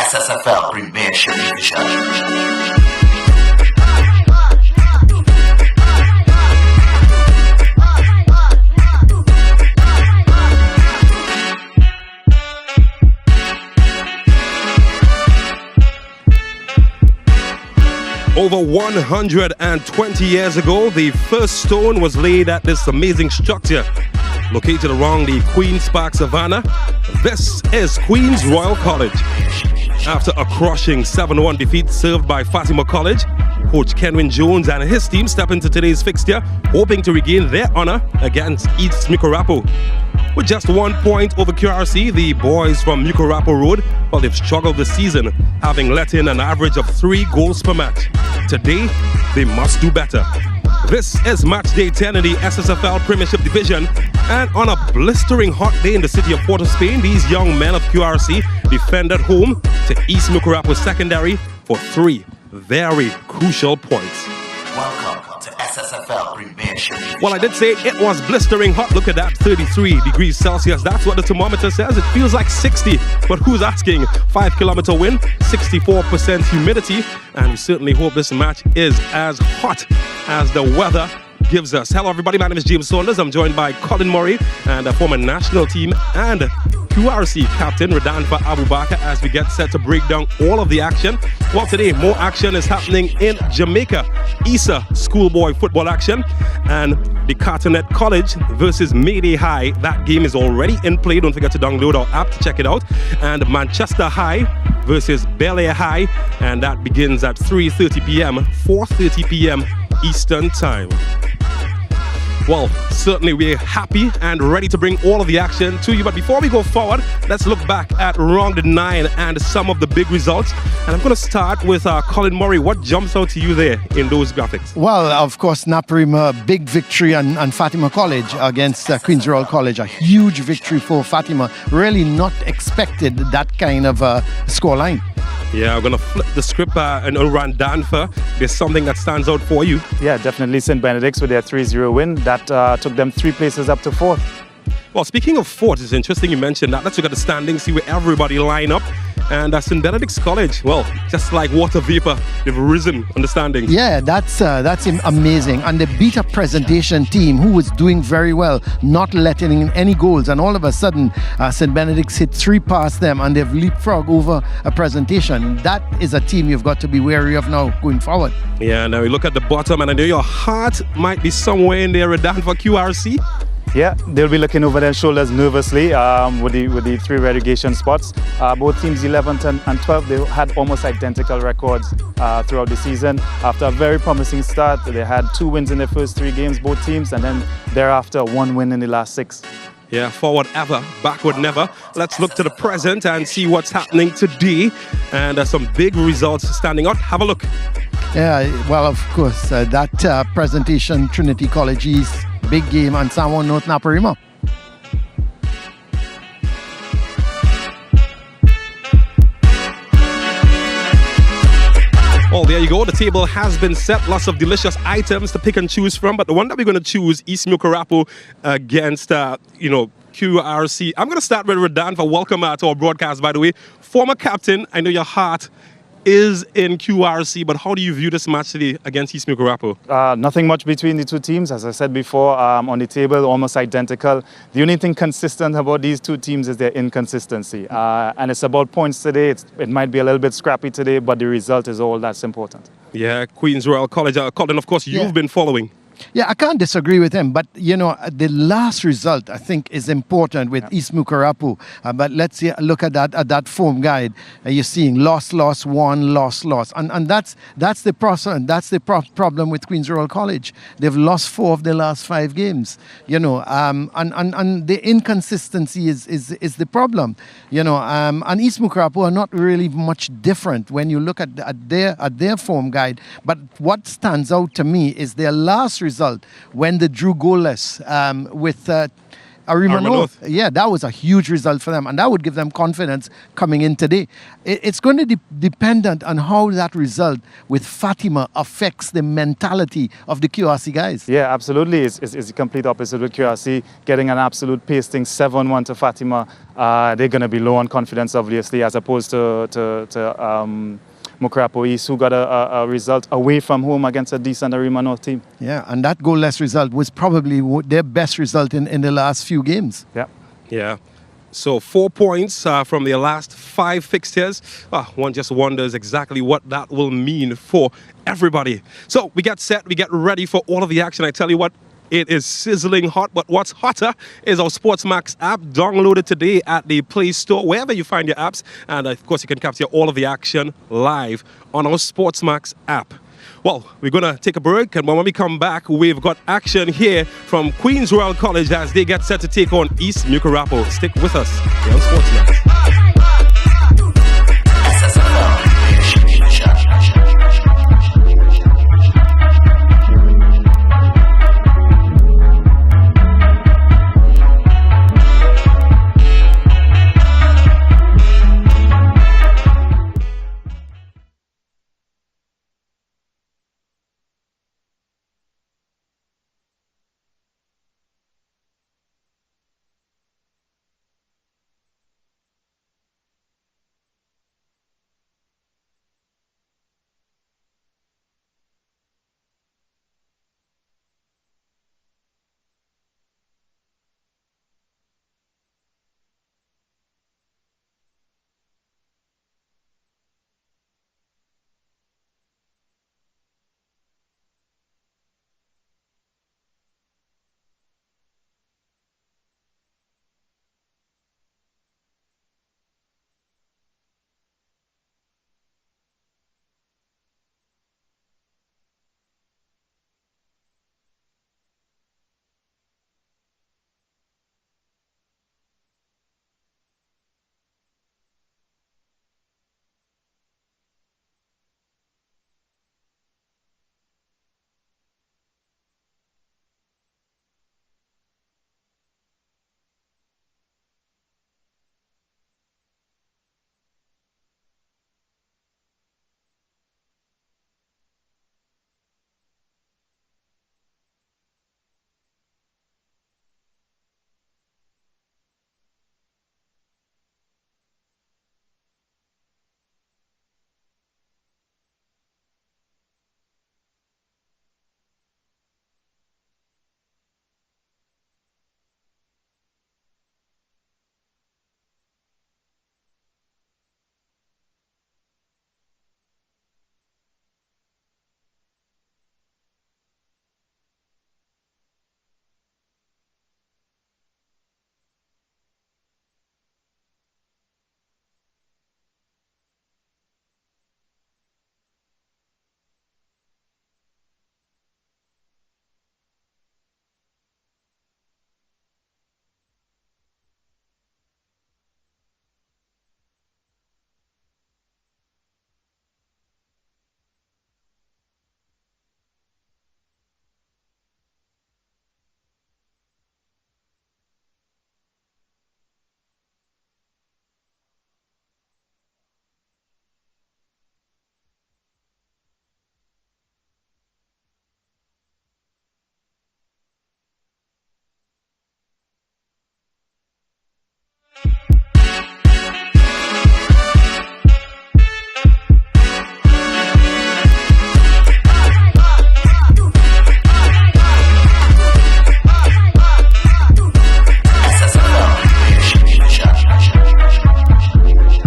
SSFL Premiership Division. Over 120 years ago, the first stone was laid at this amazing structure located along the Queen's Park Savannah. This is Queen's Royal College. After a crushing 7-1 defeat served by Fatima College, Coach Kenwin Jones and his team step into today's fixture, hoping to regain their honor against East Mucurapo. With just 1 point over QRC, the boys from Mucurapo Road, well, they've struggled this season, having let in an average of 3 goals per match. Today, they must do better. This is match day 10 in the SSFL Premiership Division, and on a blistering hot day in the city of Port of Spain, these young men of QRC defended home to East Mucurapo Secondary for 3 very crucial points. Welcome to SSFL Premiership Division. Well, I did say it was blistering hot. Look at that, 33 degrees Celsius. That's what the thermometer says. It feels like 60, but who's asking? 5-kilometer wind, 64% humidity, and we certainly hope this match is as hot as the weather gives us. Hello, everybody. My name is James Saunders. I'm joined by Colin Murray and a former national team and QRC captain Radanfa Abubakar as we get set to break down all of the action. Well, today more action is happening in Jamaica. ISA schoolboy football action and the Cartonet College versus Mayday High. That game is already in play. Don't forget to download our app to check it out. And Manchester High versus Bel Air High, and that begins at 3:30 p.m., 4:30 p.m. Eastern Time. Well, certainly we're happy and ready to bring all of the action to you. But before we go forward, let's look back at round 9 and some of the big results. And I'm going to start with Colin Murray. What jumps out to you there in those graphics? Well, of course, Naparima, big victory on Fatima College against Queen's Royal College. A huge victory for Fatima. Really not expected that kind of scoreline. Yeah, I'm going to flip the script and run Danfa. There's something that stands out for you. Yeah, definitely St. Benedict's with their 3-0 win. That took them 3 places up to 4th. Well, speaking of 4th, it's interesting you mentioned that. Let's look at the standings, see where everybody line up. And St. Benedict's College, well, just like water vapor, they've risen on the standings. Yeah, that's amazing. And they beat a presentation team who was doing very well, not letting in any goals. And all of a sudden, St. Benedict's hit 3 past them and they've leapfrogged over a presentation. That is a team you've got to be wary of now going forward. Yeah, now we look at the bottom, and I know your heart might be somewhere in there, Redan, for QRC. Yeah, they'll be looking over their shoulders nervously with the 3 relegation spots. Both teams 11th and 12th, they had almost identical records throughout the season. After a very promising start, they had 2 wins in their first 3 games, both teams, and then thereafter 1 win in the last 6. Yeah, forward ever, backward never. Let's look to the present and see what's happening today. And there's some big results standing out. Have a look. Yeah, well, of course, that presentation, Trinity College East, big game on San Juan North Naparima. Oh, there you go. The table has been set. Lots of delicious items to pick and choose from. But the one that we're going to choose, East Mucurapo against, QRC. I'm going to start with Radanfa. Welcome to our broadcast, by the way. Former captain, I know your heart is in QRC, but how do you view this match today against East Mucurapo? Nothing much between the 2 teams. As I said before, on the table, almost identical. The only thing consistent about these 2 teams is their inconsistency. And it's about points today. It might be a little bit scrappy today, but the result is all that's important. Yeah, Queen's Royal College. Colin, of course, you've been following. Yeah, I can't disagree with him, but the last result I think is important with East Mucurapo. But let's look at that form guide. You're seeing loss, won, loss, and that's the process. That's the problem with Queen's Royal College. They've lost 4 of their last 5 games. And the inconsistency is the problem. And East Mucurapo are not really much different when you look at their form guide. But what stands out to me is their last result when they drew goalless with Arima North. Yeah, that was a huge result for them, and that would give them confidence coming in today. It's going to be dependent on how that result with Fatima affects the mentality of the QRC guys. Yeah, absolutely. It's the complete opposite with QRC. Getting an absolute pasting 7-1 to Fatima, they're going to be low on confidence, obviously, as opposed to Mucurapo East, who got a result away from home against a decent Arima North team. Yeah, and that goalless result was probably their best result in the last few games. Yeah. Yeah. So 4 points from their last 5 fixtures. One just wonders exactly what that will mean for everybody. So we get set, we get ready for all of the action. I tell you what, it is sizzling hot, but what's hotter is our SportsMax app. Download it today at the Play Store, wherever you find your apps. And of course, you can capture all of the action live on our SportsMax app. Well, we're going to take a break, and when we come back, we've got action here from Queen's Royal College as they get set to take on East Mucurapo. Stick with us here on SportsMax. SSFL Premiership.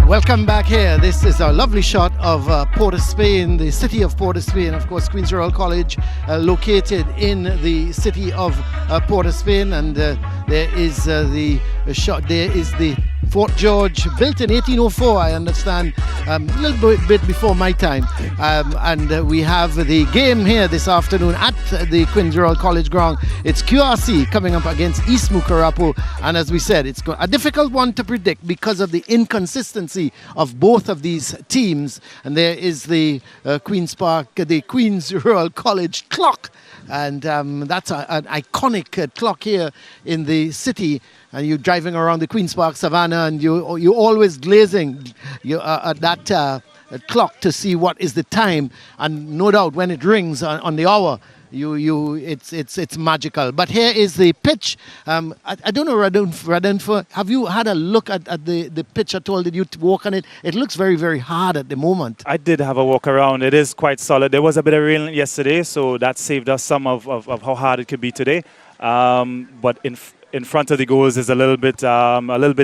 Welcome back here. This is a lovely shot of Port of Spain, the city of Port of Spain. Of course, Queen's Royal College located in the city of Port of Spain, and there is the shot. There is the Fort George, built in 1804, I understand, a little bit before my time. And we have the game here this afternoon at the Queen's Royal College ground. It's QRC coming up against East Mucurapo. And as we said, it's a difficult one to predict because of the inconsistency of both of these teams. And there is the Queen's Royal College clock. And that's an iconic clock here in the city. And you're driving around the Queen's Park Savannah, and you're always glazing at that clock to see what is the time. And no doubt when it rings on the hour, it's magical. But here is the pitch. I don't know, Radunfa, have you had a look at the pitch at all? Did you walk on it? It looks very, very hard at the moment. I did have a walk around. It is quite solid. There was a bit of rain yesterday, so that saved us some of how hard it could be today. But in front of the goals is a little bit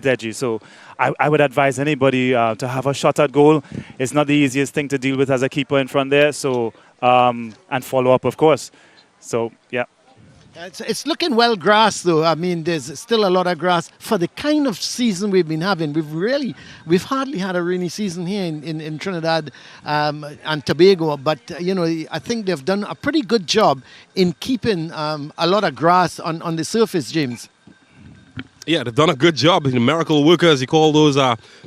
edgy. So I would advise anybody to have a shot at goal. It's not the easiest thing to deal with as a keeper in front there. So and follow up, of course. So yeah. It's looking well grassed, though. I mean, there's still a lot of grass for the kind of season we've been having. We've hardly had a rainy season here in Trinidad and Tobago. But I think they've done a pretty good job in keeping a lot of grass on the surface, James. Yeah, they've done a good job. The miracle workers, you call those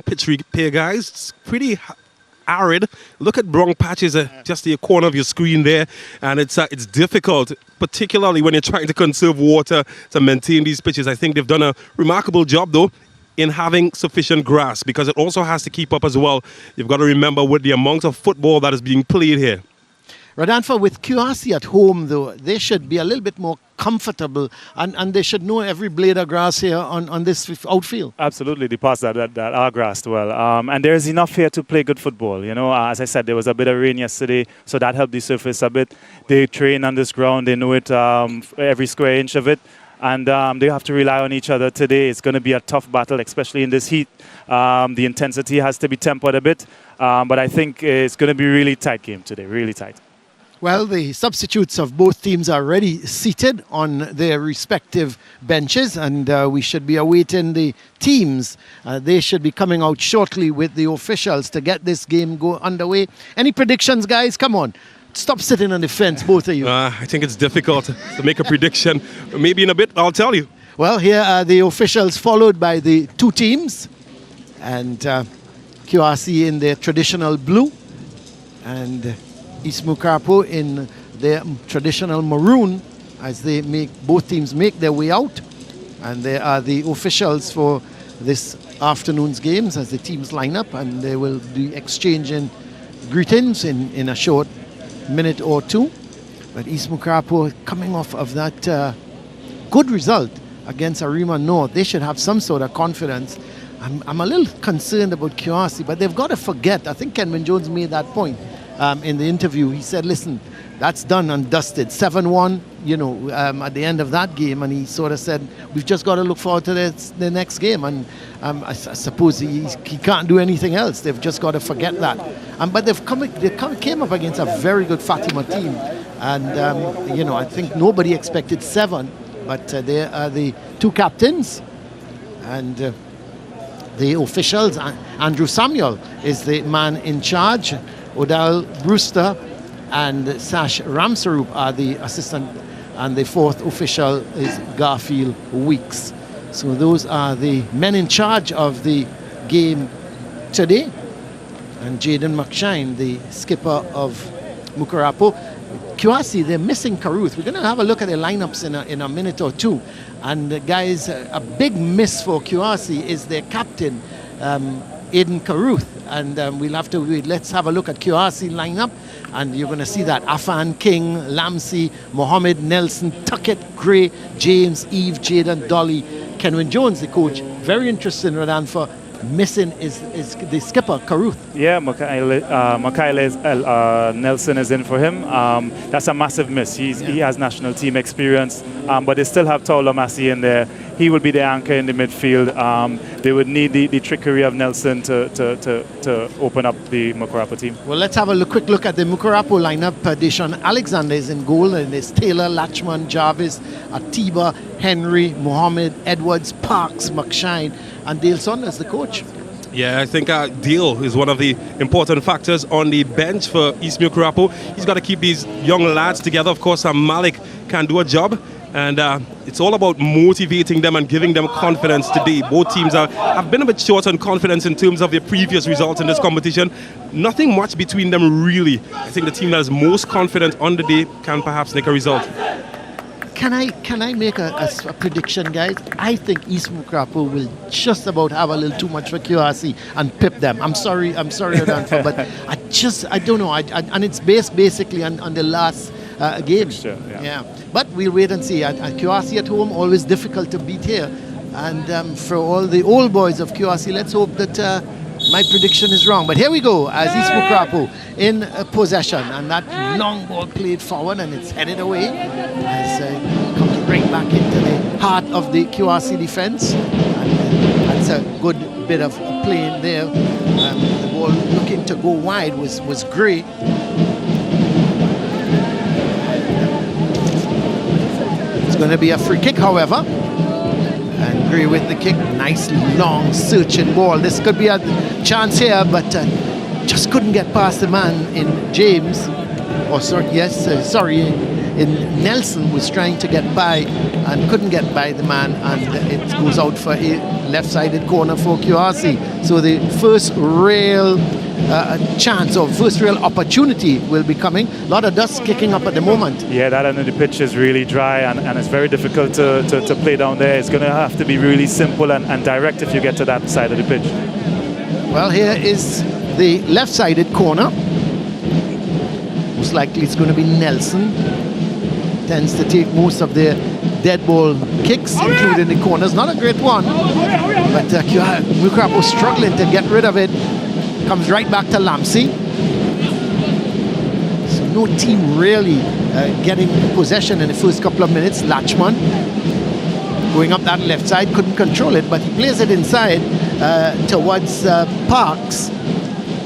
pitch repair guys. It's pretty arid. Look at brown patches just the corner of your screen there, and it's difficult, particularly when you're trying to conserve water to maintain these pitches. I think they've done a remarkable job, though, in having sufficient grass, because it also has to keep up as well. You've got to remember with the amount of football that is being played here. Radanfa, with QRC at home, though, they should be a little bit more comfortable, and they should know every blade of grass here on this outfield. Absolutely, the parts that are grassed well. And there's enough here to play good football. As I said, there was a bit of rain yesterday, so that helped the surface a bit. They train on this ground, they know it, every square inch of it. And they have to rely on each other today. It's going to be a tough battle, especially in this heat. The intensity has to be tempered a bit. But I think it's going to be a really tight game today, really tight. Well, the substitutes of both teams are already seated on their respective benches, and we should be awaiting the teams. They should be coming out shortly with the officials to get this game underway. Any predictions, guys? Come on. Stop sitting on the fence, both of you. I think it's difficult to make a prediction. Maybe in a bit, I'll tell you. Well, here are the officials followed by the two teams. And QRC in their traditional blue. And East Mucurapo in their traditional maroon as both teams make their way out. And there are the officials for this afternoon's games as the teams line up, and they will be exchanging greetings in a short minute or two. But East Mucurapo coming off of that good result against Arima North, they should have some sort of confidence. I'm a little concerned about QRC, but they've got to forget. I think Kenwin Jones made that point in the interview. He said, listen, that's done and dusted. 7-1, at the end of that game. And he sort of said, we've just got to look forward to the next game. And I suppose he can't do anything else. They've just got to forget that. But they came up against a very good Fatima team. And, I think nobody expected 7. But they are the two captains. And the officials. Andrew Samuel is the man in charge. Odell Brewster and Sash Ramsarup are the assistant, and the fourth official is Garfield Weeks. So those are the men in charge of the game today. And Jaden McShine, the skipper of Mucurapo. QRC, they're missing Caruth. We're going to have a look at their lineups in a minute or two. And guys, a big miss for QRC is their captain, Aiden Caruth. And we'll have to wait. Let's have a look at QRC lineup, and you're going to see that Afan King, Lamsey, Mohammed, Nelson, Tuckett, Gray, James, Eve, Jaden, Dolly, Kenwin Jones, the coach. Very interesting, Radanfa. Missing is the skipper, Caruth. Yeah, Michael Nelson is in for him. That's a massive miss. He has national team experience, but they still have Taulo Massey in there. he would be the anchor in the midfield. They would need the trickery of Nelson to open up the Mucurapo team. Well, let's have a quick look at the Mucurapo lineup. Deshaun Alexander is in goal, and there's Taylor, Lachman, Jarvis, Atiba, Henry, Mohammed, Edwards, Parks, McShine, and Dale Saunders, the coach. Yeah, I think Dale is one of the important factors on the bench for East Mucurapo. He's got to keep these young lads together. Of course, Malik can do a job. And it's all about motivating them and giving them confidence today. Both teams have been a bit short on confidence in terms of their previous results in this competition. Nothing much between them, really. I think the team that is most confident on the day can perhaps nick a result. Can I make a prediction, guys? I think East Mucurapo will just about have a little too much for QRC and pip them. I'm sorry, Adanfa, but I don't know. And it's based basically on the last game. Sure, yeah. But we'll wait and see. At QRC at home, always difficult to beat here. And for all the old boys of QRC, let's hope that my prediction is wrong. But here we go, as East Mucurapo in possession. And that long ball played forward, and it's headed away. As it comes right back into the heart of the QRC defense. And that's a good bit of play in there. The ball looking to go wide was Gray. It's going to be a free kick, however. And Gray with the kick. Nice long searching ball. This could be a chance here, but just couldn't get past the man in James. In Nelson was trying to get by and couldn't get by the man, and it goes out for a left-sided corner for QRC. So the first real chance or first real opportunity will be coming. A lot of dust kicking up at the moment. Yeah, that end of the pitch is really dry, and it's very difficult to play down there. It's going to have to be really simple and direct if you get to that side of the pitch. Well, here is the left-sided corner. Most likely it's going to be Nelson. Tends to take most of the dead ball kicks, including the corners. Not a great one, but Mucurapo struggling to get rid of it. Comes right back to Lamsey. So no team really getting possession in the first couple of minutes. Lachman going up that left side, couldn't control it, but he plays it inside towards Parks.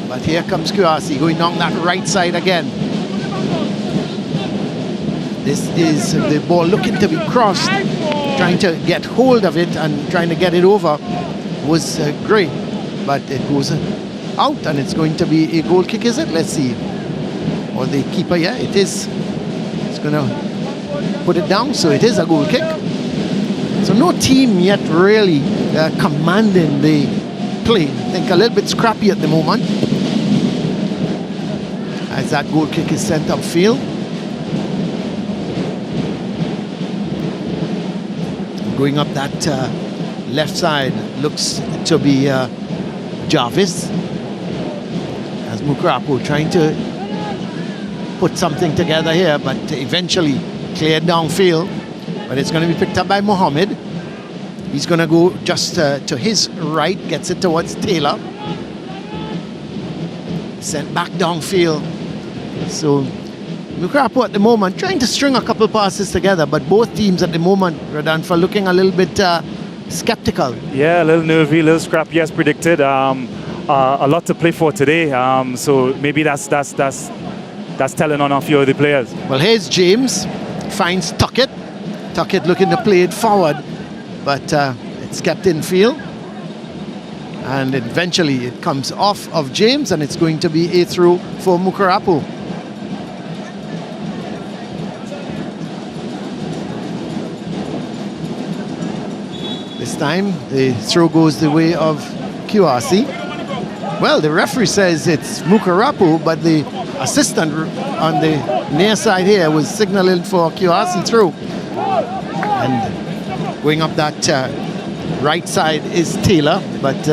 But here comes QRC going down that right side again. This is the ball looking to be crossed, trying to get hold of it and trying to get it over was Gray, but it goes out, and it's going to be a goal kick, is it? Let's see. Or the keeper, yeah, it is. It's going to put it down, so it is a goal kick. So no team yet really commanding the play. I think a little bit scrappy at the moment, as that goal kick is sent upfield. Going up that left side looks to be Jarvis, as Mucurapo trying to put something together here, but eventually cleared downfield. But it's going to be picked up by Mohammed. He's going to go just to his right, gets it towards Taylor. Sent back downfield. So Mucurapo at the moment trying to string a couple passes together, but both teams at the moment, Radanfa, looking a little bit skeptical. Yeah, a little nervy, a little scrappy as predicted. A lot to play for today, so maybe that's telling on a few of the players. Well, here's James, finds Tuckett. Tuckett looking to play it forward, but it's kept in field. And eventually it comes off of James, and it's going to be a throw for Mucurapo. This time the throw goes the way of QRC. Well, the referee says it's Mucurapo, but the assistant on the near side here was signaling for QRC throw. And going up that right side is Taylor, but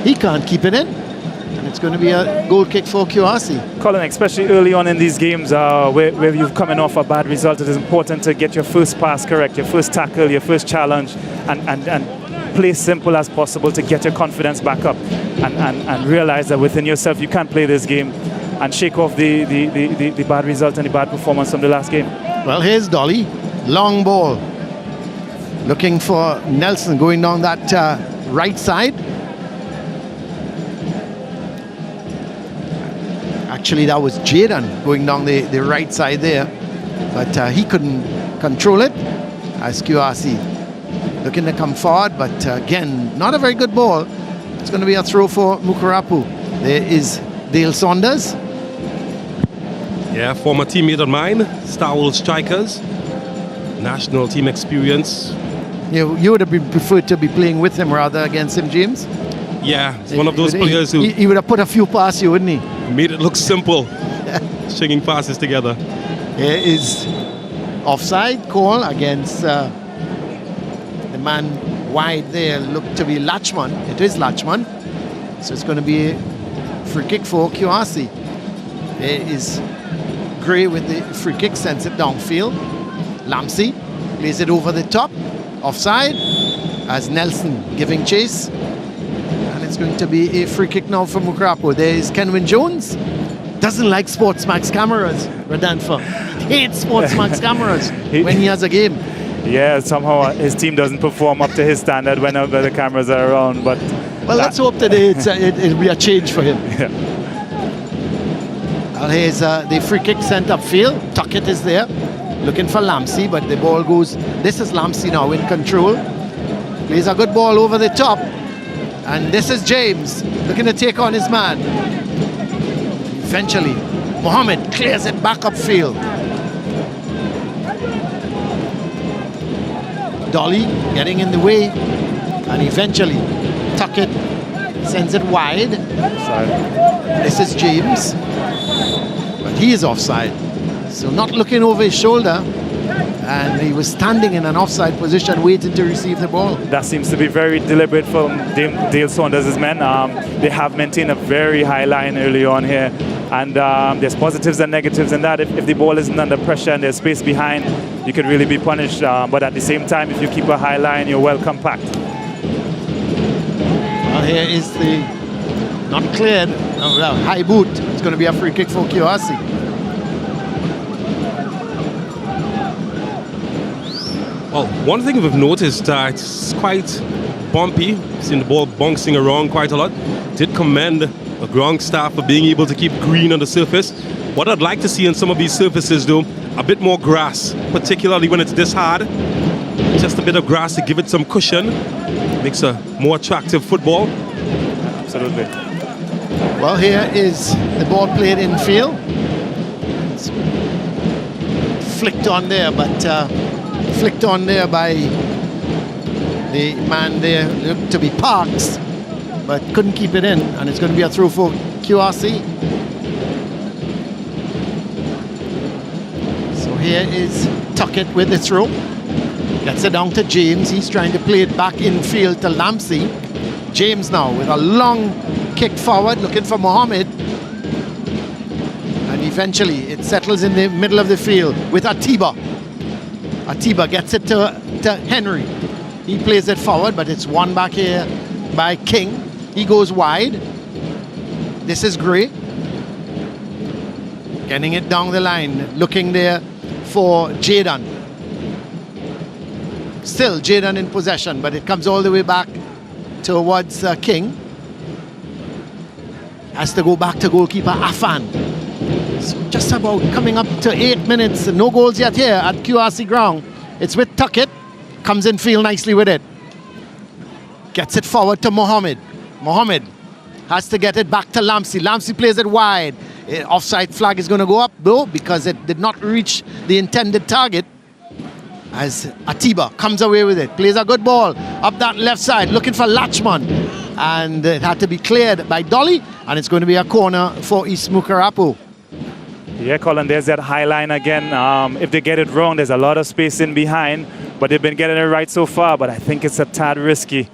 he can't keep it in. And it's going to be a goal kick for QRC. Colin, especially early on in these games where you're coming off a bad result, it is important to get your first pass correct, your first tackle, your first challenge, and play simple as possible to get your confidence back up and realize that within yourself you can't play this game and shake off the bad result and the bad performance from the last game. Well, here's Dolly. Long ball. Looking for Nelson going down that right side. Actually, that was Jaden going down the right side there. But he couldn't control it as QRC looking to come forward. But again, not a very good ball. It's going to be a throw for Mucurapo. There is Dale Saunders. Yeah, former teammate of mine, Star Wars Strikers. National team experience. You would have preferred to be playing with him rather against him, James? Yeah, he's one of those players who... He would have put a few past you, wouldn't he? Made it look simple. Stringing passes together. Here is offside call against the man wide there. Looked to be Latchman. It is Latchman. So it's going to be a free kick for QRC. There is Gray with the free kick, sends it downfield. Lamsey plays it over the top. Offside as Nelson giving chase. And it's going to be a free kick now for Mucurapo. There is Kenwin Jones. Doesn't like SportsMax cameras, Radanfa. Hates SportsMax cameras when he has a game. Yeah, somehow his team doesn't perform up to his standard when the cameras are around. But well, let's hope today it'll be a change for him. Yeah. Well, here's the free kick sent upfield. Tuckett is there, looking for Lamsey, but the ball goes. This is Lamsey now in control. Plays a good ball over the top, and this is James looking to take on his man. Eventually, Mohammed clears it back upfield. Dolly getting in the way, and eventually Tuckett sends it wide. Sorry. This is James, but he is offside. So not looking over his shoulder, and he was standing in an offside position waiting to receive the ball. That seems to be very deliberate from Dale Saunders' men. They have maintained a very high line early on here, and there's positives and negatives in that. If the ball isn't under pressure and there's space behind, you could really be punished, but at the same time, if you keep a high line, you're well compact. Well, here is the not cleared, high boot. It's going to be a free kick for QRC. Well, one thing we've noticed, it's quite bumpy. Seen the ball bouncing around quite a lot. Did commend the ground staff for being able to keep green on the surface. What I'd like to see on some of these surfaces, though, a bit more grass, particularly when it's this hard. Just a bit of grass to give it some cushion. Makes a more attractive football. Absolutely. Well, here is the ball played in field. It's flicked on there, but flicked on there by the man there, looked to be Parks, but couldn't keep it in, and it's going to be a throw for QRC. So here is Tuckett with the throw. Gets it down to James. He's trying to play it back in field to Lamsey. James now with a long kick forward, looking for Mohammed. And eventually it settles in the middle of the field with Atiba. Atiba gets it to Henry. He plays it forward, but it's won back here by King. He goes wide. This is Gray. Getting it down the line, looking there for Jaden. Still Jaden in possession, but it comes all the way back towards King. Has to go back to goalkeeper Afan. So just about coming up to 8 minutes. No goals yet here at QRC ground. It's with Tuckett. Comes in field nicely with it. Gets it forward to Mohammed. Mohammed has to get it back to Lamsey. Lamsey plays it wide. Offside flag is going to go up though because it did not reach the intended target. As Atiba comes away with it. Plays a good ball up that left side. Looking for Latchman. And it had to be cleared by Dolly. And it's going to be a corner for East Mucurapo. Yeah, Colin, there's that high line again. If they get it wrong, there's a lot of space in behind. But they've been getting it right so far. But I think it's a tad risky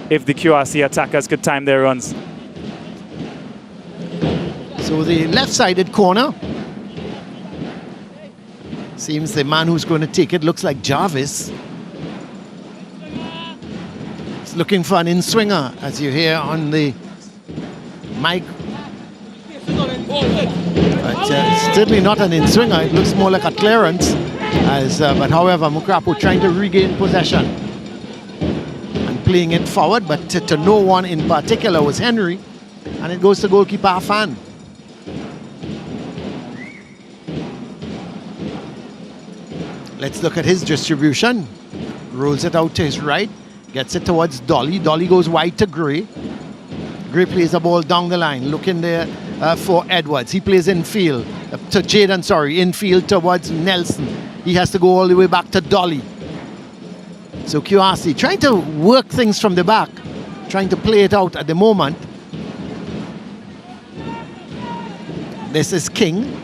if the QRC attackers could time their runs. So the left-sided corner. Seems the man who's going to take it looks like Jarvis. He's looking for an in-swinger, as you hear on the mic. But it's certainly not an in-swinger. It looks more like a clearance. But however, Mucurapo trying to regain possession. playing it forward, but to no one in particular was Henry. And it goes to goalkeeper Afan. Let's look at his distribution. Rolls it out to his right, gets it towards Dolly. Dolly goes wide to Gray. Gray plays the ball down the line, looking there for Edwards. He plays infield to Jaden, infield towards Nelson. He has to go all the way back to Dolly. So QRC trying to work things from the back, trying to play it out at the moment. This is King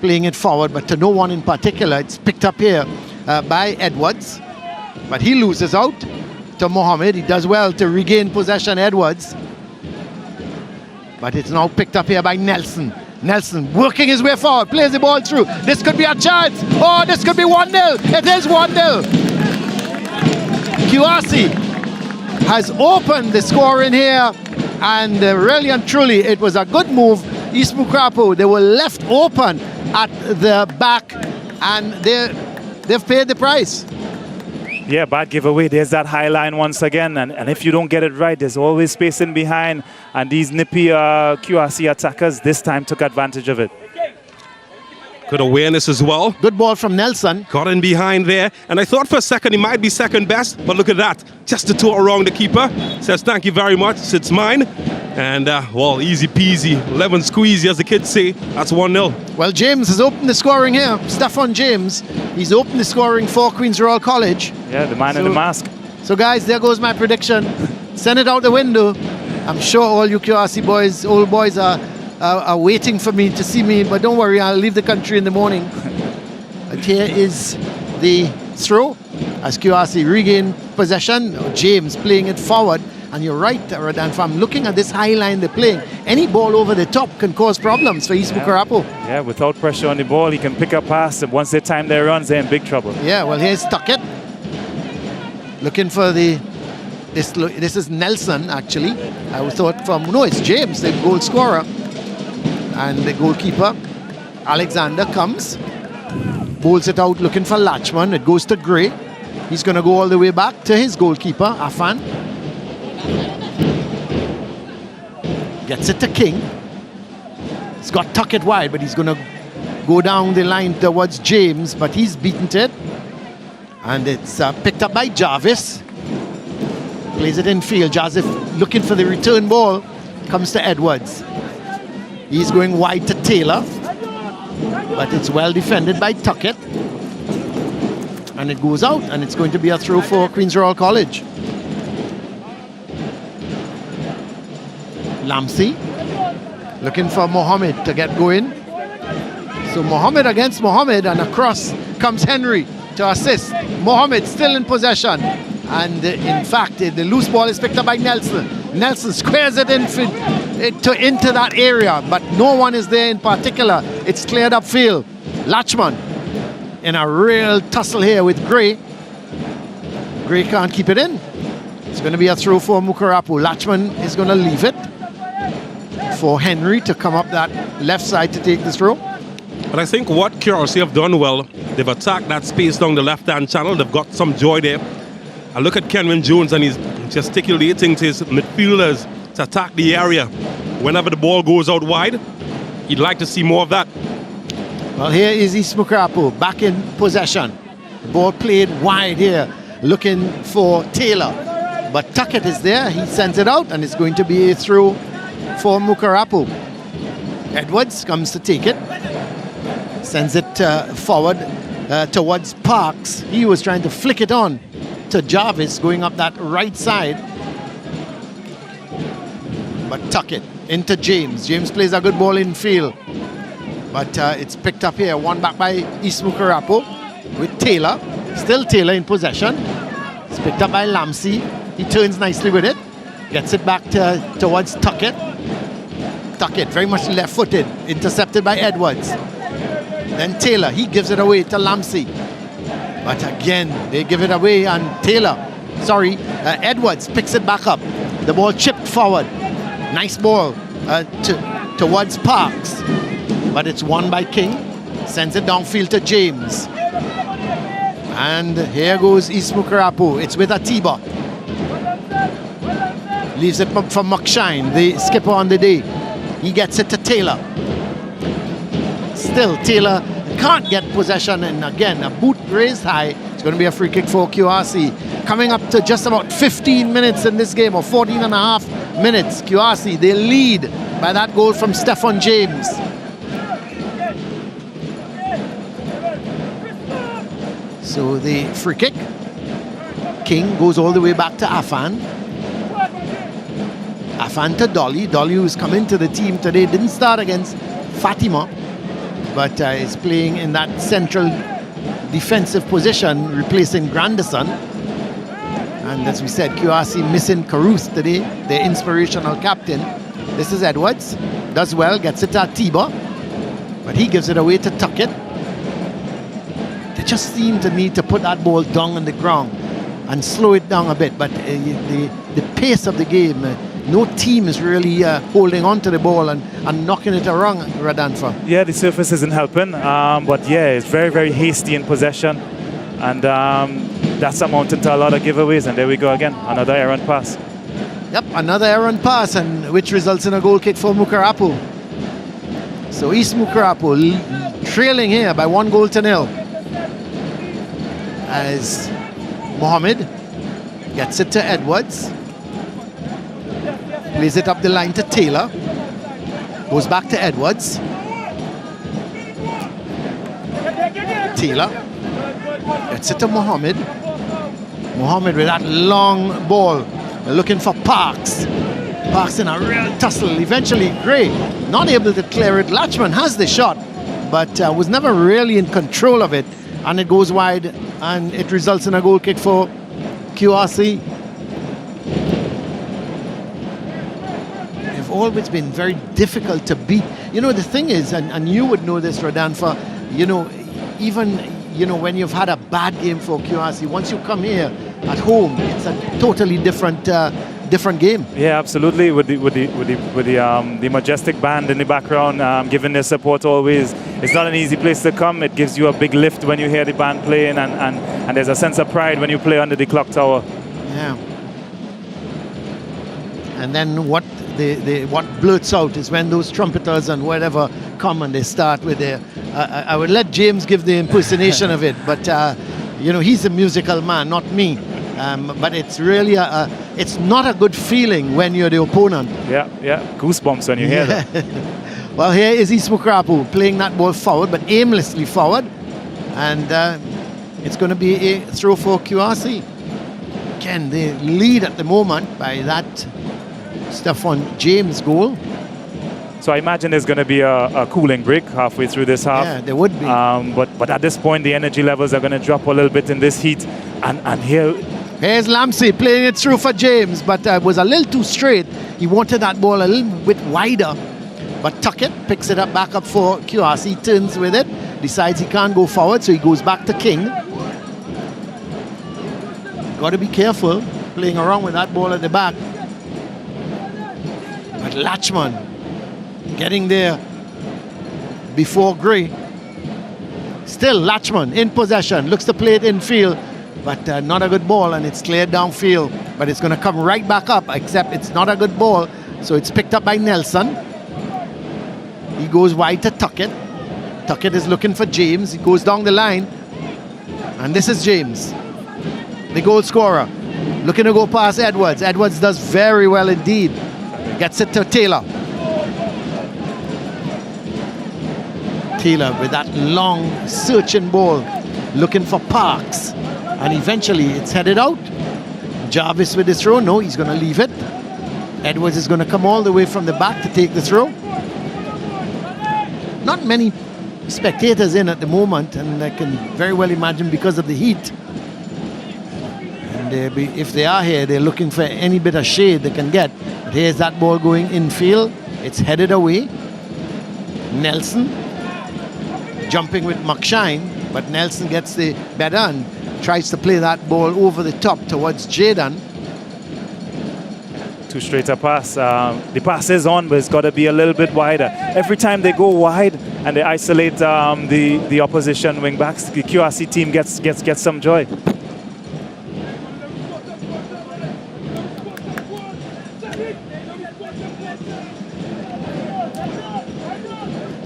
playing it forward, but to no one in particular. It's picked up here by Edwards, but he loses out to Mohammed. He does well to regain possession, Edwards. But it's now picked up here by Nelson. Nelson working his way forward, plays the ball through. This could be a chance. Oh, this could be 1-0. It is 1-0. QRC has opened the score in here, and really and truly, it was a good move. East Mucurapo, they were left open at the back, and they've paid the price. Yeah, bad giveaway. There's that high line once again, and if you don't get it right, there's always space in behind, and these nippy QRC attackers this time took advantage of it. Good awareness as well. Good ball from Nelson. Got in behind there, and I thought for a second he might be second best, but look at that. Just to toe around the keeper. Says thank you very much, it's mine. And well, easy peasy, lemon squeezy as the kids say. That's 1-0. Well, James has opened the scoring here. Stefan James, he's opened the scoring for Queen's Royal College. Yeah, the man in the mask. So guys, there goes my prediction. Send it out the window. I'm sure all you QRC boys, old boys are waiting for me to see me, but don't worry, I'll leave the country in the morning. And here is the throw as QRC regain possession. James playing it forward. And you're right, Radan, if I'm looking at this high line they're playing, any ball over the top can cause problems for East Mucurapo. Yeah, without pressure on the ball, he can pick up pass, and once they time their runs, they're in big trouble. Yeah, well, here's Tuckett. Looking for this is Nelson, actually. I thought it's James, the goal scorer. And the goalkeeper, Alexander, comes, bowls it out, looking for Latchman. It goes to Gray. He's going to go all the way back to his goalkeeper, Afan. Gets it to King. He's got Tuckett wide, but he's going to go down the line towards James, but he's beaten it. And it's picked up by Jarvis. Plays it in field. Jarvis looking for the return ball. Comes to Edwards. He's going wide to Taylor, but it's well defended by Tuckett. And it goes out, and it's going to be a throw for Queen's Royal College. Lamsi looking for Mohammed to get going. So Mohammed against Mohammed, and across comes Henry to assist. Mohammed still in possession, and in fact the loose ball is picked up by Nelson. Nelson squares it into that area, but no one is there in particular. It's cleared up field. Latchman in a real tussle here with Gray. Gray can't keep it in. It's going to be a throw for Mucurapo. Latchman is going to leave it for Henry to come up that left side to take this throw. But I think what QRC have done well, they've attacked that space down the left-hand channel. They've got some joy there. I look at Kenwin Jones, and he's gesticulating to his midfielders to attack the area. Whenever the ball goes out wide, he'd like to see more of that. Well, here is East Mucurapo back in possession. The ball played wide here, looking for Taylor. But Tuckett is there. He sends it out, and it's going to be a throw for Mucurapo. Edwards comes to take it. Sends it forward towards Parks. He was trying to flick it on to Jarvis going up that right side. But Tuckett into James. James plays a good ball in field. But it's picked up here. One back by East Mucurapo with Taylor. Still Taylor in possession. It's picked up by Lamsi. He turns nicely with it. Gets it back towards Tuckett. Tuckett very much left-footed. Intercepted by Edwards. Then Taylor. He gives it away to Lamsi. But again, they give it away, and Edwards picks it back up. The ball chipped forward. Nice ball towards Parks. But it's won by King. Sends it downfield to James. And here goes East Mucurapo. It's with Atiba. Leaves it up for Muckshine, the skipper on the day. He gets it to Taylor. Still, Taylor can't get possession, and again, a boot raised high. It's going to be a free kick for QRC. Coming up to just about 15 minutes in this game, or 14 and a half minutes. QRC, they lead by that goal from Stefan James. So the free kick. King goes all the way back to Afan. Afan to Dolly. Dolly, who's come into the team today, didn't start against Fatima, but is playing in that central defensive position, replacing Grandison. And as we said, QRC missing Caruth today, their inspirational captain. This is Edwards. Does well, gets it to Atiba, but he gives it away to Tuckett. They just seem to need to put that ball down on the ground and slow it down a bit. But the pace of the game, no team is really holding on to the ball and knocking it around, Radanfa. Yeah, the surface isn't helping, but yeah, it's very, very hasty in possession, and that's amounting to a lot of giveaways. And there we go again, another errant pass. Yep, another errant pass, and which results in a goal kick for Mucurapo. So East Mucurapo trailing here by 1-0. As Mohammed gets it to Edwards. Plays it up the line to Taylor. Goes back to Edwards. Taylor gets it to Mohammed. Mohammed with that long ball. Looking for Parks. Parks in a real tussle. Eventually Gray not able to clear it. Latchman has the shot, but was never really in control of it. And it goes wide, and it results in a goal kick for QRC. They've always been very difficult to beat. You know, the thing is, and you would know this, Radanfa, you know, even, you know, when you've had a bad game for QRC, once you come here at home, it's a totally different game. Yeah, absolutely. With the majestic band in the background, giving their support always. It's not an easy place to come. It gives you a big lift when you hear the band playing, and there's a sense of pride when you play under the clock tower. Yeah. And then what blurts out is when those trumpeters and whatever come and they start with their. I would let James give the impersonation of it, but you know, he's a musical man, not me. But it's really it's not a good feeling when you're the opponent. Yeah, goosebumps when you hear that. Well, here is East Mucurapo playing that ball forward, but aimlessly forward, and it's going to be a throw for QRC. Again, they lead at the moment by that Stefan James goal. So I imagine there's going to be a cooling break halfway through this half. Yeah, there would be. But at this point, the energy levels are going to drop a little bit in this heat, and here's Lamsey playing it through for James, but it was a little too straight. He wanted that ball a little bit wider. But Tuckett picks it up back up for QRC, turns with it, decides he can't go forward, so he goes back to King. Got to be careful playing around with that ball at the back. But Latchman getting there before Gray. Still Latchman in possession, looks to play it in field, but not a good ball, and it's cleared downfield. But it's going to come right back up, except it's not a good ball, so it's picked up by Nelson. He goes wide to Tuckett. Tuckett is looking for James. He goes down the line, and this is James, the goal scorer, looking to go past Edwards. Edwards does very well indeed. Gets it to Taylor. Taylor with that long searching ball, looking for Parks, and eventually it's headed out. Jarvis with his throw. No, he's going to leave it. Edwards is going to come all the way from the back to take the throw. Not many spectators in at the moment, and I can very well imagine because of the heat. And if they are here, they're looking for any bit of shade they can get. But here's that ball going infield. It's headed away. Nelson jumping with Muckshine, but Nelson gets the better and tries to play that ball over the top towards Jaden. Too straight a pass. The pass is on, but it's got to be a little bit wider. Every time they go wide and they isolate the opposition wing backs, the QRC team gets some joy.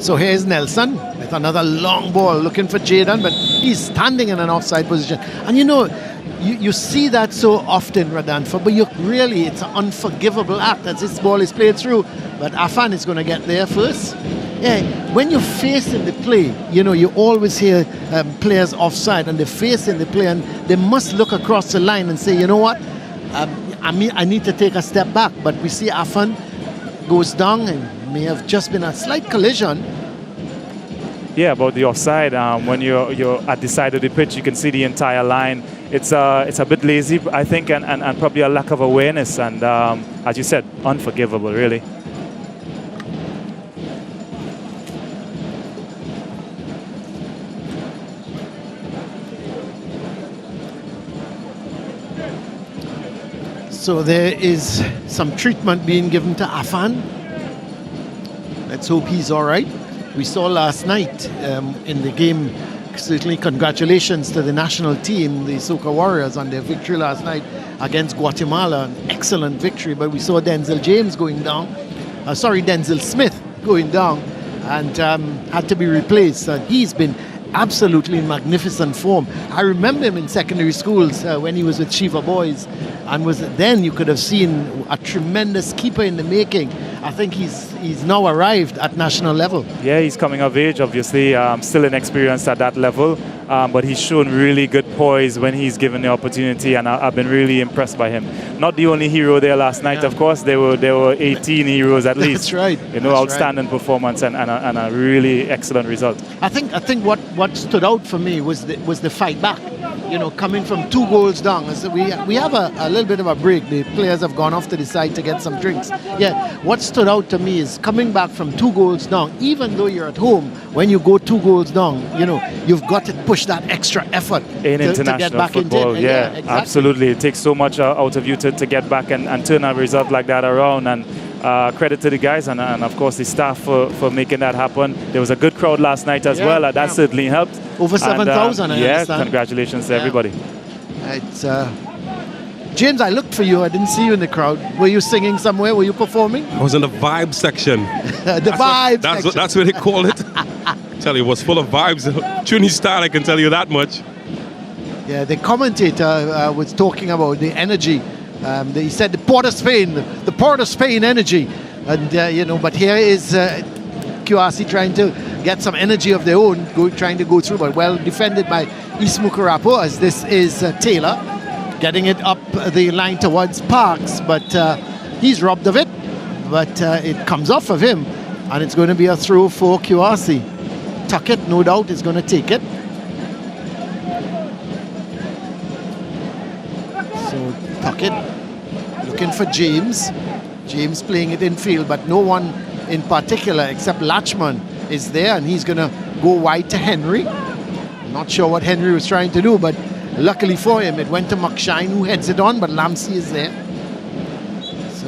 So here's Nelson with another long ball looking for Jaden, but he's standing in an offside position. And you see that so often, Radanfa, but it's an unforgivable act as this ball is played through. But Afan is going to get there first. Yeah, when you're facing the play, you always hear players offside, and they're facing the play, and they must look across the line and say, you know what, I need to take a step back. But we see Afan goes down, and may have just been a slight collision. Yeah, about the offside. When you're at the side of the pitch, you can see the entire line. It's a bit lazy, I think, and probably a lack of awareness. And as you said, unforgivable, really. So there is some treatment being given to Afan. Let's hope he's all right. We saw last night in the game, certainly congratulations to the national team, the Soca Warriors, on their victory last night against Guatemala. An excellent victory, but we saw Denzel Smith going down and had to be replaced. He's been absolutely in magnificent form. I remember him in secondary schools when he was with Shiva Boys, and then you could have seen a tremendous keeper in the making. I think he's now arrived at national level. Yeah, he's coming of age, obviously, still inexperienced at that level, but he's shown really good poise when he's given the opportunity, and I've been really impressed by him. Not the only hero there last night, of course. There were 18 heroes at least. That's right. Outstanding performance and a really excellent result. I think what stood out for me was the fight back. Coming from 2 goals down. So we have a little bit of a break. The players have gone off to the side to get some drinks. Yeah, what stood out to me is coming back from 2 goals down. Even though you're at home, when you go 2 goals down, you've got to push that extra effort to get back football. Yeah, exactly. Absolutely. It takes so much out of you to get back and turn a result like that around. And credit to the guys and of course the staff for making that happen. There was a good crowd last night as well. That certainly helped. Over 7,000, I understand. Congratulations to everybody. It's James, I looked for you. I didn't see you in the crowd. Were you singing somewhere? Were you performing? I was in the vibe section. That's what they call it. I tell you, it was full of vibes. Tuny style, I can tell you that much. Yeah, the commentator was talking about the energy. He said the Port of Spain energy. And, but here is QRC trying to get some energy of their own, trying to go through, but well defended by East Mucurapo, as this is Taylor getting it up the line towards Parks, but he's robbed of it, but it comes off of him, and it's going to be a throw for QRC. Tuckett, no doubt, is going to take it. So Tuckett looking for James playing it in field, but no one in particular except Latchman is there, and he's going to go wide to Henry. Not sure what Henry was trying to do, but luckily for him, it went to McShine, who heads it on, but Lamsey is there. So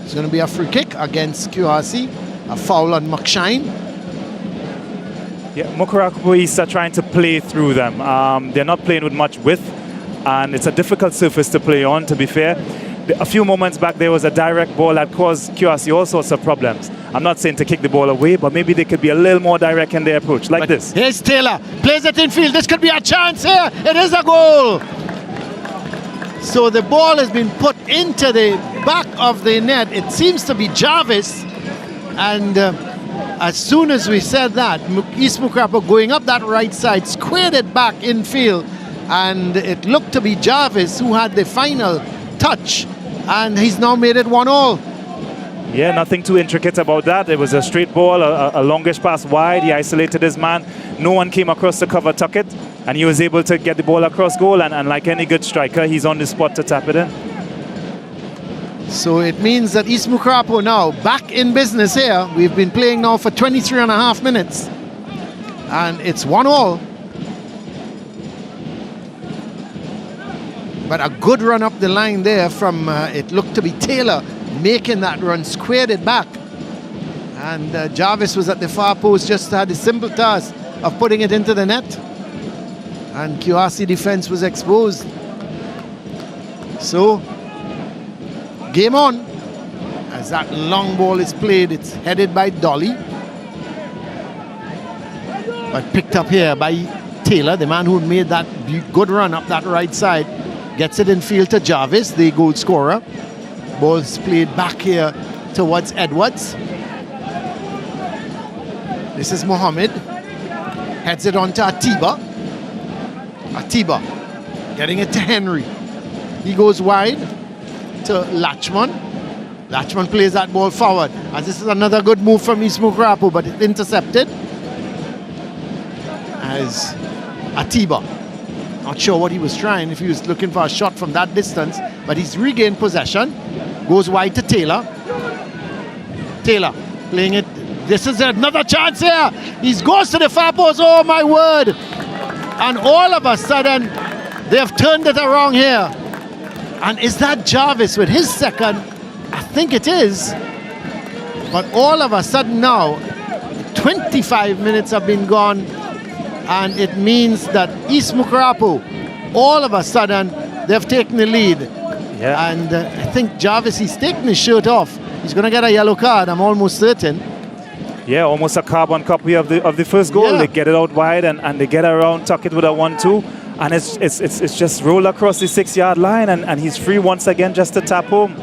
it's going to be a free kick against QRC, a foul on McShine. Yeah, Mucurapo is trying to play through them. They're not playing with much width, and it's a difficult surface to play on, to be fair. A few moments back, there was a direct ball that caused QRC all sorts of problems. I'm not saying to kick the ball away, but maybe they could be a little more direct in their approach, like this. Here's Taylor, plays it in field. This could be a chance here. It is a goal. So the ball has been put into the back of the net. It seems to be Jarvis. And as soon as we said that, East Mucurapo going up that right side, squared it back in field. And it looked to be Jarvis who had the final touch, and he's now made it 1-1. Yeah, nothing too intricate about that. It was a straight ball, a longish pass wide. He isolated his man. No one came across to cover Tuckett, and he was able to get the ball across goal, and like any good striker, he's on the spot to tap it in. So it means that East Mucurapo now back in business here. We've been playing now for 23.5 minutes, and it's 1-1. But a good run up the line there from, it looked to be Taylor making that run, squared it back. And Jarvis was at the far post, just had the simple task of putting it into the net. And QRC defense was exposed. So, game on. As that long ball is played, it's headed by Dolly. But picked up here by Taylor, the man who made that good run up that right side. Gets it in field to Jarvis, the goal scorer. Ball's played back here towards Edwards. This is Mohammed. Heads it on to Atiba. Atiba getting it to Henry. He goes wide to Lachman. Lachman plays that ball forward. As this is another good move from East Mucurapo, but it's intercepted. As Atiba, not sure what he was trying, if he was looking for a shot from that distance, but he's regained possession. Goes wide to Taylor. Taylor playing it. This is another chance here. He goes to the far post. Oh my word. And all of a sudden, they have turned it around here. And is that Jarvis with his second? I think it is. But all of a sudden now, 25 minutes have been gone. And it means that East Mucurapo, all of a sudden, they've taken the lead. Yeah. And I think Jarvis, he's taking his shirt off. He's going to get a yellow card, I'm almost certain. Yeah, almost a carbon copy of the first goal. Yeah. They get it out wide and they get around, tuck it with a 1-2. And it's just roll across the 6-yard line and he's free once again just to tap home.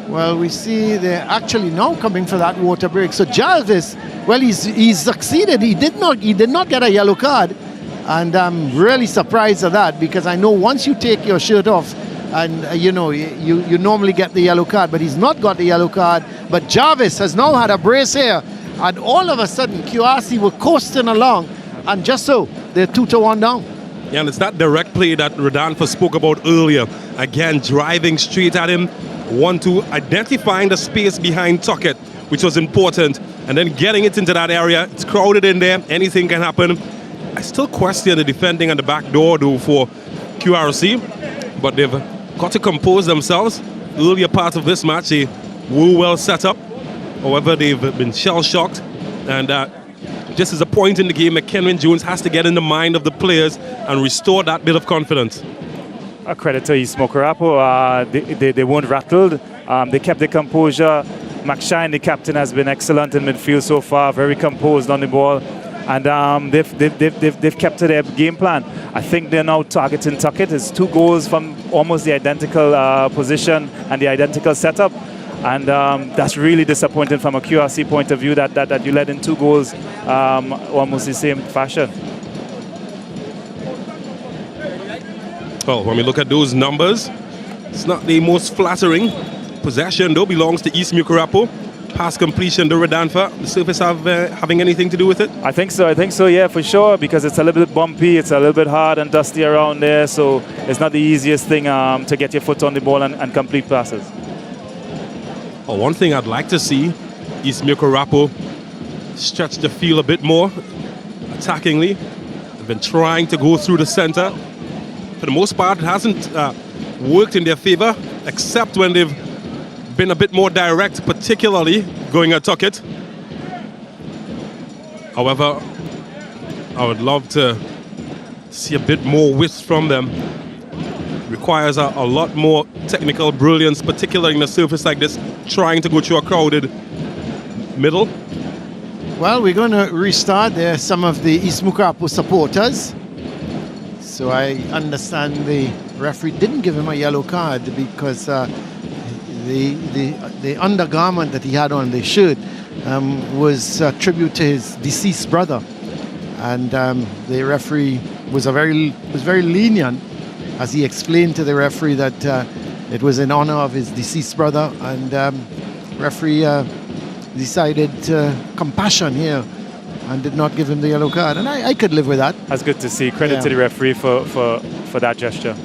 Well, we see they're actually now coming for that water break. So Jarvis, well, he's succeeded. He did not get a yellow card. And I'm really surprised at that, because I know once you take your shirt off, and you normally get the yellow card, but he's not got the yellow card. But Jarvis has now had a brace here, and all of a sudden QRC were coasting along, and just so they're 2-1 down. Yeah, and it's that direct play that Rodolfo spoke about earlier. Again, driving straight at him, 1-2, identifying the space behind Tuckett, which was important, and then getting it into that area. It's crowded in there, anything can happen. I still question the defending on the back door though for QRC, but they've got to compose themselves. Earlier part of this match, they were well set up. However, they've been shell-shocked. And just as a point in the game, McKenwin Jones has to get in the mind of the players and restore that bit of confidence. A credit to East Mucurapo. They weren't rattled. They kept their composure. McShine, the captain, has been excellent in midfield so far, very composed on the ball. And they've kept to their game plan. I think they're now targeting Tuckett. It's 2 goals from almost the identical position and the identical setup. And that's really disappointing from a QRC point of view that you let in 2 goals almost the same fashion. Well, when we look at those numbers, it's not the most flattering. Possession, though, belongs to East Mucurapo. Pass completion to Rodolfo. The surface having anything to do with it? I think so, yeah, for sure, because it's a little bit bumpy, it's a little bit hard and dusty around there, so it's not the easiest thing to get your foot on the ball and complete passes. Well, one thing I'd like to see, East Mucurapo stretch the field a bit more attackingly. They've been trying to go through the center. For the most part, it hasn't worked in their favor, except when they've been a bit more direct, particularly going at Tuckett. However, I would love to see a bit more width from them. Requires a lot more technical brilliance, particularly in a surface like this, trying to go through a crowded middle. Well, we're going to restart. There are some of the East Mucurapo supporters. So I understand the referee didn't give him a yellow card because the undergarment that he had on, the shirt, was a tribute to his deceased brother. And the referee was very lenient, as he explained to the referee that it was in honor of his deceased brother, and referee decided compassion here and did not give him the yellow card, and I could live with that. That's good to see. Credit to the referee for that gesture.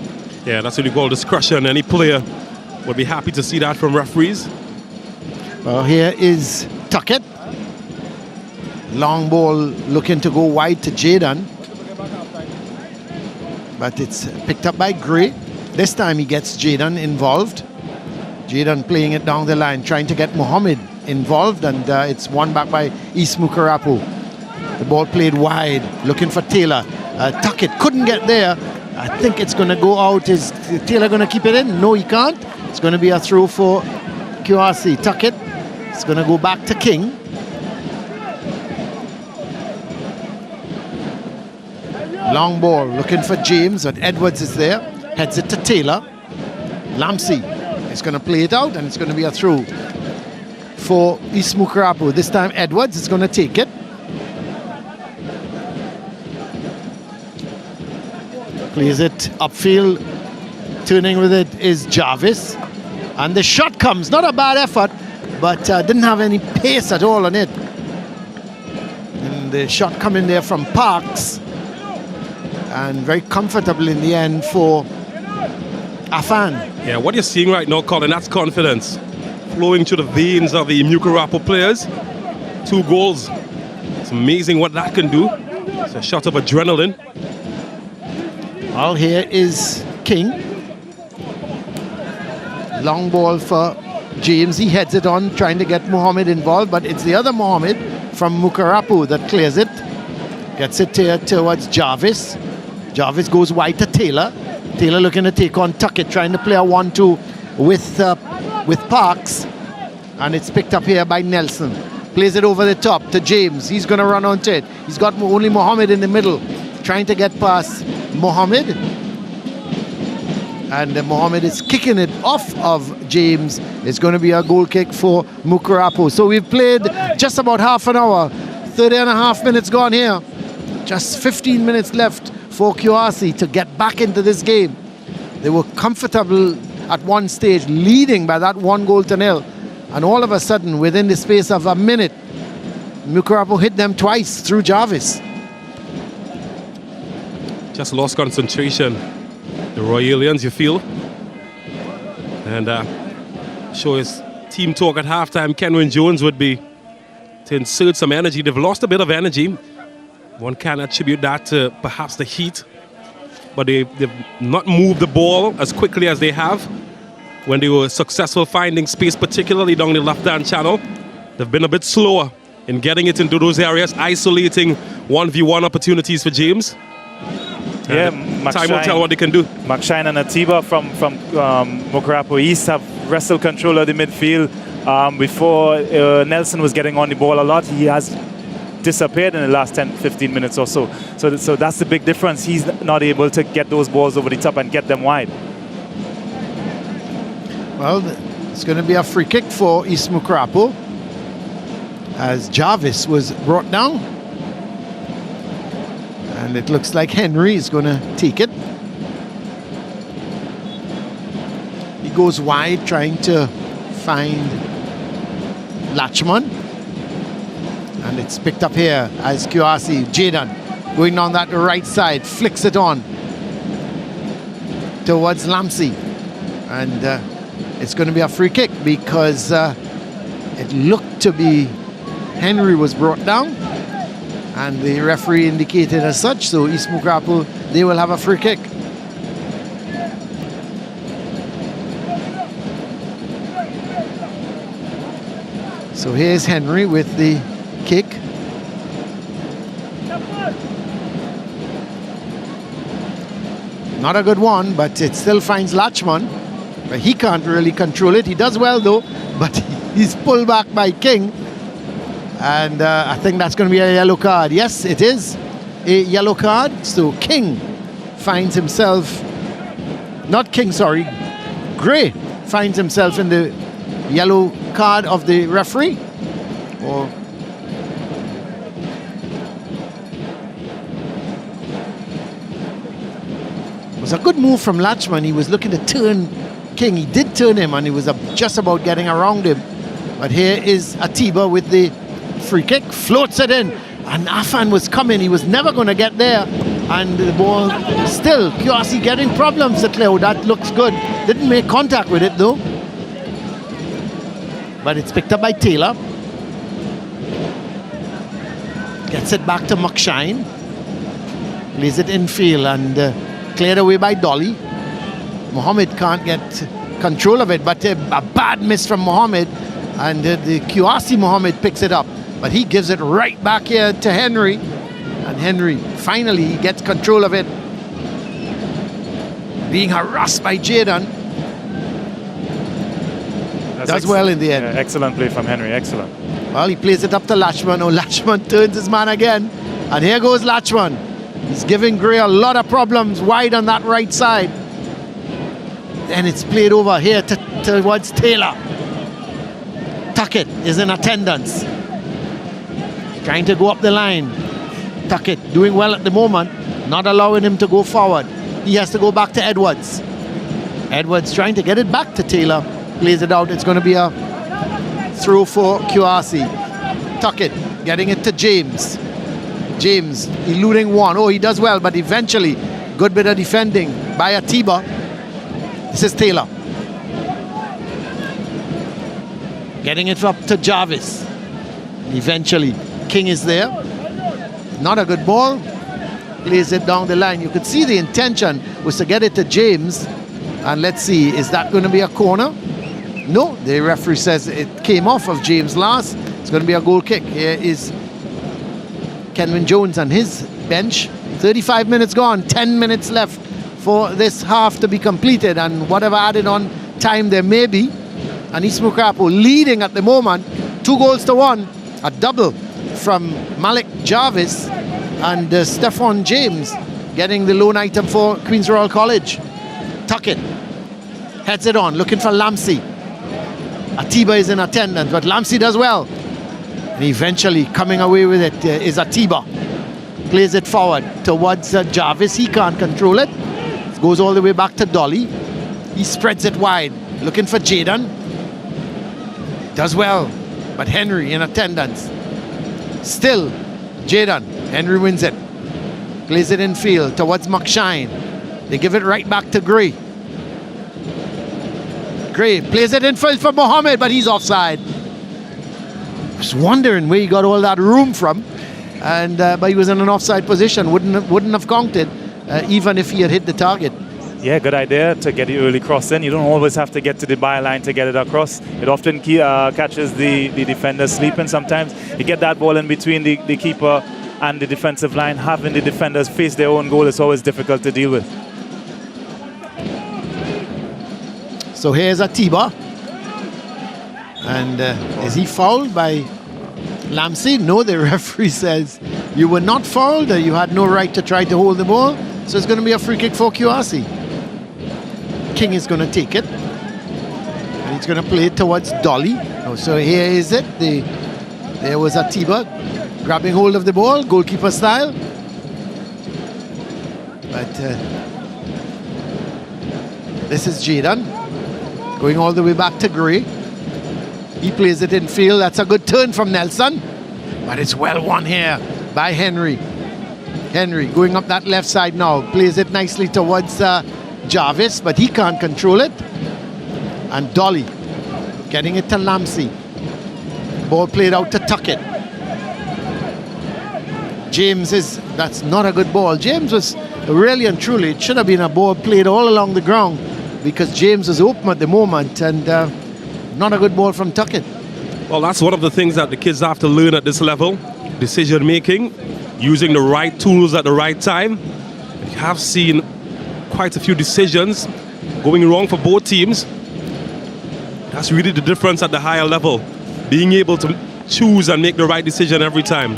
Yeah, that's what you call discretion. Any player would be happy to see that from referees. Well, here is Tuckett. Long ball looking to go wide to Jaden, but it's picked up by Gray. This time he gets Jaden involved. Jaden playing it down the line, trying to get Mohammed involved, and it's won back by East Mucurapo. The ball played wide, looking for Taylor. Tuckett couldn't get there. I think it's going to go out. Is Taylor going to keep it in? No, he can't. It's going to be a throw for QRC. Tuckett. It's going to go back to King. Long ball looking for James, but Edwards is there. Heads it to Taylor. Lamsey is going to play it out, and it's going to be a throw for East Mucurapo. This time Edwards is going to take it. Plays it upfield. Turning with it is Jarvis. And the shot comes. Not a bad effort, but didn't have any pace at all on it. And the shot coming there from Parks. And very comfortable in the end for Afan. Yeah, what you're seeing right now, Colin, that's confidence flowing through the veins of the Mucurapo players. 2 goals. It's amazing what that can do. It's a shot of adrenaline. Well, here is King. Long ball for James. He heads it on, trying to get Mohammed involved, but it's the other Mohammed from Mucurapo that clears it. Gets it here towards Jarvis. Jarvis goes wide to Taylor. Taylor looking to take on Tuckett, trying to play a 1-2 with Parks. And it's picked up here by Nelson. Plays it over the top to James. He's going to run onto it. He's got only Mohammed in the middle, trying to get past Mohammed. And Mohammed is kicking it off of James. It's going to be a goal kick for Mucurapo. So we've played just about half an hour. 30 and a half minutes gone here. Just 15 minutes left for QRC to get back into this game. They were comfortable at one stage, leading by that 1-0. And all of a sudden, within the space of a minute, Mucurapo hit them twice through Jarvis. Just lost concentration. The Royalians, you feel. And show his team talk at halftime. Kenwin Jones would be to insert some energy. They've lost a bit of energy. One can attribute that to perhaps the heat. But they've not moved the ball as quickly as they have when they were successful finding space, particularly down the left-hand channel. They've been a bit slower in getting it into those areas, isolating 1v1 opportunities for James. Yeah, time will tell what they can do. McShine and Atiba from Mucurapo East have wrestled control of the midfield. Before Nelson was getting on the ball a lot, he has disappeared in the last 10-15 minutes or so. So that's the big difference. He's not able to get those balls over the top and get them wide. Well, it's going to be a free kick for East Mucurapo as Jarvis was brought down. And it looks like Henry is going to take it. He goes wide, trying to find Lachman. And it's picked up here as QRC. Jaden going down that right side, flicks it on towards Lamsey. And it's going to be a free kick because it looked to be Henry was brought down. And the referee indicated as such, so East Mucurapo, they will have a free kick. So here's Henry with the kick. Not a good one, but it still finds Lachman. But he can't really control it. He does well though, but he's pulled back by King. And I think that's going to be a yellow card. Yes, it is a yellow card. So King finds himself, not King, sorry, Gray finds himself in the yellow card of the referee. Or it was a good move from Lachman. He was looking to turn King. He did turn him and he was just about getting around him. But here is Atiba with the free kick, floats it in, and Afan was coming. He was never going to get there, and the ball still QRC getting problems to clear. That looks good. Didn't make contact with it though, but it's picked up by Taylor. Gets it back to McShine, plays it infield and cleared away by Dolly. Mohammed can't get control of it, but a bad miss from Mohammed, and the QRC Mohammed picks it up. But he gives it right back here to Henry. And Henry, finally, he gets control of it. Being harassed by Jaden. Does well in the end. Yeah, excellent play from Henry, excellent. Well, he plays it up to Lachman. Oh, Lachman turns his man again. And here goes Lachman. He's giving Gray a lot of problems wide on that right side. And it's played over here towards Taylor. Tuckett is in attendance. Trying to go up the line. Tuckett doing well at the moment, not allowing him to go forward. He has to go back to Edwards. Edwards trying to get it back to Taylor. Plays it out. It's going to be a throw for QRC. Tuckett getting it to James. James eluding one. Oh, he does well, but eventually, good bit of defending by Atiba. This is Taylor. Getting it up to Jarvis. Eventually, King is there. Not a good ball. Plays it down the line. You could see the intention was to get it to James. And let's see, is that going to be a corner? No, the referee says it came off of James last. It's going to be a goal kick. Here is Kenwin Jones on his bench. 35 minutes gone, 10 minutes left for this half to be completed, and whatever added on time there may be. And East Mucurapo leading at the moment, 2-1, a double from Malik Jarvis and Stephon James getting the lone item for Queen's Royal College. Tuckett heads it on, looking for Lamsey. Atiba is in attendance, but Lamsey does well. And eventually coming away with it is Atiba. Plays it forward towards Jarvis. He can't control it. Goes all the way back to Dolly. He spreads it wide, looking for Jaden. Does well, but Henry in attendance. Still, Jaden. Henry wins it. Plays it in field towards McShine. They give it right back to Gray. Gray plays it in field for Mohammed, but he's offside. Just wondering where he got all that room from, and but he was in an offside position. Wouldn't have counted even if he had hit the target. Yeah, good idea to get the early cross in. You don't always have to get to the byline to get it across. It often catches the defender sleeping sometimes. You get that ball in between the keeper and the defensive line. Having the defenders face their own goal is always difficult to deal with. So here's Atiba. And is he fouled by Lamsey? No, the referee says you were not fouled. You had no right to try to hold the ball. So it's going to be a free kick for QRC. King is going to take it. And he's going to play it towards Dolly. Oh, so here is it. There was Atiba grabbing hold of the ball, goalkeeper style. But this is Jaden going all the way back to Gray. He plays it in field. That's a good turn from Nelson. But it's well won here by Henry. Henry going up that left side now. Plays it nicely towards Jarvis, but he can't control it. And Dolly getting it to Lamsey. Ball played out to Tuckett. James is, that's not a good ball. James was really and truly, it should have been a ball played all along the ground because James was open at the moment, and not a good ball from Tuckett. Well, that's one of the things that the kids have to learn at this level. Decision making, using the right tools at the right time. We have seen quite a few decisions going wrong for both teams. That's really the difference at the higher level. Being able to choose and make the right decision every time.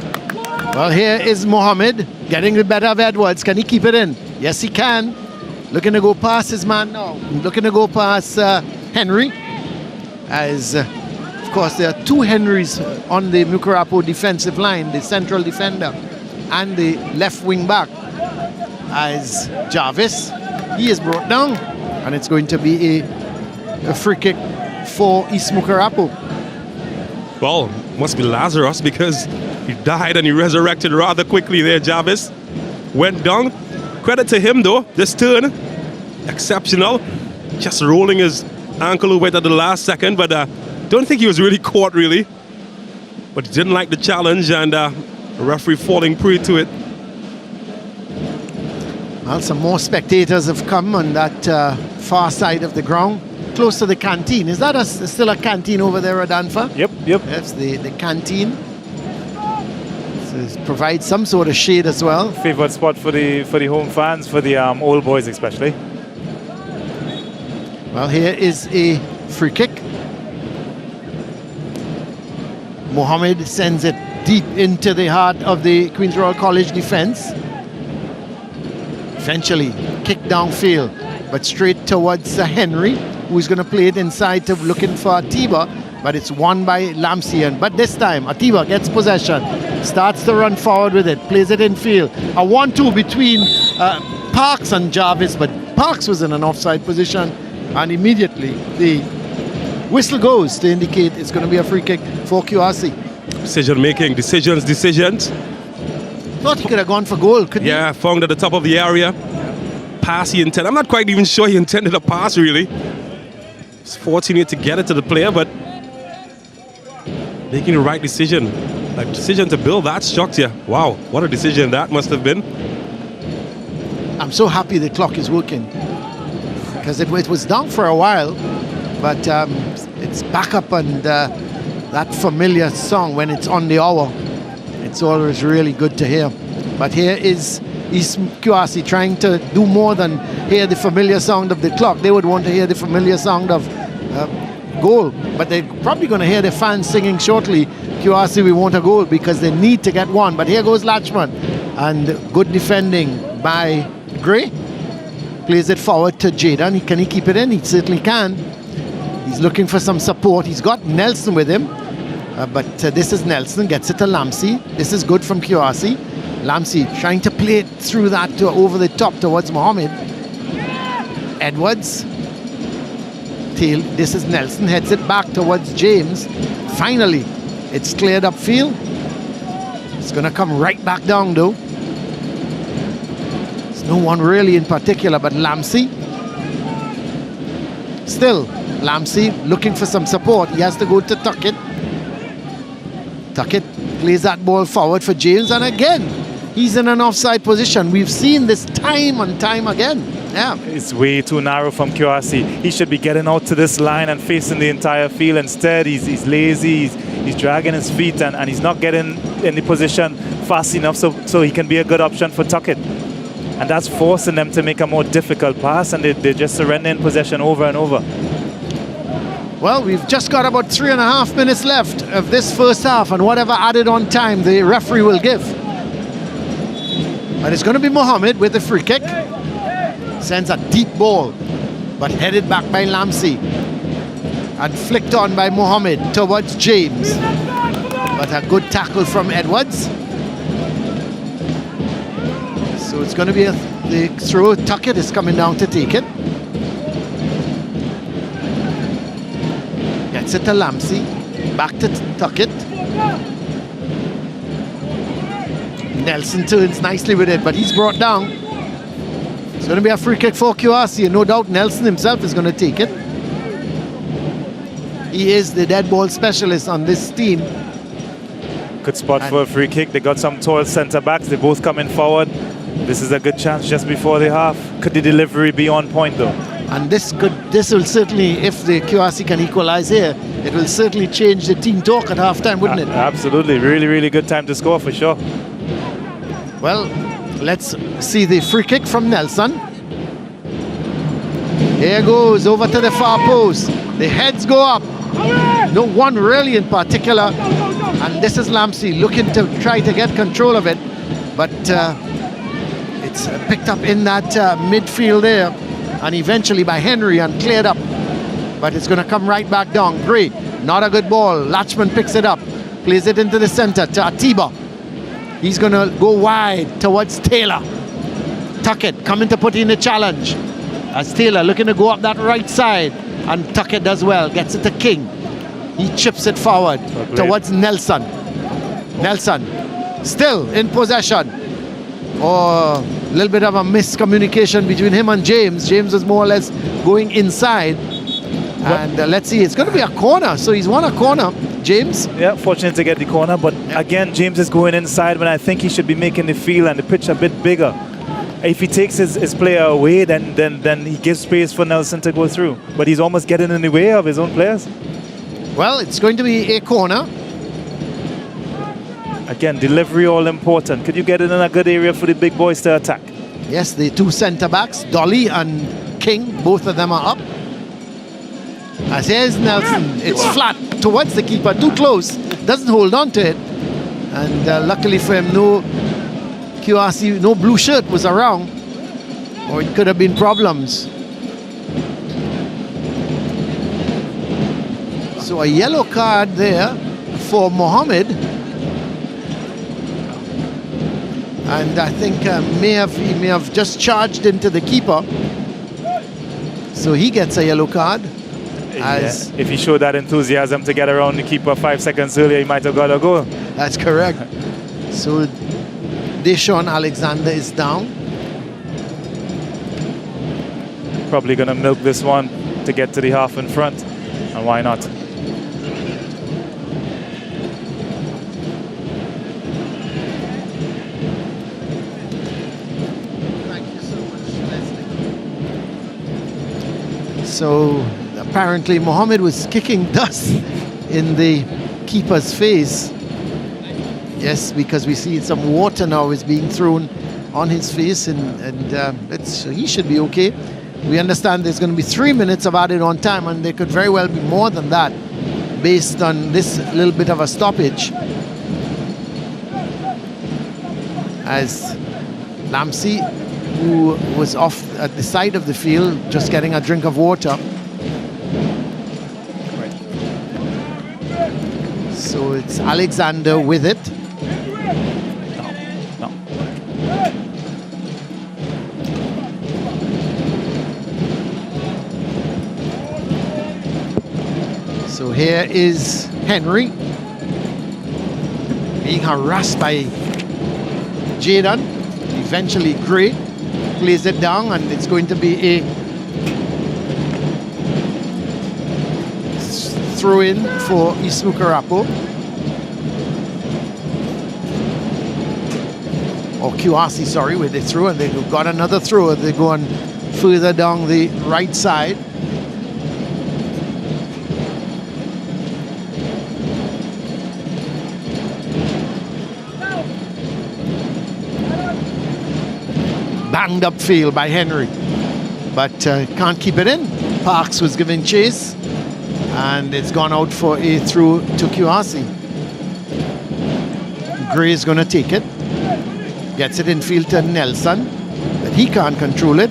Well, here is Mohammed getting the better of Edwards. Can he keep it in? Yes, he can. Looking to go past his man now. Looking to go past Henry. As, of course, there are two Henrys on the Mucurapo defensive line, the central defender and the left wing back. As Jarvis, he is brought down, and it's going to be a free kick for East Mucurapo. Well, must be Lazarus because he died and he resurrected rather quickly there, Jarvis. Went down. Credit to him though, this turn, exceptional. Just rolling his ankle away at the last second, but don't think he was really caught really. But he didn't like the challenge, and the referee falling prey to it. Well, some more spectators have come on that far side of the ground, close to the canteen. Is that still a canteen over there, Adanfa? Yep. That's the canteen. So it provides some sort of shade as well. Favorite spot for the home fans, for the old boys especially. Well, here is a free kick. Mohammed sends it deep into the heart of the Queen's Royal College defense. Eventually, kick downfield, but straight towards Henry, who's going to play it inside to looking for Atiba, but it's won by Lamsian. But this time, Atiba gets possession, starts to run forward with it, plays it in field. A 1-2 between Parks and Jarvis, but Parks was in an offside position, and immediately the whistle goes to indicate it's going to be a free kick for QRC. Decision making, decisions. Thought he could have gone for goal, couldn't he? Yeah, found at the top of the area. Pass he intended. I'm not quite even sure he intended a pass, really. It's fortunate to get it to the player, but making the right decision. A decision to build that structure. Wow, what a decision that must have been. I'm so happy the clock is working, because it was down for a while, but it's back up, and that familiar song when it's on the hour, it's always really good to hear. But here is East QRC trying to do more than hear the familiar sound of the clock. They would want to hear the familiar sound of goal, but they're probably going to hear the fans singing shortly, QRC, we want a goal, because they need to get one. But here goes Latchman, and good defending by Gray. Plays it forward to Jaden. Can he keep it in? He certainly can. He's looking for some support. He's got Nelson with him, but this is Nelson, gets it to Lamsi. This is good from QRC. Lamsi trying to play it through that to over the top towards Mohammed. Edwards. Tail. This is Nelson, heads it back towards James. Finally, it's cleared upfield. It's going to come right back down though. There's no one really in particular but Lamsi. Still, Lamsi looking for some support. He has to go to Tuckett. Tuckett plays that ball forward for James, and again, he's in an offside position. We've seen this time and time again. Yeah. It's way too narrow from QRC. He should be getting out to this line and facing the entire field. Instead, he's lazy, he's dragging his feet, and he's not getting in the position fast enough so he can be a good option for Tuckett. And that's forcing them to make a more difficult pass, and they're just surrendering possession over and over. Well, we've just got about 3.5 minutes left of this first half, and whatever added on time the referee will give. But it's going to be Mohammed with the free kick. Sends a deep ball, but headed back by Lamsi. And flicked on by Mohammed towards James. But a good tackle from Edwards. So it's going to be the throw. Tuckett is coming down to take it. Gets it to Lamsi. Back to Tuckett. Nelson turns nicely with it, but he's brought down. It's going to be a free kick for QRC, and no doubt Nelson himself is going to take it. He is the dead ball specialist on this team. Good spot for a free kick. They got some tall centre backs. They're both coming forward. This is a good chance just before the half. Could the delivery be on point though? And this will certainly, if the QRC can equalize here, it will certainly change the team talk at halftime, wouldn't it? Absolutely. Really, really good time to score for sure. Well, let's see the free kick from Nelson. Here goes over to the far post. The heads go up. No one really in particular. And this is Lamsi looking to try to get control of it. But it's picked up in that midfield there. And eventually by Henry and cleared up. But it's going to come right back down. Gray, not a good ball. Latchman picks it up. Plays it into the center to Atiba. He's going to go wide towards Taylor. Tuckett coming to put in the challenge. As Taylor looking to go up that right side. And Tuckett does well. Gets it to King. He chips it forward towards Nelson. Nelson still in possession. Oh, a little bit of a miscommunication between him and James. James was more or less going inside. And let's see, it's going to be a corner. So he's won a corner, James. Yeah, fortunate to get the corner. But again, James is going inside when I think he should be making the field and the pitch a bit bigger. If he takes his player away, then he gives space for Nelson to go through. But he's almost getting in the way of his own players. Well, it's going to be a corner. Again, delivery all important. Could you get it in a good area for the big boys to attack? Yes, the two centre-backs, Dolly and King, both of them are up. As here's Nelson, it's flat towards the keeper, too close, doesn't hold on to it. And luckily for him, no QRC, no blue shirt was around. or it could have been problems. So a yellow card there for Mohammed. And I think he may have just charged into the keeper. So he gets a yellow card. As if he showed that enthusiasm to get around the keeper 5 seconds earlier, he might have got a goal. That's correct. So Deshaun Alexander is down. Probably going to milk this one to get to the half in front. And why not? So apparently Mohammed was kicking dust in the keeper's face. Yes, because we see some water now is being thrown on his face, and he should be okay. We understand there's going to be 3 minutes of added on time, and there could very well be more than that based on this little bit of a stoppage. As Lamsey, who was off at the side of the field just getting a drink of water. So it's Alexander with it. No. So here is Henry being harassed by Jadon. Eventually Gray plays it down, and it's going to be a throw in for East Mucurapo. Or QRC, sorry, where they throw, and they've got another throw. They're going further down the right side. Banged up field by Henry, but can't keep it in. Parks was giving chase, and it's gone out for a throw to QRC. Gray is going to take it, gets it in field to Nelson, but he can't control it.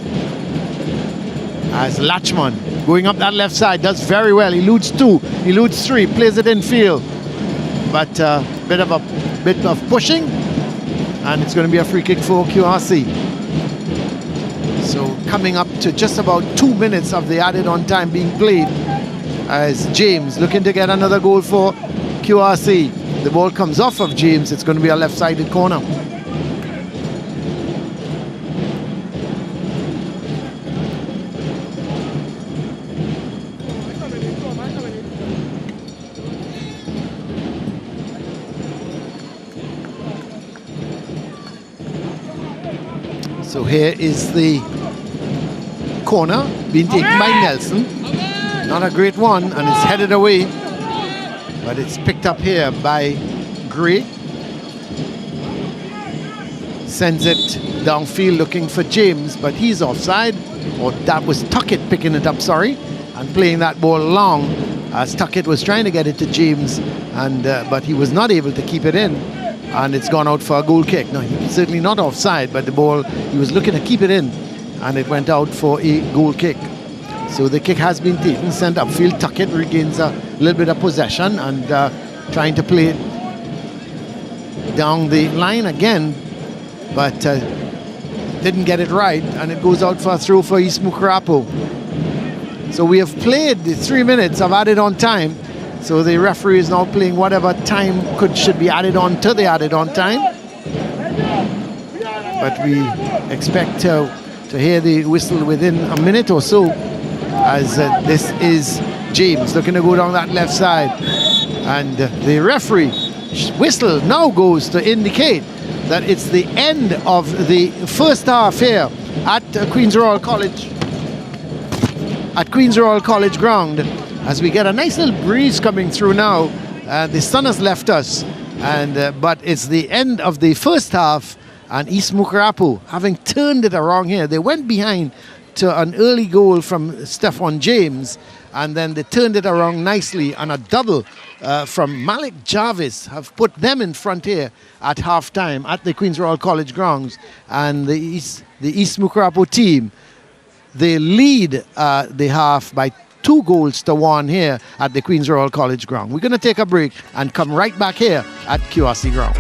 As Lachman going up that left side does very well. He eludes 2, he eludes 3, plays it in field, but bit of pushing, and it's going to be a free kick for QRC. So coming up to just about 2 minutes of the added on time being played, as James looking to get another goal for QRC. The ball comes off of James. It's going to be a left-sided corner. So here is the corner being taken by Nelson. Not a great one, and it's headed away, but it's picked up here by Gray. Sends it downfield looking for James, but he's offside. Or that was Tuckett picking it up, sorry, and playing that ball long, as Tuckett was trying to get it to James, and but he was not able to keep it in, and it's gone out for a goal kick. No, he's certainly not offside, but the ball, he was looking to keep it in, and it went out for a goal kick. So the kick has been taken, sent upfield. Tuckett regains a little bit of possession and trying to play it down the line again, but didn't get it right, and it goes out for a throw for East Mucurapo. So we have played the 3 minutes of added on time. So the referee is now playing whatever time should be added on to the added on time. But we expect to hear the whistle within a minute or so, as this is James looking to go down that left side, and the referee whistle now goes to indicate that it's the end of the first half here at Queen's Royal College ground, as we get a nice little breeze coming through now. The sun has left us, and but it's the end of the first half, and East Mucurapo having turned it around here. They went behind to an early goal from Stephon James, and then they turned it around nicely, and a double from Malik Jarvis have put them in front here at halftime at the Queen's Royal College grounds. And the East Mucurapo team, they lead the half by 2-1 here at the Queen's Royal College ground. We're going to take a break and come right back here at QRC ground.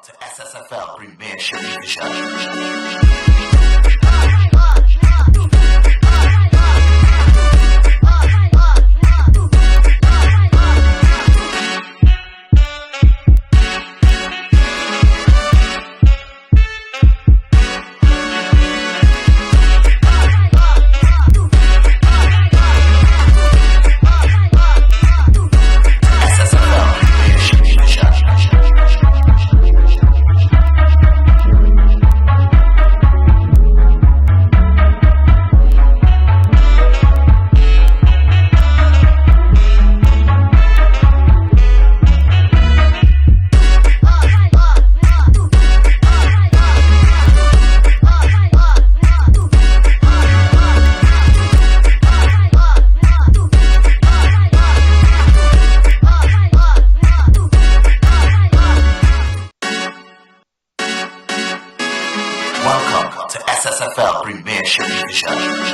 To SSFL Premiership Division. Welcome to SSFL Premiership Division.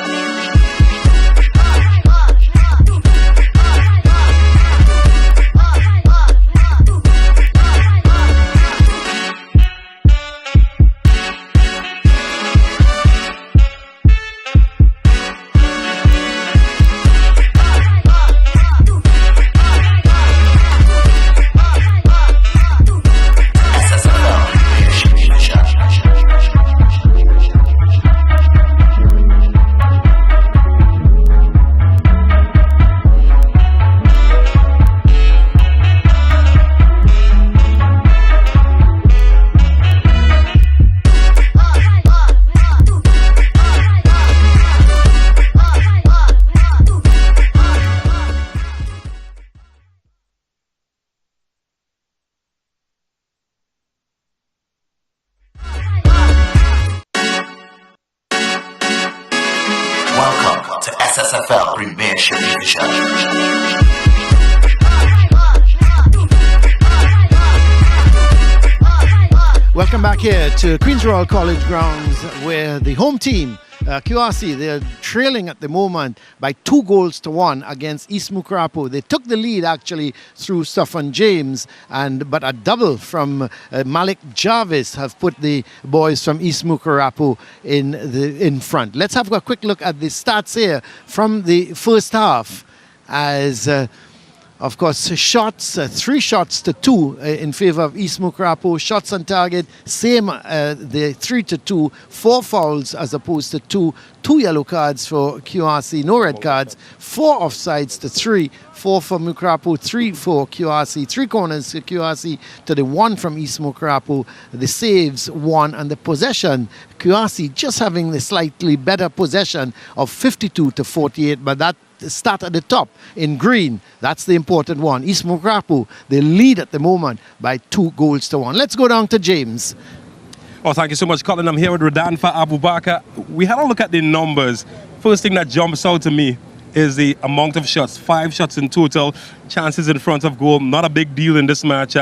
Welcome to SSFL Premiership Division. Welcome back here to Queen's Royal College grounds, where the home team, QRC, they're trailing at the moment by 2-1 against East Mucurapo. They took the lead actually through Stephen James, but a double from Malik Jarvis have put the boys from East Mucurapo in front. Let's have a quick look at the stats here from the first half, as of course, shots, 3 shots to 2 in favor of East Mucurapo. Shots on target, same, the 3-2, 4 fouls as opposed to 2. 2 yellow cards for QRC, no red cards. 4 offsides to 3. 4 for Mucurapo, 3 for QRC. 3 corners for QRC to the 1 from East Mucurapo. The saves 1, and the possession, QRC just having the slightly better possession of 52-48, but that start at the top in green. That's the important one. East Mucurapo, they lead at the moment by 2-1. Let's go down to James. Oh, thank you so much, Colin. I'm here with Radanfa Abubakar. We had a look at the numbers. First thing that jumps out to me is the amount of shots. 5 shots in total. Chances in front of goal. Not a big deal in this match.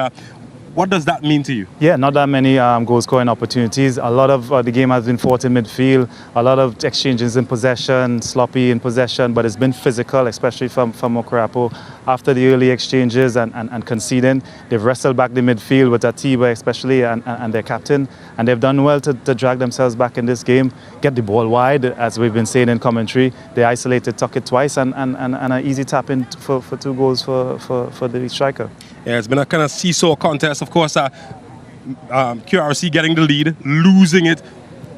What does that mean to you? Yeah, not that many goal scoring opportunities. A lot of the game has been fought in midfield. A lot of exchanges in possession, sloppy in possession, but it's been physical, especially from Mucurapo. After the early exchanges and conceding, they've wrestled back the midfield with Atiba especially and their captain, and they've done well to drag themselves back in this game, get the ball wide, as we've been saying in commentary. They isolated Tuckett twice and an easy tap in for 2 goals for the striker. Yeah, it's been a kind of seesaw contest. Of course, QRC getting the lead, losing it.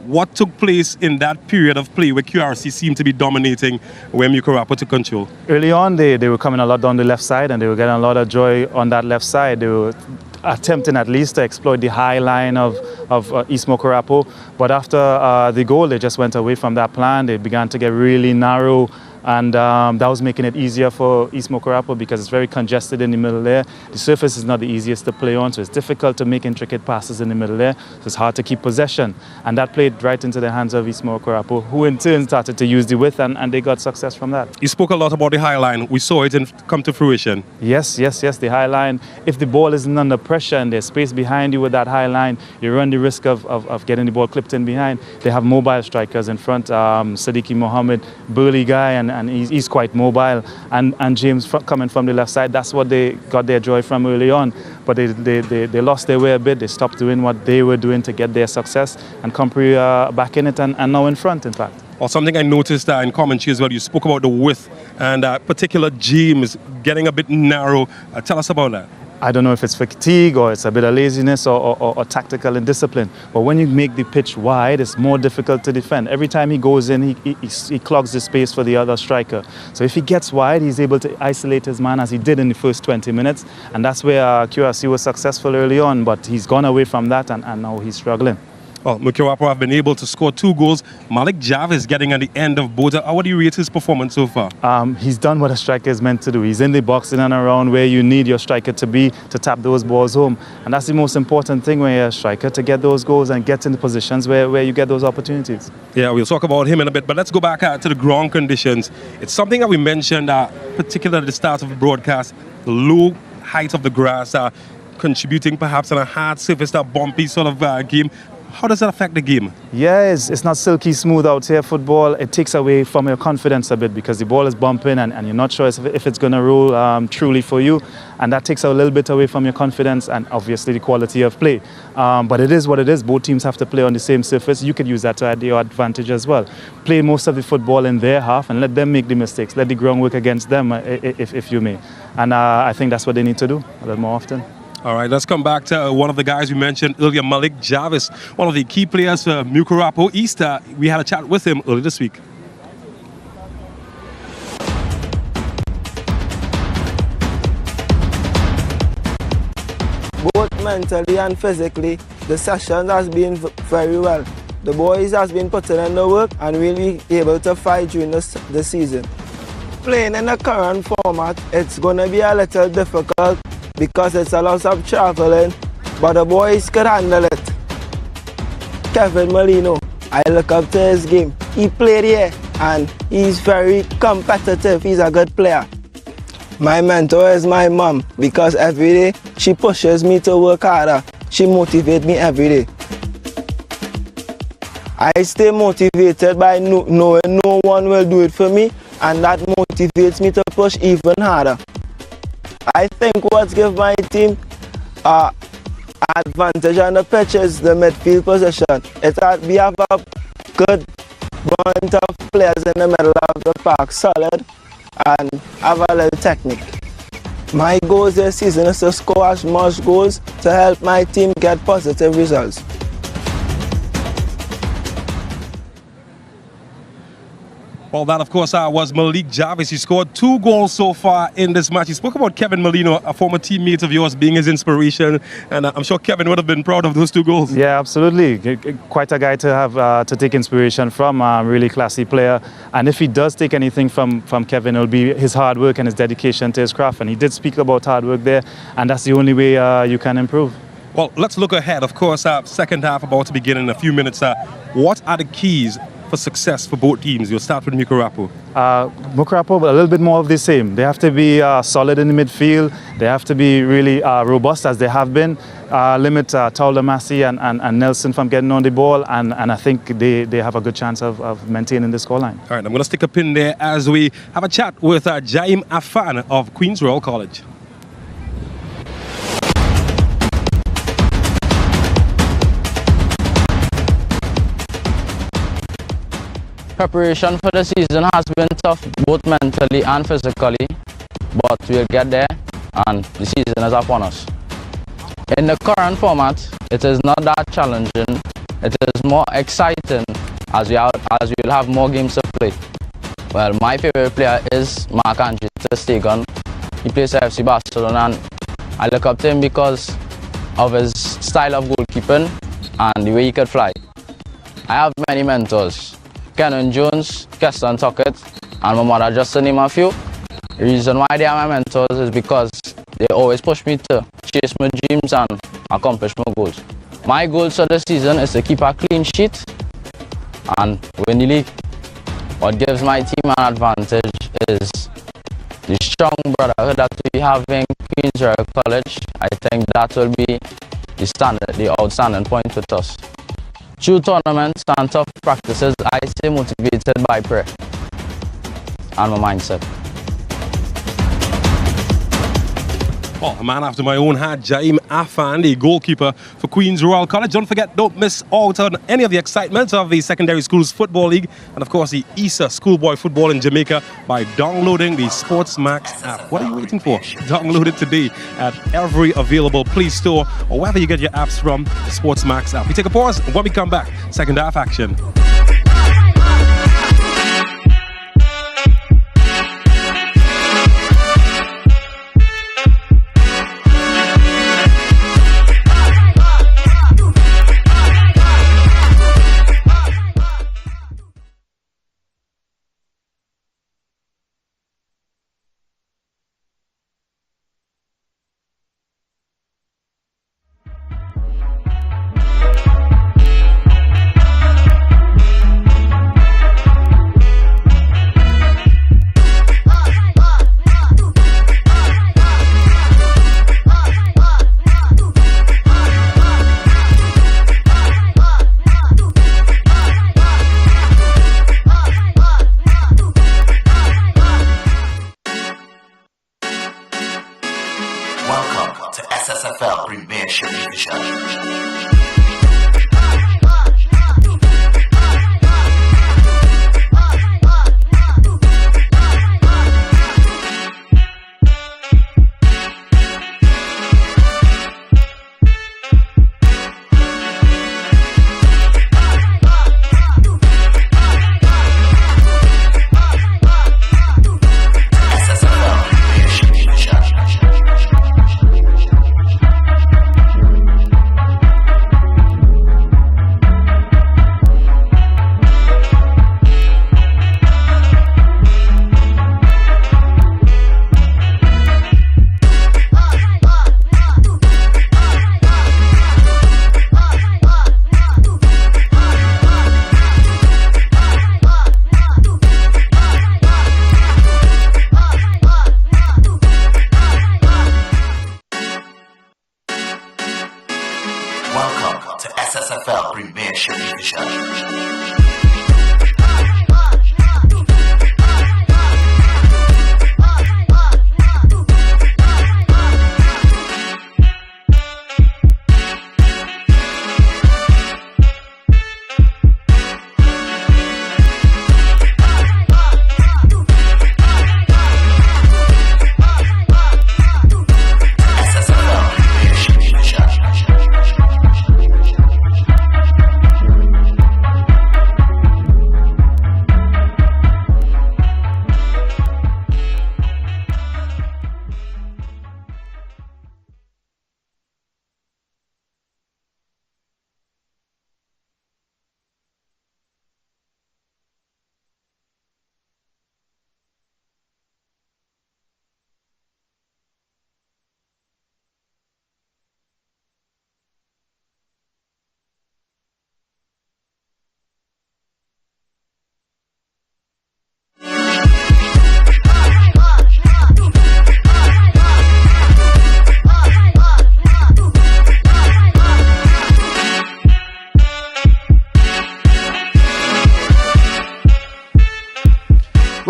What took place in that period of play where QRC seemed to be dominating, where Mucurapo took control? Early on, they were coming a lot down the left side, and they were getting a lot of joy on that left side. They were attempting at least to exploit the high line of East Mucurapo. But after the goal, they just went away from that plan. They began to get really narrow, and that was making it easier for East Mucurapo because it's very congested in the middle there. The surface is not the easiest to play on, so it's difficult to make intricate passes in the middle there. So it's hard to keep possession, and that played right into the hands of East Mucurapo, who in turn started to use the width, and they got success from that. You spoke a lot about the high line. We saw it come to fruition. Yes, the high line. If the ball isn't under pressure and there's space behind you with that high line, you run the risk of getting the ball clipped in behind. They have mobile strikers in front. Siddiqui Mohammed, burly guy, and he's quite mobile. And James coming from the left side, that's what they got their joy from early on. But they lost their way a bit. They stopped doing what they were doing to get their success. And Compre back in it and now in front, in fact. Or something I noticed in commentary as well, you spoke about the width and particular James getting a bit narrow. Tell us about that. I don't know if it's fatigue or it's a bit of laziness or tactical indiscipline. But when you make the pitch wide, it's more difficult to defend. Every time he goes in, he clogs the space for the other striker. So if he gets wide, he's able to isolate his man as he did in the first 20 minutes. And that's where QRC was successful early on. But he's gone away from that and now he's struggling. Well, Mucurapo have been able to score 2 goals. Malik Jarvis getting at the end of both. How do you rate his performance so far? He's done what a striker is meant to do. He's in the box in and around where you need your striker to be to tap those balls home. And that's the most important thing when you're a striker, to get those goals and get in the positions where you get those opportunities. Yeah, we'll talk about him in a bit, but let's go back to the ground conditions. It's something that we mentioned, particularly at the start of the broadcast, the low height of the grass, contributing perhaps on a hard surface, that bumpy sort of game. How does that affect the game? Yeah, it's not silky smooth out here, football. It takes away from your confidence a bit because the ball is bumping and you're not sure if it's going to roll truly for you. And that takes a little bit away from your confidence and obviously the quality of play. But it is what it is. Both teams have to play on the same surface. You could use that to your advantage as well. Play most of the football in their half and let them make the mistakes. Let the ground work against them, if you may. And I think that's what they need to do a little more often. All right, let's come back to one of the guys we mentioned earlier, Malik Jarvis, one of the key players for Mucurapo East. We had a chat with him earlier this week. Both mentally and physically, the session has been very well. The boys has been putting in the work and will be able to fight during the season. Playing in the current format, it's going to be a little difficult because it's a lot of traveling, but the boys could handle it. Kevin Molino, I look up to his game. He played here and he's very competitive. He's a good player. My mentor is my mom because every day she pushes me to work harder. She motivates me every day. I stay motivated by knowing no one will do it for me, and that motivates me to push even harder. I think what's given my team advantage on the pitch is the midfield position. We have a good bunch of players in the middle of the park, solid, and have a little technique. My goal this season is to score as much goals to help my team get positive results. Well, that, of course, was Malik Jarvis. He scored 2 goals so far in this match. He spoke about Kevin Molino, a former teammate of yours, being his inspiration. And I'm sure Kevin would have been proud of those 2 goals. Yeah, absolutely. Quite a guy to have to take inspiration from. Really classy player. And if he does take anything from Kevin, it'll be his hard work and his dedication to his craft. And he did speak about hard work there. And that's the only way you can improve. Well, let's look ahead. Of course, second half about to begin in a few minutes. What are the keys for success for both teams? You'll start with Mucurapo. Mucurapo, a little bit more of the same. They have to be solid in the midfield. They have to be really robust, as they have been. Limit Tauler Massey and Nelson from getting on the ball, and I think they have a good chance of maintaining the scoreline. All right, I'm going to stick a pin there as we have a chat with Jaim Afan of Queen's Royal College. Preparation for the season has been tough, both mentally and physically, but we'll get there and the season is upon us. In the current format, it is not that challenging, it is more exciting as we'll have more games to play. Well, my favorite player is Marc-Andre Tristate. He plays for FC Barcelona and I look up to him because of his style of goalkeeping and the way he could fly. I have many mentors. Kenan Jones, Keston Tuckett, and my mother, just to name a few. The reason why they are my mentors is because they always push me to chase my dreams and accomplish my goals. My goals for this season is to keep a clean sheet and win the league. What gives my team an advantage is the strong brotherhood that we have in Queen's Royal College. I think that will be the outstanding point with us. Through tournaments and tough practices, I stay motivated by prayer and my mindset. Well, a man after my own heart, Jaim Afan, the goalkeeper for Queen's Royal College. Don't forget, don't miss out on any of the excitement of the Secondary Schools Football League and, of course, the ESA Schoolboy Football in Jamaica by downloading the SportsMax app. What are you waiting for? Download it today at every available Play Store or wherever you get your apps from, the SportsMax app. We take a pause, and when we come back, second half action. Welcome to SSFL Premiership Division.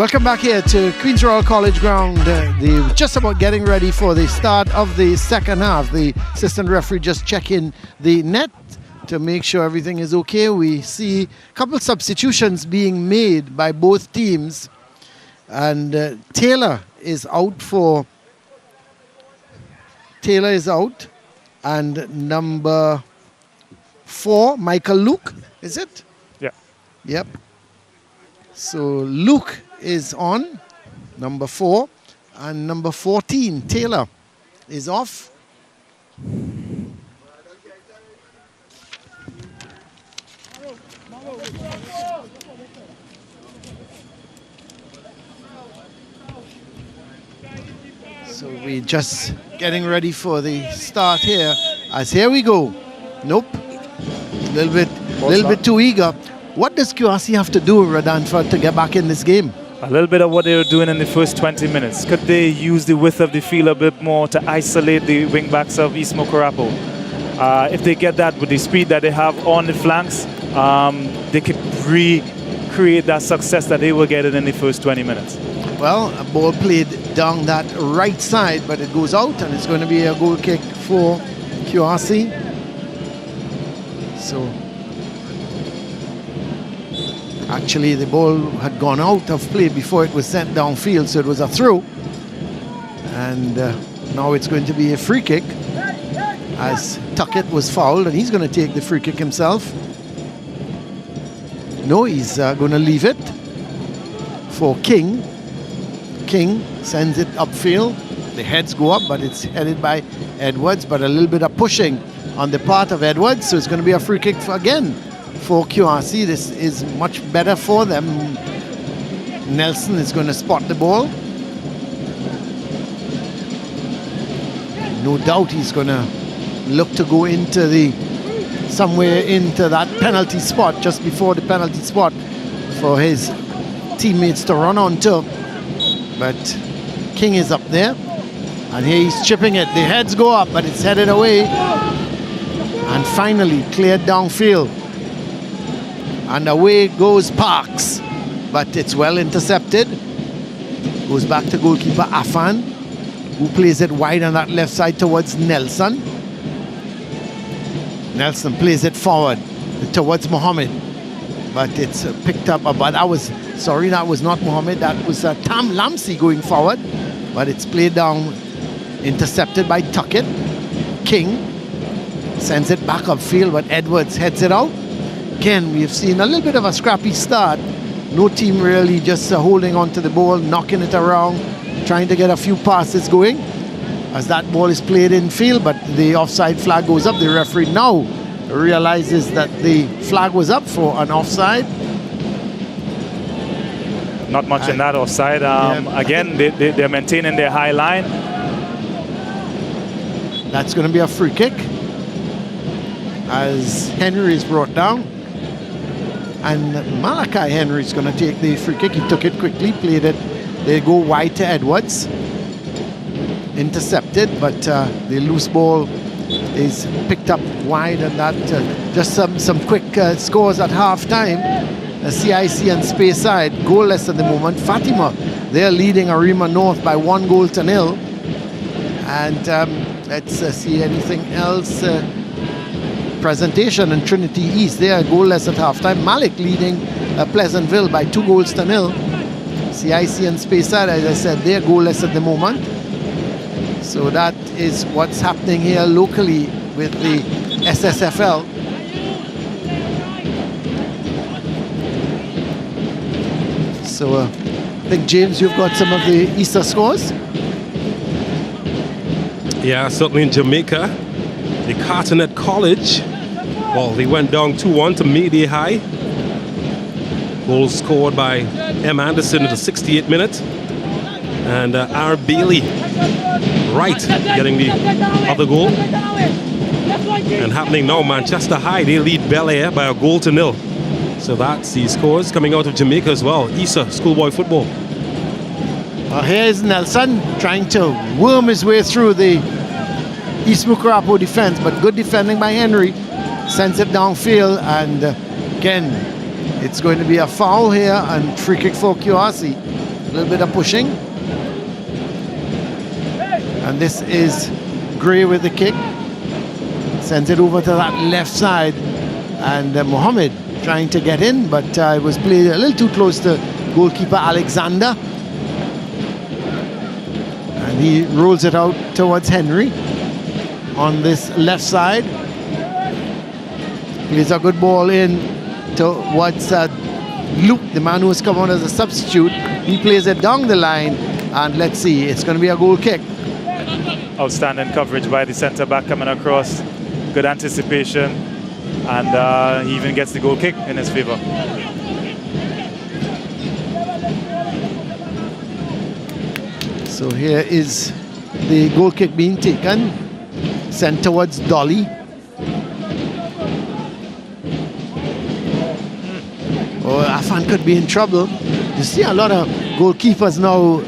Welcome back here to Queen's Royal College Ground. They're just about getting ready for the start of the second half. The assistant referee just checking the net to make sure everything is okay. We see a couple substitutions being made by both teams. And Taylor is out. And number 4, Michael Luke, is it? Yeah. Yep. So Luke is on, number 4, and number 14, Taylor, is off. So we're just getting ready for the start here. As here we go. Nope. A little bit too eager. What does QRC have to do, Radanford, to get back in this game? A little bit of what they were doing in the first 20 minutes. Could they use the width of the field a bit more to isolate the wing backs of East Mucurapo? If they get that with the speed that they have on the flanks, they could recreate that success that they were getting in the first 20 minutes. Well, a ball played down that right side, but it goes out, and it's going to be a goal kick for QRC. So, actually, the ball had gone out of play before it was sent downfield, so it was a throw. And now it's going to be a free kick, as Tuckett was fouled, and he's going to take the free kick himself. No, he's going to leave it for King. King sends it upfield. The heads go up, but it's headed by Edwards, but a little bit of pushing on the part of Edwards, so it's going to be a free kick again for QRC. This is much better for them. Nelson is going to spot the ball. No doubt he's going to look to go into somewhere into that penalty spot, just before the penalty spot, for his teammates to run onto. But King is up there, and here he's chipping it. The heads go up, but it's headed away, and finally cleared downfield. And away goes Parks, but it's well intercepted. Goes back to goalkeeper Afan, who plays it wide on that left side towards Nelson. Nelson plays it forward towards Mohammed, but it's picked up. But that was not Mohammed. That was Tam Lamsi going forward, but it's played down, intercepted by Tuckett. King sends it back upfield, but Edwards heads it out. Again, we've seen a little bit of a scrappy start. No team really just holding on to the ball, knocking it around, trying to get a few passes going. As that ball is played in field, but the offside flag goes up. The referee now realizes that the flag was up for an offside. Not much in that offside. Again, they're maintaining their high line. That's going to be a free kick, as Henry is brought down. And Malachi Henry is going to take the free kick. He took it quickly, played it. They go wide to Edwards. Intercepted, but the loose ball is picked up wide, and that just some quick scores at half time. CIC and Speyside goalless at the moment. Fatima, they're leading Arima North by 1-0. And let's see anything else. Presentation and Trinity East, they are goalless at halftime. Malik leading Pleasantville by 2-0. CIC and Speyside, as I said, they're goalless at the moment. So that is what's happening here locally with the SSFL. So I think, James, you've got some of the Easter scores? Yeah, certainly in Jamaica. The Cartonet College, well, they went down 2-1 to Mayday High. Goal scored by M. Anderson in the 68th minute. And R. Bailey, right, getting the other goal. And happening now, Manchester High, they lead Bel Air by 1-0. So that's the scores coming out of Jamaica as well. Issa, schoolboy football. Here's Nelson trying to worm his way through the East Mucurapo defense, but good defending by Henry. Sends it downfield, and again, it's going to be a foul here and free kick for QRC. little bit of pushing. And this is Gray with the kick. Sends it over to that left side. And Mohammed trying to get in, but it was played a little too close to goalkeeper Alexander. And he rolls it out towards Henry on this left side. Plays a good ball in towards Luke, the man who has come on as a substitute. He plays it down the line, and let's see, it's going to be a goal kick. Outstanding coverage by the centre back coming across. Good anticipation, and he even gets the goal kick in his favour. So here is the goal kick being taken, sent towards Dolly. Oh, Afan could be in trouble. You see a lot of goalkeepers now,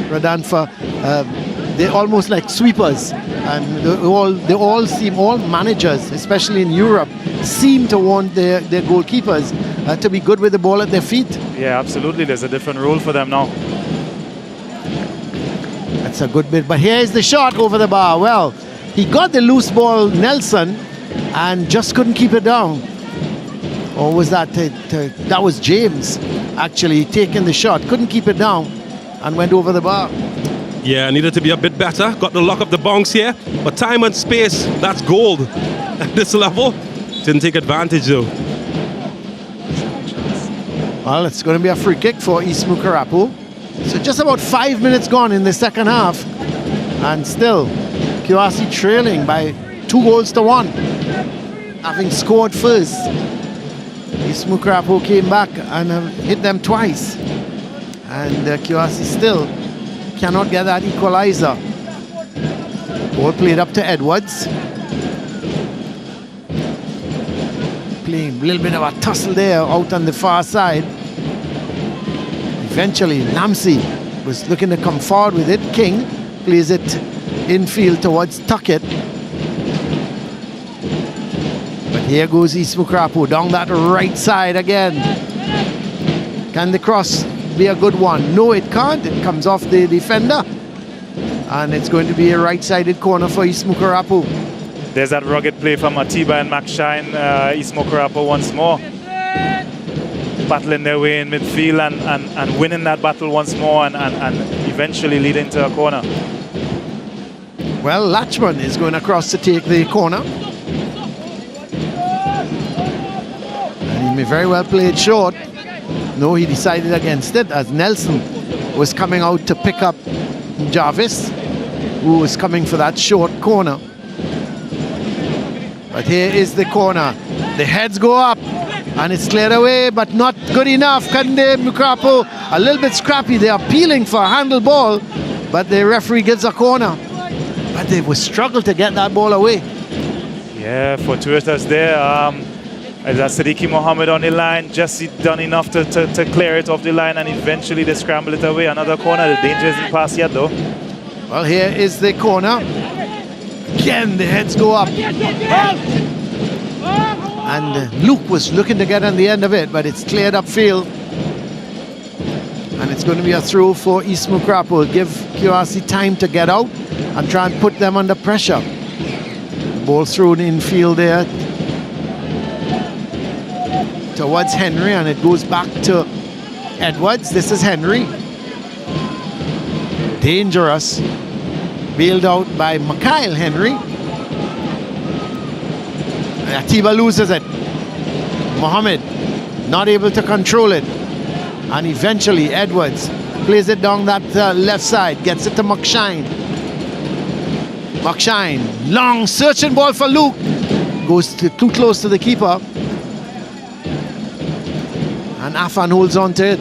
Radanfa, they're almost like sweepers. And all managers, especially in Europe, seem to want their goalkeepers to be good with the ball at their feet. Yeah, absolutely. There's a different role for them now. That's a good bit. But here is the shot over the bar. Well, he got the loose ball, Nelson, and just couldn't keep it down. Or was that that was James actually taking the shot, couldn't keep it down and went over the bar. Yeah, needed to be a bit better. Got to lock up the bounce here, but time and space, that's gold at this level. Didn't take advantage though. Well, it's going to be a free kick for East Mucurapo. So just about 5 minutes gone in the second half, and still QRC trailing by 2-1, having scored first. East Mucurapo came back and hit them twice, and QRC still cannot get that equalizer. Ball played up to Edwards. Playing a little bit of a tussle there out on the far side. Eventually, Namsi was looking to come forward with it. King plays it infield towards Tuckett. But here goes East Mucurapo down that right side again. Can the cross be a good one? No, it can't. It comes off the defender. And it's going to be a right-sided corner for East Mucurapo. There's that rugged play from Atiba and Macshine. East Mucurapo once more battling their way in midfield and winning that battle once more and eventually leading to a corner. Well, Latchman is going across to take the corner. And he may very well play it short. No, he decided against it as Nelson was coming out to pick up Jarvis, who was coming for that short corner. But here is the corner. The heads go up and it's cleared away, but not good enough. Kande Mucurapo a little bit scrappy. They are appealing for a handle ball, but the referee gives a corner. But they will struggle to get that ball away. Yeah, fortuitous there. That's Siddiqui Mohammed on the line, just done enough to clear it off the line, and eventually they scramble it away. Another corner, the danger isn't past yet though. Well, here is the corner. Again, the heads go up. And Luke was looking to get on the end of it, but it's cleared up field. And it's going to be a throw for East Mucurapo. Give QRC time to get out and try and put them under pressure. Ball thrown in field there towards Henry, and it goes back to Edwards. This is Henry. Dangerous. Bailed out by Mikhail Henry. Atiba loses it. Mohammed not able to control it. And eventually Edwards plays it down that left side. Gets it to Macshine. Macshine. Long searching ball for Luke. Goes too close to the keeper. And Afan holds on to it.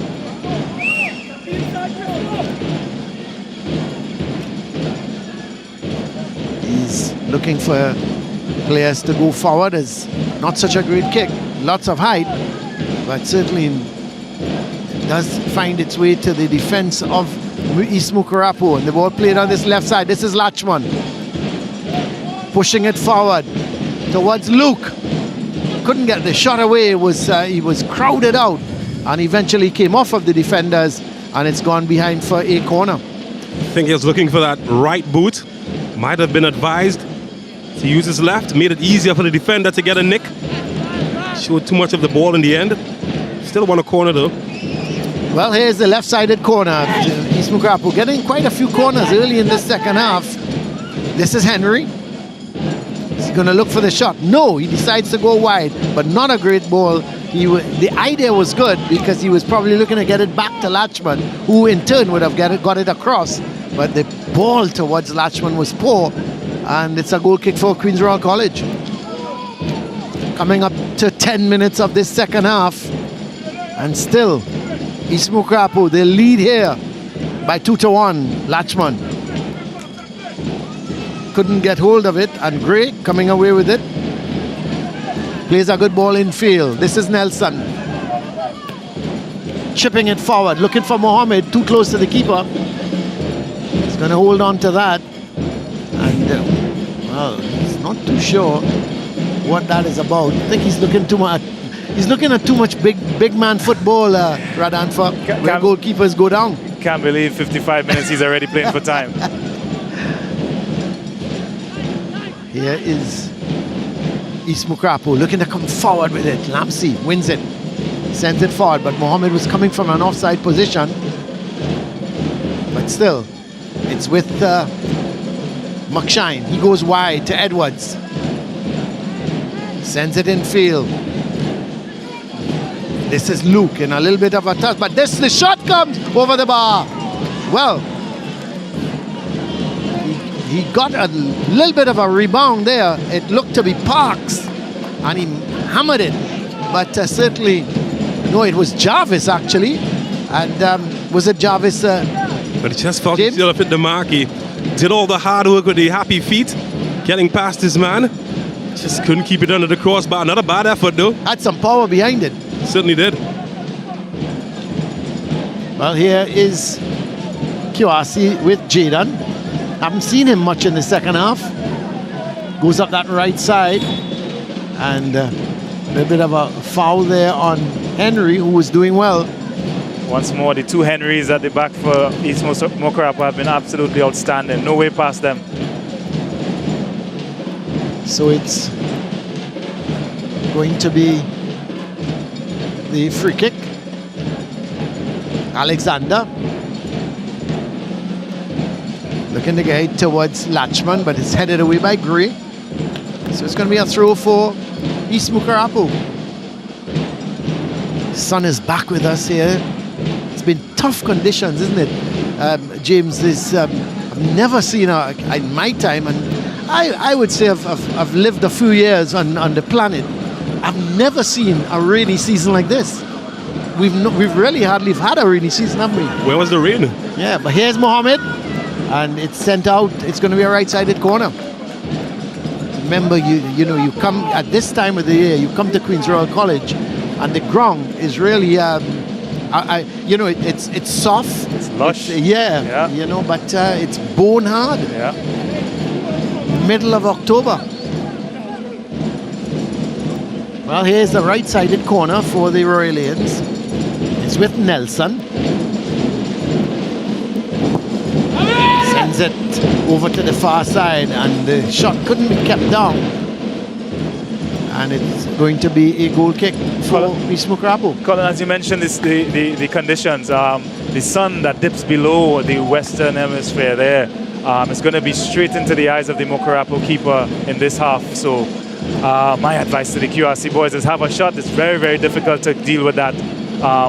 He's looking for players to go forward. It's not such a great kick. Lots of height, but certainly it does find its way to the defense of East Mucurapo. And the ball played on this left side. This is Latchman. Pushing it forward towards Luke. Couldn't get the shot away. He was crowded out and eventually came off of the defenders and it's gone behind for a corner. I think he was looking for that right boot. Might have been advised to use his left. Made it easier for the defender to get a nick. Showed too much of the ball in the end. Still won a corner though. Well, here's the left-sided corner. East Mucurapo getting quite a few corners early in the second half. This is Henry. He's going to look for the shot. No, he decides to go wide, but not a great ball. The idea was good because he was probably looking to get it back to Latchman, who in turn would have got it across. But the ball towards Latchman was poor, and it's a goal kick for Queen's Royal College. Coming up to 10 minutes of this second half, and still East Mucurapo, they lead here by 2-1. Latchman couldn't get hold of it, and Gray coming away with it. Plays a good ball in field. This is Nelson. Chipping it forward, looking for Mohammed, too close to the keeper. He's going to hold on to that. And, well, he's not too sure what that is about. I think he's looking too much. He's looking at too much big man football, Radan, for where goalkeepers go down. Can't believe 55 minutes he's already playing for time. Here is East Mucurapo looking to come forward with it. Lampsey wins it, sends it forward, but Mohammed was coming from an offside position. But still, it's with McShine. He goes wide to Edwards. Sends it in field. This is Luke in a little bit of a touch, but the shot comes over the bar. Well, he got a little bit of a rebound there. It looked to be Parks, and he hammered it. But certainly, no, it was Jarvis actually. And was it Jarvis? But he just thought he James? still hit the mark. He did all the hard work with the happy feet, getting past his man. Just couldn't keep it under the crossbar. Not a bad effort though. Had some power behind it. Certainly did. Well, here is Kiwasi with Jaden. Haven't seen him much in the second half. Goes up that right side. And a little bit of a foul there on Henry, who was doing well. Once more, the two Henrys at the back for East Mucurapo have been absolutely outstanding. No way past them. So it's going to be the free kick. Alexander looking to get towards Latchman, but it's headed away by Gray. So it's going to be a throw for East Mucurapo. Sun is back with us here. It's been tough conditions, isn't it? James, I've never seen in my time, and I would say I've lived a few years on the planet. I've never seen a rainy season like this. We've really hardly had a rainy season, haven't we? Where was the rain? Yeah, but here's Mohammed, and it's sent out. It's going to be a right-sided corner. Remember, you know, you come at this time of the year, you come to Queen's Royal College, and the ground is really, you know, it's soft. It's lush. Yeah, you know, but it's bone hard. Yeah. Middle of October. Well, here's the right-sided corner for the Royalians. It's with Nelson. Sends it over to the far side, and the shot couldn't be kept down. And it's going to be a goal kick for East Mucurapo. Colin, as you mentioned, the conditions, the sun that dips below the western hemisphere there, it's going to be straight into the eyes of the Mucurapo keeper in this half. So my advice to the QRC boys is have a shot. It's very, very difficult to deal with that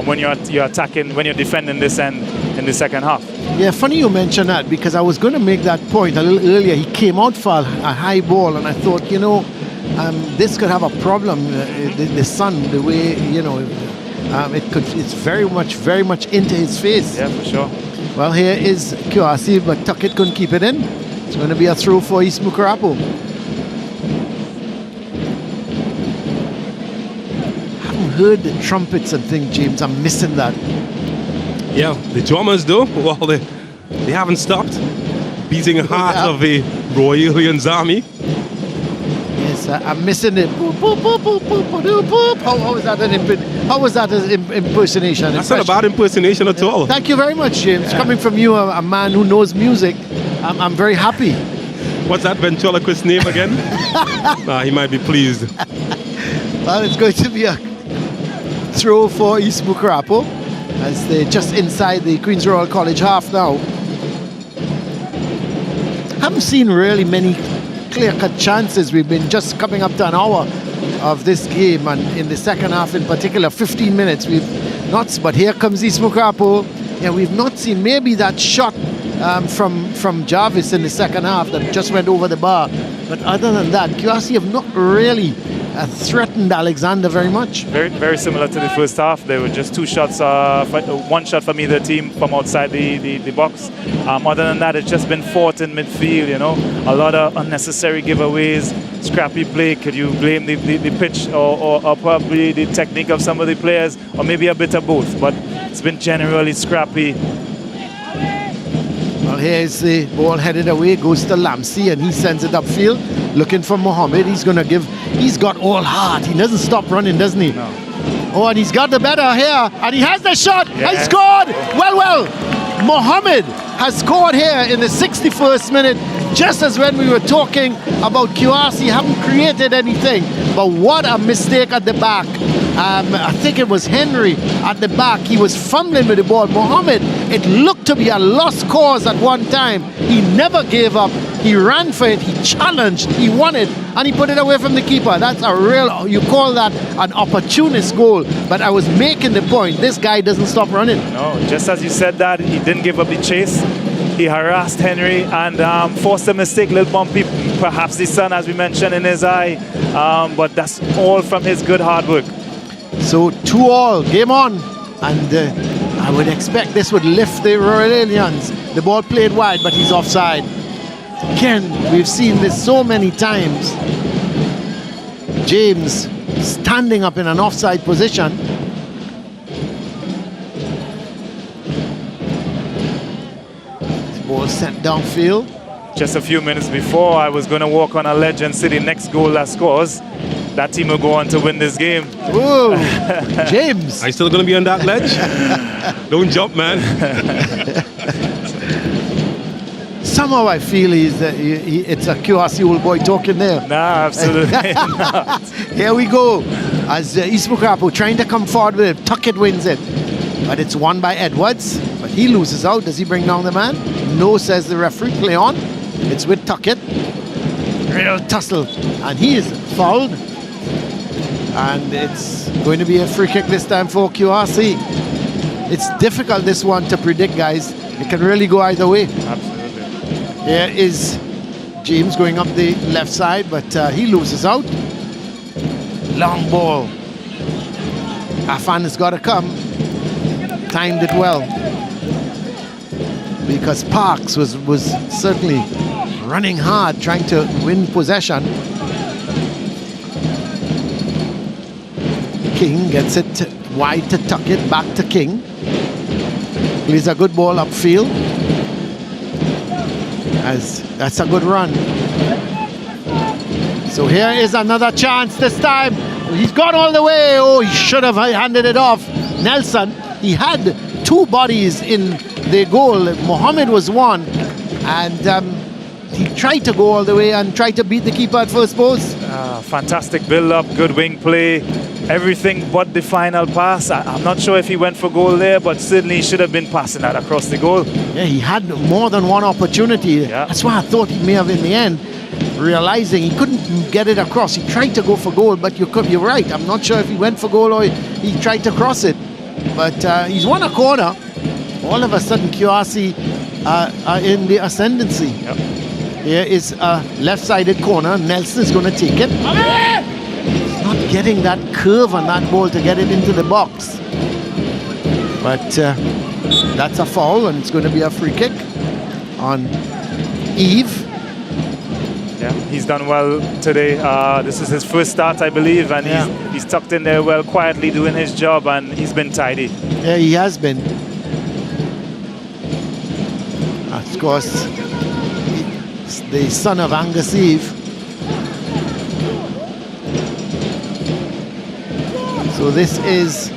when you're attacking, when you're defending this end in the second half. Yeah, funny you mention that, because I was going to make that point a little earlier. He came out for a high ball, and I thought, you know, this could have a problem. The sun, the way, you know, it's very much into his face. Yeah, for sure. Well, here is QRC, but Tuckett couldn't keep it in. It's going to be a throw for East Mucurapo. Haven't heard the trumpets and things, James. I'm missing that. Yeah, the drummers though, well, they haven't stopped beating the heart of the Royalians army. Yes, So I'm missing it. Boop, boop, boop, boop, boop, boop, boop. How was that an impersonation? That's not a bad impersonation at all. Thank you very much, James. Coming from you, a man who knows music, I'm very happy. What's that ventriloquist name again? He might be pleased. Well, it's going to be a throw for East Mucurapo as they're just inside the Queen's Royal College half now. Haven't seen really many clear-cut chances. We've been just coming up to an hour of this game, and in the second half in particular, 15 minutes, we've not. But here comes East Mucurapo. Yeah, we've not seen maybe that shot from Jarvis in the second half that just went over the bar. But other than that, QRC have not really threatened Alexander very much. Very, very similar to the first half. There were just two shots, one shot from either team from outside the box. Other than that, it's just been fought in midfield, you know. A lot of unnecessary giveaways, scrappy play. Could you blame the pitch or probably the technique of some of the players, or maybe a bit of both? But it's been generally scrappy. Well, here's the ball headed away, goes to Lamsey, and he sends it upfield, looking for Mohammed. He's going to give, he's got all heart. He doesn't stop running, doesn't he? No. Oh, and he's got the better here, and he has the shot. Yes. He scored. Well, Mohammed has scored here in the 61st minute, just as when we were talking about QRC haven't created anything. But what a mistake at the back. I think it was Henry at the back. He was fumbling with the ball. Mohammed, it looked to be a lost cause at one time. He never gave up. He ran for it. He challenged. He won it. And he put it away from the keeper. That's a real, you call that an opportunist goal. But I was making the point, this guy doesn't stop running. No, just as you said that, he didn't give up the chase. He harassed Henry and forced a mistake, little bumpy, perhaps the sun, as we mentioned, in his eye. But that's all from his good hard work. So 2-2, game on. And I would expect this would lift the Royal Aliens. The ball played wide, but he's offside. Again, we've seen this so many times. James standing up in an offside position. Ball sent downfield. Just a few minutes before, I was going to walk on a ledge and say the next goal that scores, that team will go on to win this game. Whoa, James. Are you still going to be on that ledge? Don't jump, man. Somehow I feel it's a QRC old boy talking there. Nah, absolutely not. Here we go. As East Mucurapo trying to come forward with it. Tuckett wins it. But it's won by Edwards. But he loses out. Does he bring down the man? No, says the referee. Play on. It's with Tuckett. Real tussle. And he is fouled. And it's going to be a free kick this time for QRC. It's difficult, this one, to predict, guys. It can really go either way. Absolutely. Here is James going up the left side, but he loses out. Long ball. Afan has got to come. Timed it well. Because Parks was certainly running hard, trying to win possession. King gets it wide to Tuckett, back to King. Plays a good ball upfield. As that's a good run. So here is another chance this time. He's gone all the way. Oh, he should have handed it off. Nelson, he had two bodies in the goal. Mohammed was one. And he tried to go all the way and tried to beat the keeper at first post. Fantastic build-up, good wing play. Everything but the final pass. I'm not sure if he went for goal there, but certainly he should have been passing that across the goal. Yeah, he had more than one opportunity. Yeah. That's why I thought he may have in the end, realizing he couldn't get it across. He tried to go for goal, but you're right. I'm not sure if he went for goal or he tried to cross it. But he's won a corner. All of a sudden, QRC are in the ascendancy. Yep. Here is a left-sided corner. Nelson is going to take it. He's not getting that curve on that ball to get it into the box. But that's a foul, and it's going to be a free kick on Eve. Yeah, he's done well today. This is his first start, I believe, and he's tucked in there well, quietly doing his job, and he's been tidy. Yeah, he has been. Of course, the son of Angus Eve. So this is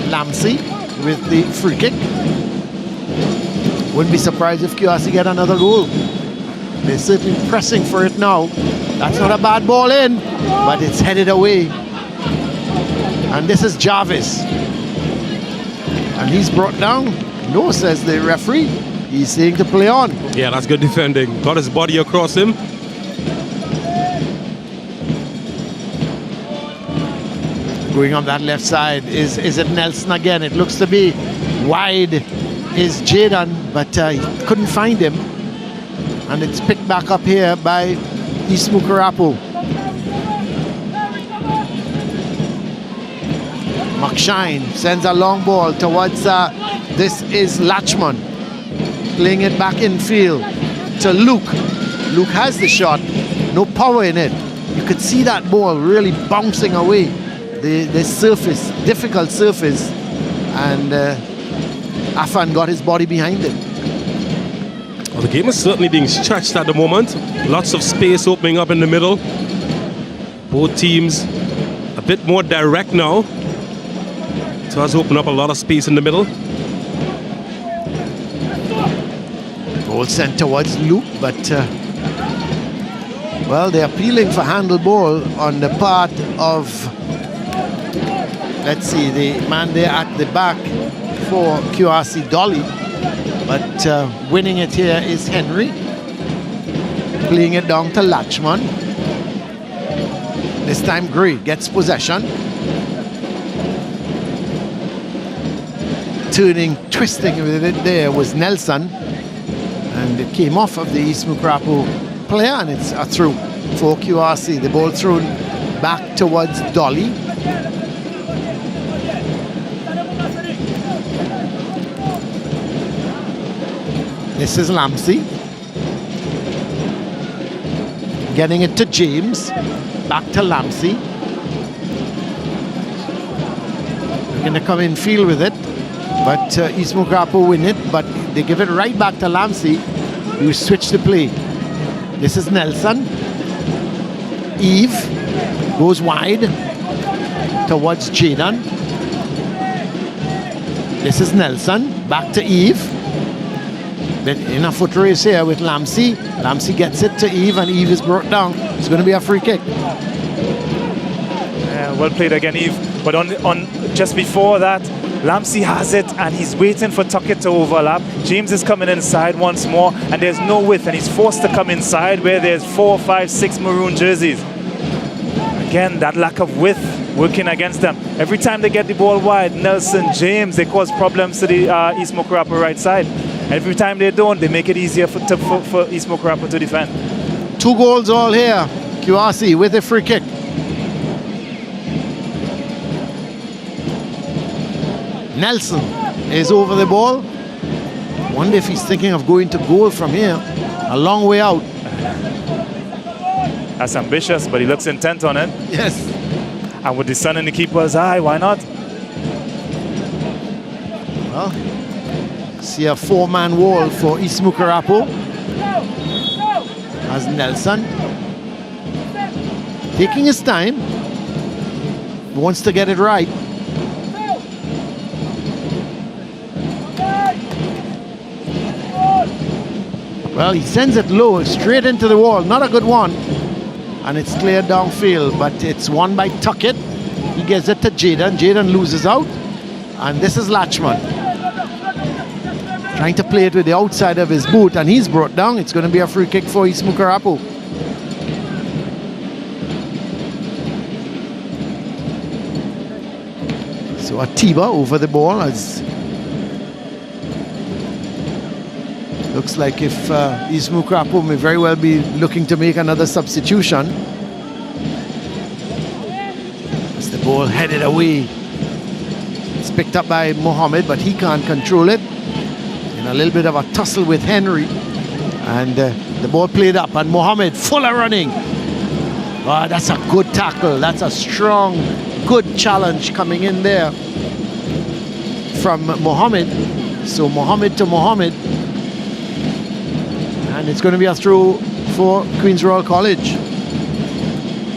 Lamsey with the free kick. Wouldn't be surprised if QRC get another goal. They're certainly pressing for it now. That's not a bad ball in, but it's headed away. And this is Jarvis. And he's brought down. No, says the referee. He's saying to play on. Yeah, that's good defending. Got his body across him. Going on that left side is it Nelson again? It looks to be wide is Jaden, but he couldn't find him. And it's picked back up here by East Mucurapo. McShine sends a long ball towards this is Latchman. Playing it back in field to Luke. Luke has the shot, no power in it. You could see that ball really bouncing away. The surface, difficult surface, and Afan got his body behind it. Well, the game is certainly being stretched at the moment. Lots of space opening up in the middle. Both teams a bit more direct now. So has opened up a lot of space in the middle. Ball sent towards Luke, but well, they're appealing for handle ball on the part of, let's see, the man there at the back for QRC, Dolly. But winning it here is Henry. Playing it down to Latchman. This time Gray gets possession. Turning, twisting with it there was Nelson. And it came off of the East Mucurapo player, and it's a through for QRC. The ball thrown back towards Dolly. This is Lamsey. Getting it to James. Back to Lamsey. They're going to come in field with it. But East Mucurapo win it. But they give it right back to Lamsey. You switch the play. This is Nelson. Eve goes wide towards Jaden. This is Nelson. Back to Eve. But in a foot race here with Lamsey. Lamsey gets it to Eve, and Eve is brought down. It's going to be a free kick. Yeah, well played again, Eve. But on just before that, Lamsey has it, and he's waiting for Tuckett to overlap. James is coming inside once more, and there's no width, and he's forced to come inside where there's 4, 5, 6 maroon jerseys. Again, that lack of width working against them. Every time they get the ball wide, Nelson, James, they cause problems to the East Mucurapo right side. Every time they don't, they make it easier for East Mucurapo to defend. 2 goals all here. QRC with a free kick. Nelson is over the ball. Wonder if he's thinking of going to goal from here. A long way out. That's ambitious, but he looks intent on it. Yes. And with the sun in the keeper's eye, why not? Well, see a 4-man wall for East Mucurapo. As Nelson taking his time, wants to get it right. Well, he sends it low, straight into the wall. Not a good one. And it's cleared downfield, but it's won by Tuckett. He gives it to Jaden. Jaden loses out. And this is Latchman. Trying to play it with the outside of his boot, and he's brought down. It's going to be a free kick for East Mucurapo. So Atiba over the ball as looks like if East Mucurapo may very well be looking to make another substitution. As the ball headed away. It's picked up by Mohammed, but he can't control it. In a little bit of a tussle with Henry. And the ball played up, and Mohammed full of running. Oh, that's a good tackle. That's a strong, good challenge coming in there from Mohammed. So Mohammed to Mohammed. And it's going to be a throw for Queens Royal College.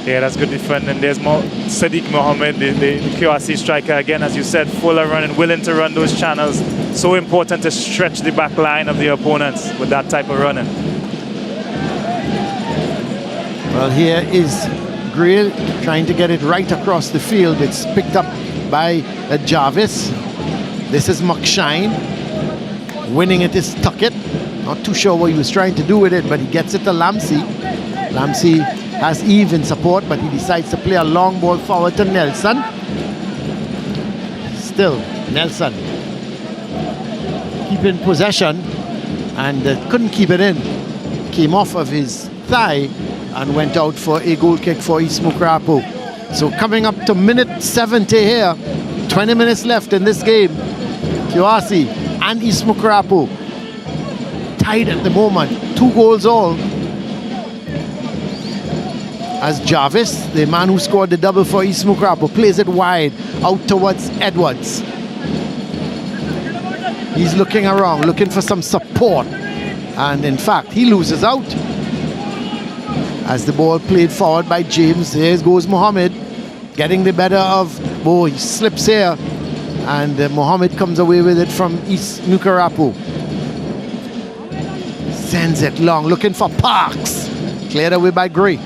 Yeah, that's good defending. And there's more Sadiq Mohammed, the QRC striker, again, as you said, full of running, willing to run those channels. So important to stretch the back line of the opponents with that type of running. Well, here is Grail trying to get it right across the field. It's picked up by Jarvis. This is Muckshine. Winning it is Tuckett. Not too sure what he was trying to do with it, but he gets it to Lamsey. Lamsey has Eve in support, but he decides to play a long ball forward to Nelson. Still, Nelson keeping possession and couldn't keep it in. Came off of his thigh and went out for a goal kick for East Mucurapo. So coming up to minute 70 here, 20 minutes left in this game. QRC and East Mucurapo tied at the moment, 2 goals all. As Jarvis, the man who scored the double for East Mucurapo, plays it wide out towards Edwards. He's looking around, looking for some support, and in fact he loses out. As the ball played forward by James, there goes Mohammed, getting the better of, he slips here, and Mohammed comes away with it from East Mucurapo. Sends it long, looking for Parks. Cleared away by Gray.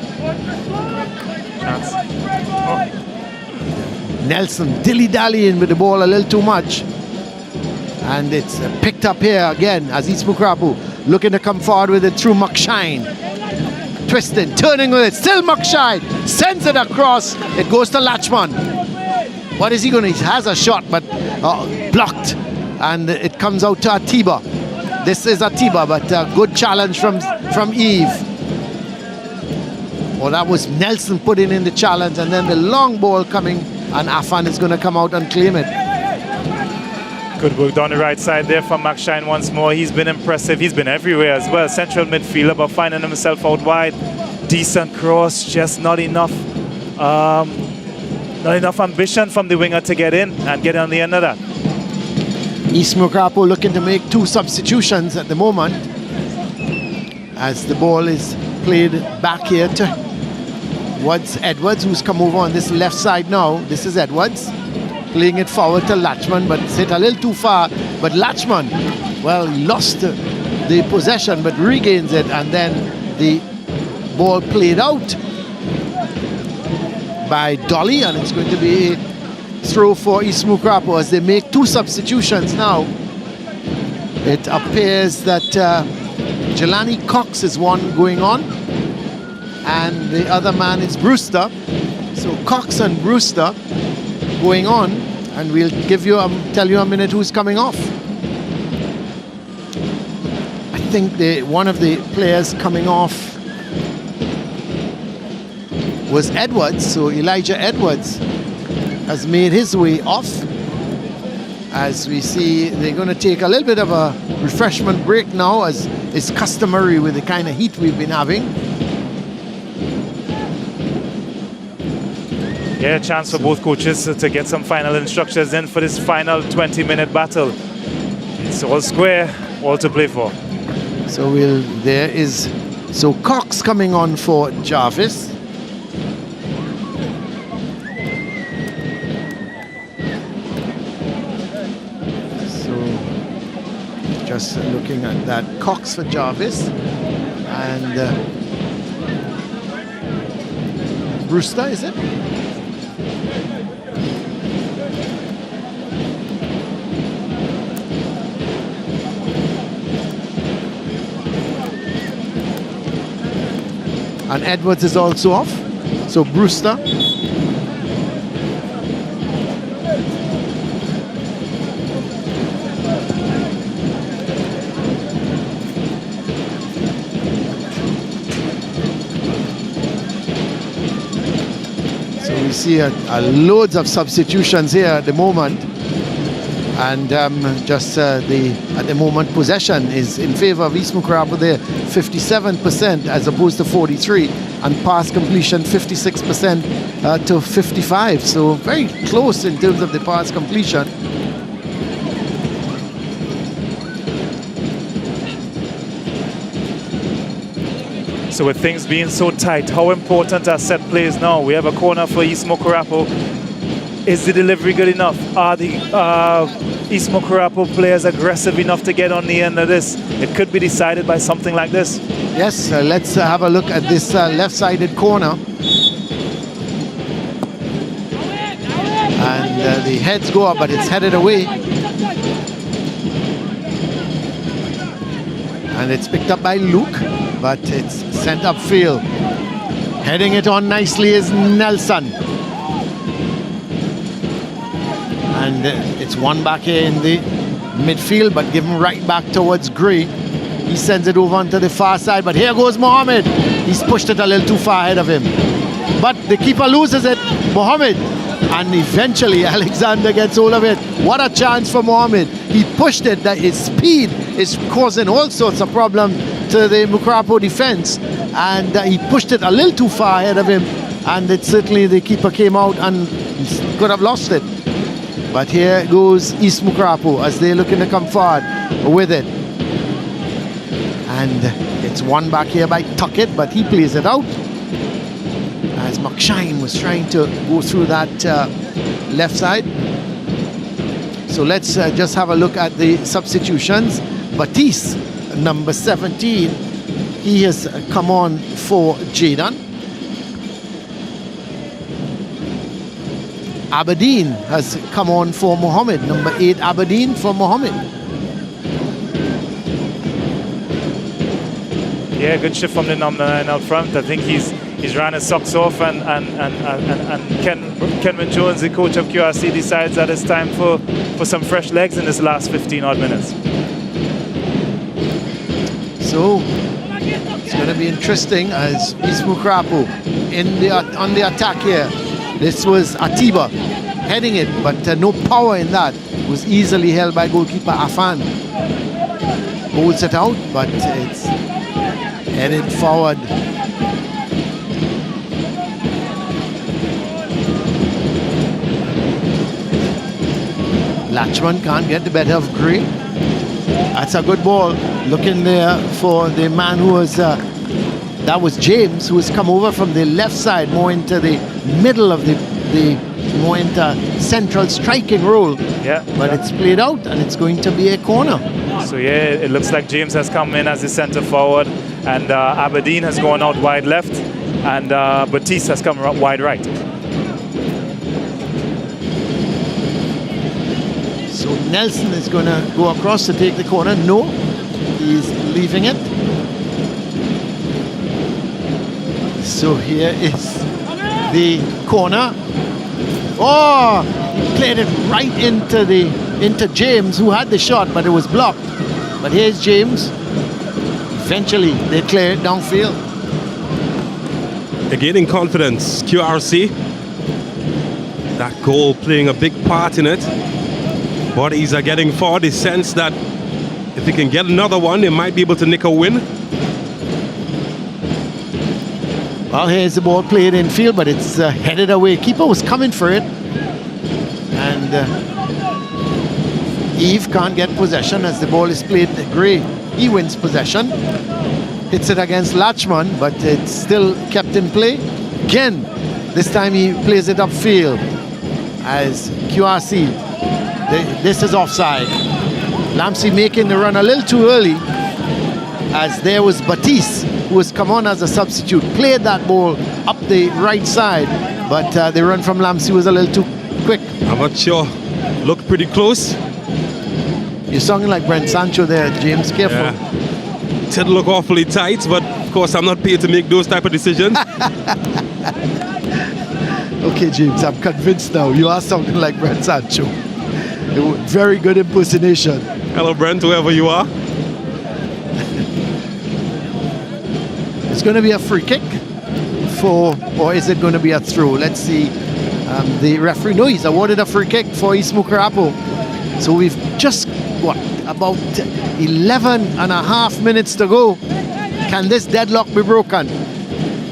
Nelson dilly-dallying with the ball a little too much. And it's picked up here again as East Mucurapo looking to come forward with it through Muckshine. Twisting, turning with it, still Muckshine. Sends it across, it goes to Latchman. What is he going to, he has a shot but blocked. And it comes out to Atiba. This is Atiba, but a good challenge from Eve. Well, that was Nelson putting in the challenge, and then the long ball coming, and Afan is going to come out and claim it. Good work down the right side there from Muckshine once more. He's been impressive. He's been everywhere as well. Central midfielder, but finding himself out wide. Decent cross, just not enough. Not enough ambition from the winger to get in and get on the end of that. East Mucurapo looking to make 2 substitutions at the moment as the ball is played back here towards Edwards, who's come over on this left side now. This is Edwards playing it forward to Latchman, but it's hit a little too far. But Latchman, well, lost the possession but regains it, and then the ball played out by Dolly, and it's going to be a throw for East Mucurapo as they make 2 substitutions now. It appears that Jelani Cox is one going on, and the other man is Brewster. So Cox and Brewster going on, and we'll tell you a minute who's coming off. I think one of the players coming off was Edwards, so Elijah Edwards has made his way off. As we see, they're going to take a little bit of a refreshment break now, as is customary with the kind of heat we've been having. Yeah, a chance for both coaches to get some final instructions in for this final 20-minute battle. It's all square, all to play for. So Cox coming on for Jarvis. Just looking at that, Cox for Jarvis, and Brewster, is it? And Edwards is also off, so Brewster. We see loads of substitutions here at the moment, and at the moment possession is in favor of East Mucurapo there, 57% as opposed to 43, and pass completion 56% to 55, so very close in terms of the pass completion. So with things being so tight, how important are set plays now? We have a corner for East Mucurapo. Is the delivery good enough? Are the East Mucurapo players aggressive enough to get on the end of this? It could be decided by something like this. Yes, let's have a look at this left-sided corner. And the heads go up, but it's headed away. And it's picked up by Luke, but it's sent upfield. Heading it on nicely is Nelson. And it's one back here in the midfield, but given right back towards Gray. He sends it over onto the far side, but here goes Mohammed. He's pushed it a little too far ahead of him. But the keeper loses it, Mohammed. And eventually Alexander gets hold of it. What a chance for Mohammed. He pushed it, that his speed is causing all sorts of problems to the Mucurapo defense. And he pushed it a little too far ahead of him. And it certainly, the keeper came out and could have lost it. But here goes East Mucurapo as they're looking to come forward with it. And it's one back here by Tuckett, but he plays it out. As McShine was trying to go through that left side. So let's just have a look at the substitutions. Batiste, number 17, he has come on for Jayden. Aberdeen has come on for Mohammed, number 8 Aberdeen for Mohammed. Yeah, good shift from the number 9 out front. I think he's ran his socks off, and Kenwin Jones, the coach of QRC, decides that it's time for some fresh legs in this last 15 odd minutes. So it's going to be interesting as East Mucurapo on the attack here. This was Atiba heading it, but no power in that. It was easily held by goalkeeper Afan. Holds it out, but it's headed forward. Latchman can't get the better of Gray. That's a good ball. Looking there for the man who was, that was James, who has come over from the left side, more into the middle of the more into central striking role. Yeah. But it's played out and it's going to be a corner. So yeah, it looks like James has come in as the centre forward, and Aberdeen has gone out wide left, and Batiste has come out wide right. So Nelson is going to go across to take the corner. No, he's leaving it. So here is the corner. Oh, he played it right into James, who had the shot, but it was blocked. But here's James. Eventually, they clear it downfield. They're gaining confidence. QRC. That goal playing a big part in it. Bodies are getting forward. They sense that if they can get another one, they might be able to nick a win. Well, here's the ball played in field, but it's headed away. Keeper was coming for it. And Eve can't get possession as the ball is played to Gray. He wins possession. Hits it against Latchman, but it's still kept in play. Again, this time he plays it upfield as QRC. This is offside. Lamsey making the run a little too early, as there was Batiste, who has come on as a substitute, played that ball up the right side, but the run from Lamsey was a little too quick. I'm not sure. Looked pretty close. You're sounding like Brent Sancho there, James. Careful. Yeah. It did look awfully tight, but of course I'm not paid to make those type of decisions. Okay, James, I'm convinced now. You are sounding like Brent Sancho. Very good impersonation. Hello, Brent, whoever you are. It's going to be a free kick for, or is it going to be a throw? Let's see. The referee, no, he's awarded a free kick for East Mucurapo. So we've just, about 11 and a half minutes to go. Can this deadlock be broken?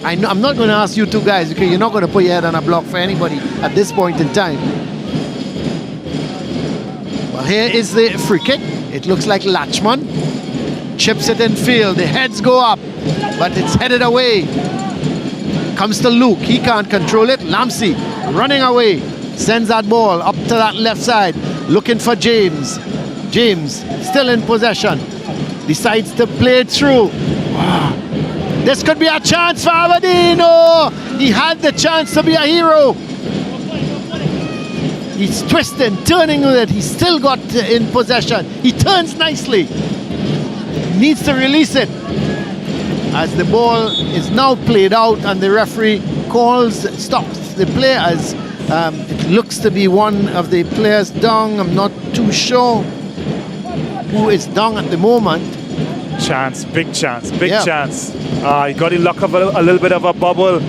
I'm not going to ask you two guys, because you're not going to put your head on a block for anybody at this point in time. Well, here is the free kick. It looks like Latchman chips it in field. The heads go up. but it's headed away. Comes to Luke, he can't control it. Lamsey running away, sends that ball up to that left side, looking for James. James still in possession, decides to play it through. Wow. This could be a chance for Aberdeen. Oh, he had the chance to be a hero. He's twisting, turning with it. He's still got in possession. He turns nicely. Needs to release it. As the ball is now played out and the referee stops the play as it looks to be one of the players down. I'm not too sure who is down at the moment. Chance, big chance. He got the luck of a little bit of a bubble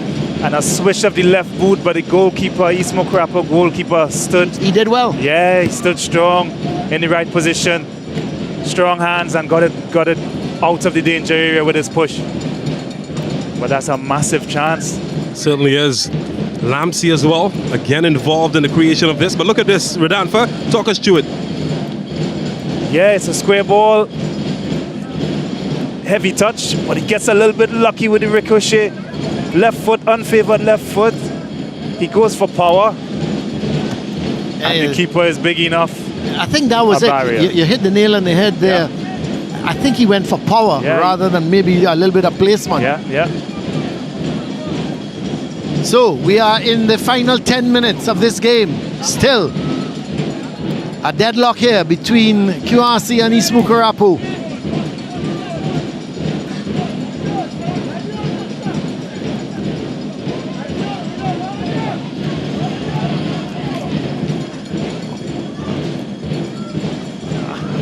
and a swish of the left boot, but the goalkeeper, East Mucurapo goalkeeper, stood. He did well. Yeah, he stood strong in the right position. Strong hands and got it out of the danger area with his push. But that's a massive chance. Certainly is. Lamsey as well, again involved in the creation of this. But look at this, Redanfa, talk us through it. Yeah, it's a square ball. Heavy touch, but he gets a little bit lucky with the ricochet. Left foot, unfavored left foot. He goes for power. And the keeper is big enough. I think that was it. You hit the nail on the head there. Yeah. I think he went for power rather than maybe a little bit of placement. Yeah. So we are in the final 10 minutes of this game. Still a deadlock here between QRC and East Mucurapo.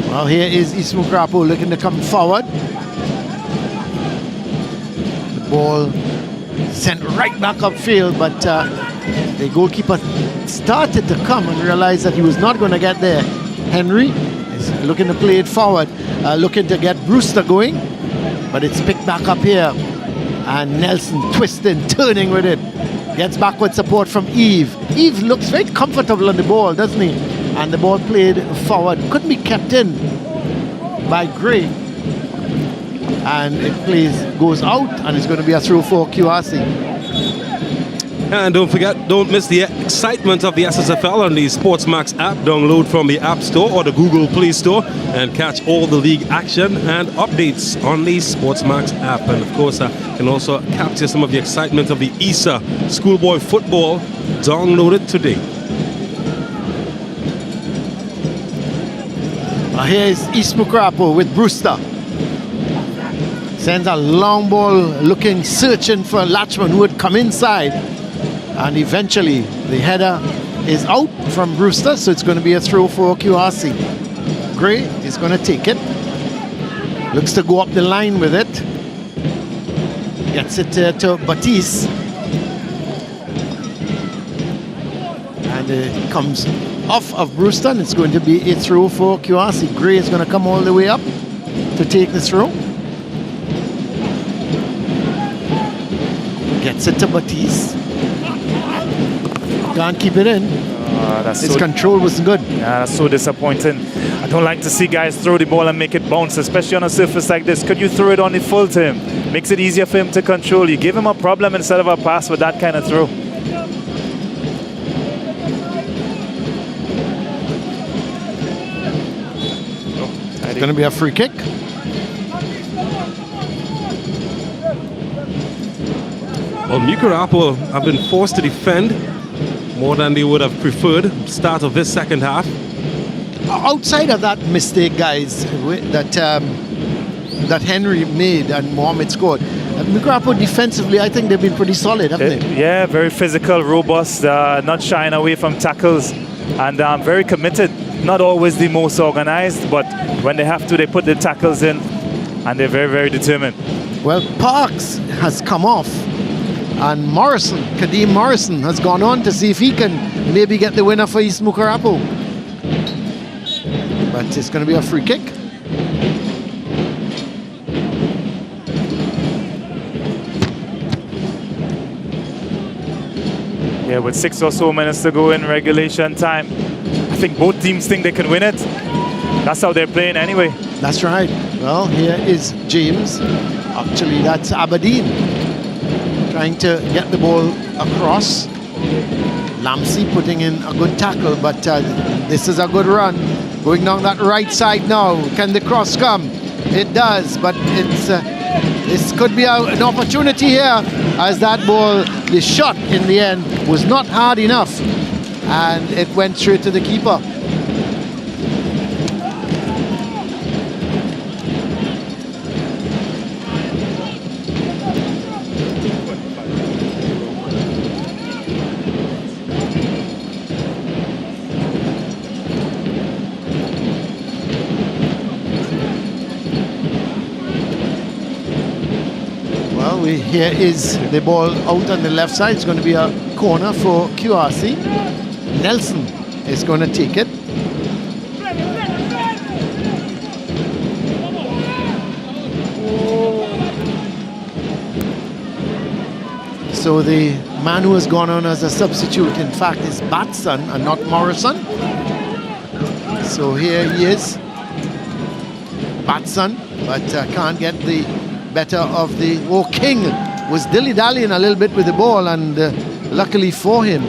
Well, here is East Mucurapo looking to come forward. The ball sent right back upfield, but the goalkeeper started to come and realized that he was not going to get there. Henry is looking to play it forward, looking to get Brewster going, but it's picked back up here. And Nelson twisting, turning with it. Gets backward support from Eve. Eve looks very comfortable on the ball, doesn't he? And the ball played forward. Couldn't be kept in by Gray. And it goes out, and it's going to be a throw for QRC. And don't miss the excitement of the SSFL on the SportsMax app. Download from the App Store or the Google Play Store and catch all the league action and updates on the SportsMax app. And of course, can also capture some of the excitement of the ESA schoolboy football. Download it today. Here is East Mucurapo with Brewster. Sends a long ball looking, searching for Latchman who would come inside. And eventually the header is out from Brewster, so it's going to be a throw for QRC. Gray is going to take it. Looks to go up the line with it. Gets it to Batiste. And it comes off of Brewster, and it's going to be a throw for QRC. Gray is going to come all the way up to take this throw. Gets it to Batiste. Can't keep it in. His control was good. Yeah, that's so disappointing. I don't like to see guys throw the ball and make it bounce, especially on a surface like this. Could you throw it on the full to him? Makes it easier for him to control. You give him a problem instead of a pass with that kind of throw. It's going to be a free kick. Well, Mucurapo have been forced to defend more than they would have preferred start of this second half. Outside of that mistake, guys, that Henry made and Mohammed scored, Mucurapo defensively, I think they've been pretty solid, haven't they? Yeah, very physical, robust, not shying away from tackles, and very committed. Not always the most organized, but when they have to, they put the tackles in, and they're very, very determined. Well, Parks has come off, and Kadeem Morrison has gone on to see if he can maybe get the winner for East Mucurapo. But it's going to be a free kick. Yeah, with 6 or so minutes to go in regulation time, I think both teams think they can win it. That's how they're playing anyway. That's right. Well, here is James. Actually, that's Aberdeen trying to get the ball across. Lamsey putting in a good tackle, but this is a good run. Going down that right side now. Can the cross come? It does, but it's this could be an opportunity here, as that ball, the shot in the end was not hard enough, and it went straight to the keeper. Here is the ball out on the left side. It's going to be a corner for QRC. Nelson is going to take it. So the man who has gone on as a substitute, in fact, is Batson and not Morrison. So here he is, Batson, but can't get the better of the King was dilly-dallying a little bit with the ball, and luckily for him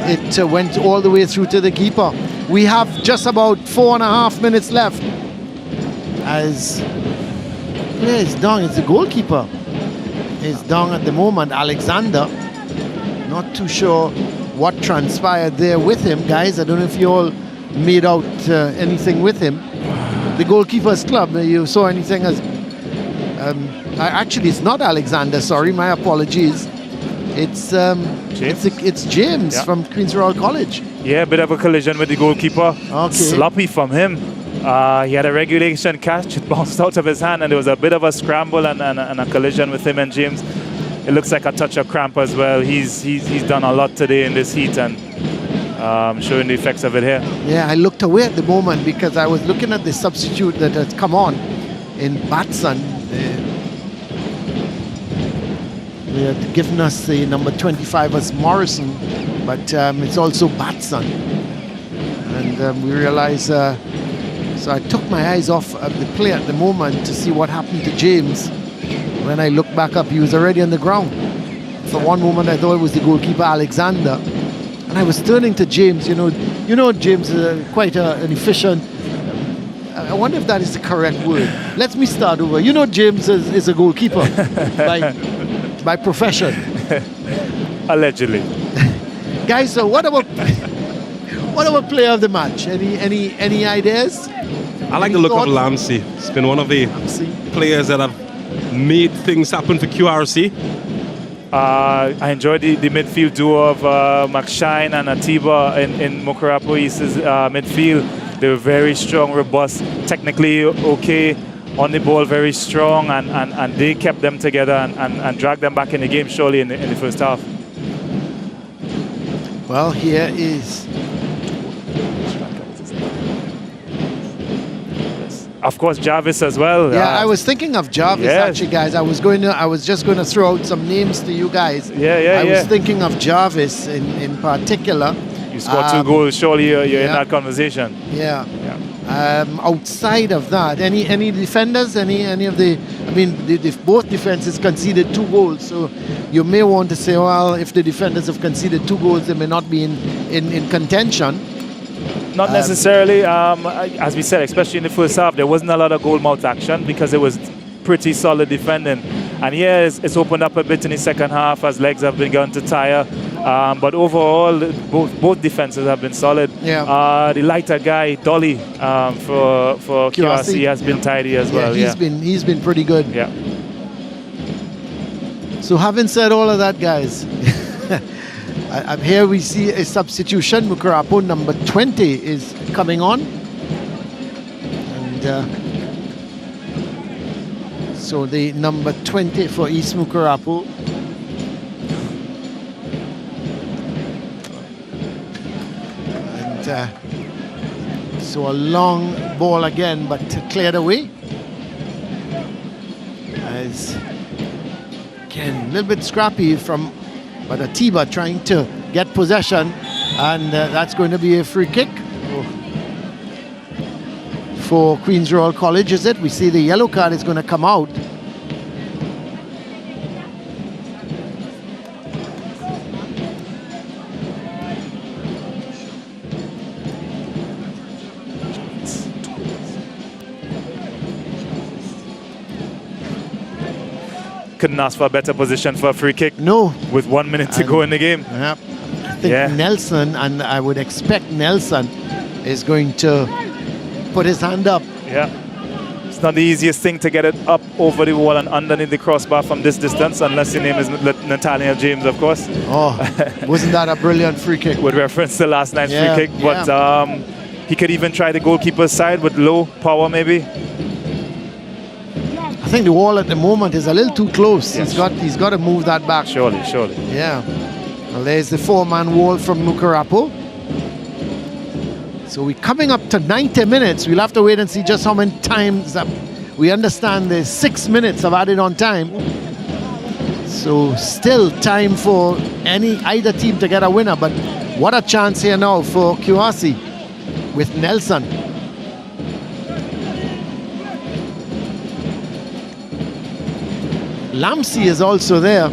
it went all the way through to the keeper. We have just about 4.5 minutes left, as it's down. It's the goalkeeper is down at the moment, Alexander. Not too sure what transpired there with him, guys. I don't know if you all made out anything with him. The goalkeeper's club, you saw anything as actually, it's not Alexander. Sorry, my apologies. It's James. It's James from Queen's Royal College. Yeah, a bit of a collision with the goalkeeper. Okay. Sloppy from him. He had a regulation catch. It bounced out of his hand, and there was a bit of a scramble and a collision with him and James. It looks like a touch of cramp as well. He's done a lot today in this heat, and showing the effects of it here. Yeah, I looked away at the moment because I was looking at the substitute that has come on in Batson. They had given us the number 25 as Morrison, but it's also Batson. And we realized, so I took my eyes off of the play at the moment to see what happened to James. When I looked back up, he was already on the ground. For one moment, I thought it was the goalkeeper, Alexander. And I was turning to James. You know, James is quite an efficient. I wonder if that is the correct word. Let me start over. You know, James is a goalkeeper by profession. Allegedly. Guys, so what about player of the match? Any ideas? I like the look of Lamsey. It's been one of the players that have made things happen for QRC. I enjoyed the midfield duo of McShine and Atiba in Mucurapo East's midfield. They were very strong, robust, technically okay, on the ball very strong, and they kept them together and dragged them back in the game surely in the first half. Well, here is... Of course, Jarvis as well. Yeah, I was thinking of Jarvis actually, guys. I was just going to throw out some names to you guys. I was thinking of Jarvis in particular. You scored 2 goals. Surely you're in that conversation. Yeah. Outside of that, any defenders? Any of the? I mean, both defenses conceded 2 goals. So you may want to say, well, if the defenders have conceded 2 goals, they may not be in contention. Not necessarily. As we said, especially in the first half, there wasn't a lot of goal mouth action because it was pretty solid defending. And it's opened up a bit in the second half as legs have begun to tire. But overall, both defenses have been solid. Yeah. The lighter guy, Dolly, for QRC has been tidy as well. He's been pretty good. Yeah. So having said all of that, guys, here we see a substitution. Mucurapo number 20 is coming on, and so the number 20 for East Mucurapo. And so a long ball again, but cleared away. As again, a little bit scrappy from. But Atiba trying to get possession, and that's going to be a free kick for Queen's Royal College, is it? We see the yellow card is going to come out. Couldn't ask for a better position for a free kick. No. With 1 minute to go in the game. Yep. I think Nelson, and I would expect Nelson, is going to put his hand up. Yeah. It's not the easiest thing to get it up over the wall and underneath the crossbar from this distance, unless your name is Nathaniel James, of course. Oh, wasn't that a brilliant free kick? With reference to last night's free kick. But he could even try the goalkeeper's side with low power, maybe. I think the wall at the moment is a little too close. Yes. He's got to move that back. Surely. Yeah. Well, there's the 4-man wall from Mucurapo. So we're coming up to 90 minutes. We'll have to wait and see just how many times. We understand there's 6 minutes of added on time. So still time for either team to get a winner. But what a chance here now for QRC with Nelson. Lamsey is also there.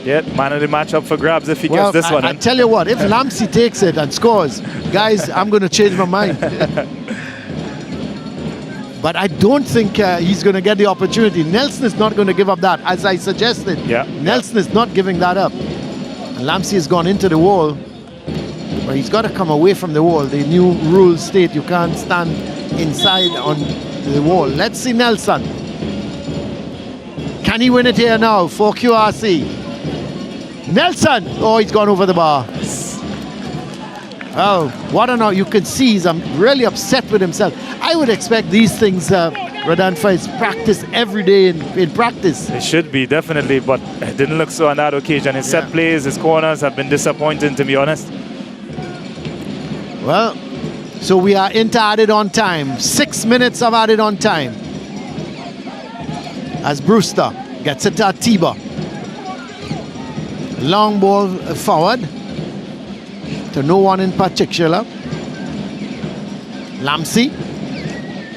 Yeah, man of the match up for grabs if he gets this one. I tell you what, if Lamsey takes it and scores, guys, I'm going to change my mind. But I don't think he's going to get the opportunity. Nelson is not going to give up that, as I suggested. Yeah. Nelson is not giving that up. And Lamsey has gone into the wall, but he's got to come away from the wall. The new rules state you can't stand inside on the wall. Let's see Nelson. Can he win it here now for QRC? Nelson! Oh, he's gone over the bar. Oh, what an... You can see he's really upset with himself. I would expect these things, Rodolfo, is practice every day in practice. It should be, definitely, but it didn't look so on that occasion. His set plays, his corners have been disappointing, to be honest. Well, so we are into added on time. 6 minutes of added on time. As Brewster gets it to Atiba. Long ball forward to no one in particular. Lamsey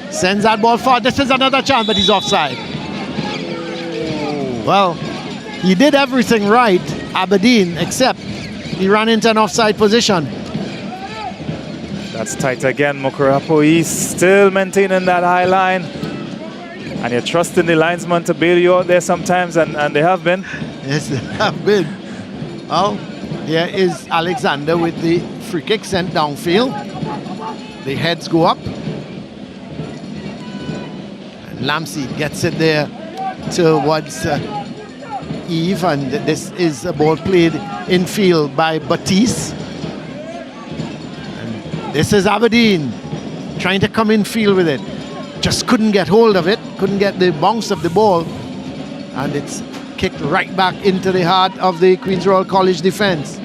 sends that ball forward. This is another chance, but he's offside. Well, he did everything right, Aberdeen, except he ran into an offside position. That's tight again, Mucurapo. He's still maintaining that high line. And you're trusting the linesman to bail you out there sometimes, and they have been. Yes, they have been. Oh, here is Alexander with the free kick sent downfield. The heads go up. And Lamsey gets it there towards Eve, and this is a ball played infield by Batiste. And this is Aberdeen trying to come infield with it. Just couldn't get hold of it, couldn't get the bounce of the ball, and it's kicked right back into the heart of the Queen's Royal College defense.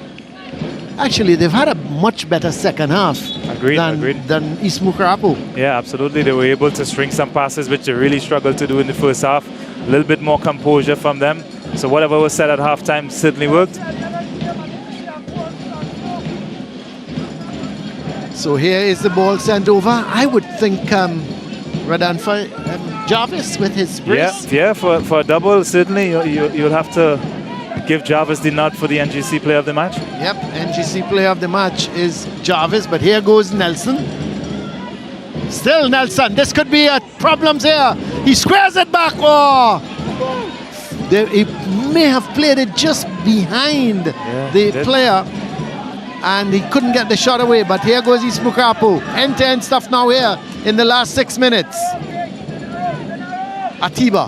Actually, they've had a much better second half than East Mucurapo. Yeah, absolutely. They were able to string some passes, which they really struggled to do in the first half. A little bit more composure from them. So whatever was said at halftime certainly worked. So here is the ball sent over. I would think Rodolfo, Jarvis with his brace. Yeah, for a double, certainly you'll have to give Jarvis the nod for the NGC player of the match. Yep, NGC player of the match is Jarvis, but here goes Nelson. Still Nelson, this could be a problems here. He squares it back. Oh! He may have played it just behind the player, and he couldn't get the shot away, but here goes East Mucurapo. End-to-end stuff now here in the last 6 minutes. Atiba.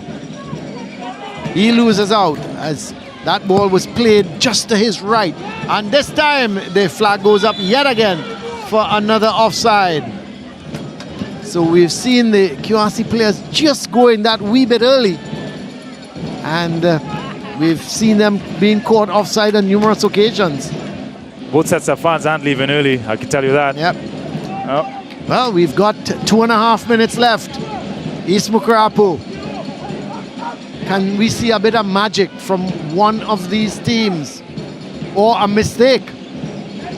He loses out as that ball was played just to his right. And this time the flag goes up yet again for another offside. So we've seen the QRC players just going that wee bit early. And we've seen them being caught offside on numerous occasions. Both sets of fans aren't leaving early, I can tell you that. Yep. Oh. Well, we've got 2.5 minutes left. East Mucurapo. Can we see a bit of magic from one of these teams? Or a mistake?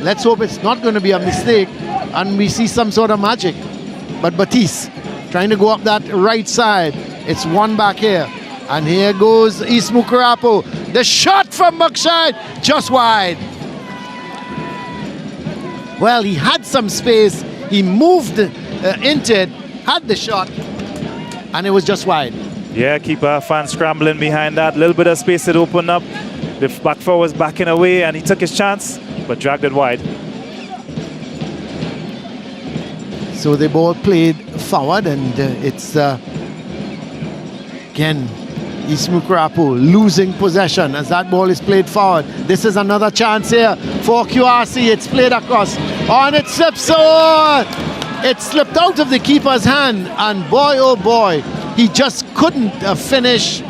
Let's hope it's not going to be a mistake. and we see some sort of magic. But Batiste trying to go up that right side. It's one back here. And here goes East Mucurapo. The shot from Buckshire, just wide. Well, he had some space. He moved into it, had the shot, and it was just wide. Yeah, keeper fan scrambling behind that. Little bit of space that opened up. The back four was backing away, and he took his chance, but dragged it wide. So the ball played forward, and it's again East Mucurapo losing possession as that ball is played forward. This is another chance here for QRC. It's played across, and it slips. Oh, it slipped out of the keeper's hand, and boy, oh boy, he just couldn't finish.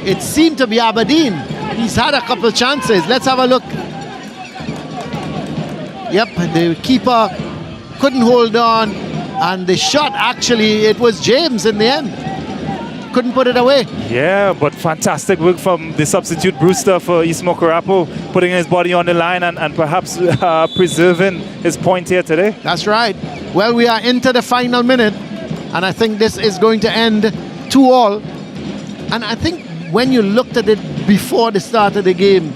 It seemed to be Aberdeen. He's had a couple chances. Let's have a look. Yep, the keeper couldn't hold on, and the shot, actually, it was James in the end. Couldn't put it away. Yeah, but fantastic work from the substitute Brewster for East Mucurapo, putting his body on the line and perhaps preserving his point here today. That's right. Well, we are into the final minute, and I think this is going to end 2-all. And I think when you looked at it before the start of the game,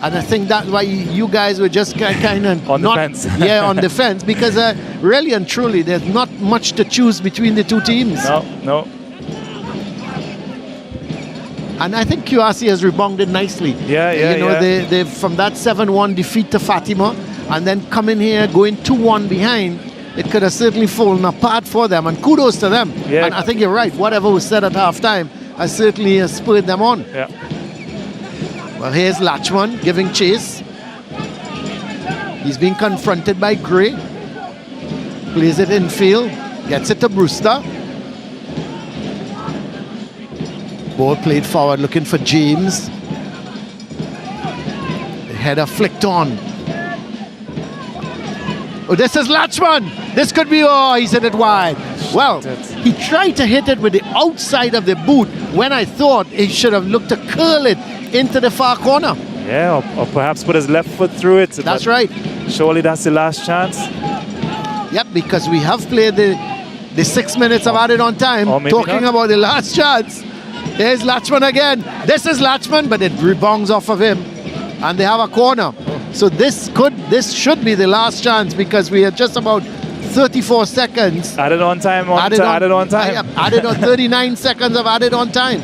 and I think that's why you guys were just kind of on the fence. Yeah, on the fence, because really and truly, there's not much to choose between the two teams. No. And I think QRC has rebounded nicely. Yeah. They from that 7-1 defeat to Fatima, and then coming here, going 2-1 behind, it could have certainly fallen apart for them, and kudos to them. Yeah. And I think you're right, whatever was said at halftime has certainly spurred them on. Yeah. Well, here's Lachman giving chase. He's being confronted by Gray. Plays it infield, gets it to Brewster. Ball played forward, looking for James. The header flicked on. Oh, this is Lachman. This could be, oh, he's hit it wide. Well, he tried to hit it with the outside of the boot when I thought he should have looked to curl it into the far corner. Yeah, or perhaps put his left foot through it. That's right. Surely that's the last chance. Yep, because we have played the 6 minutes of added on time. Talking about the last chance. There's Lachman again. This is Lachman, but it rebounds off of him. And they have a corner. So this should be the last chance, because we are just about 34 seconds. Added on time. Added on 39 seconds of added on time.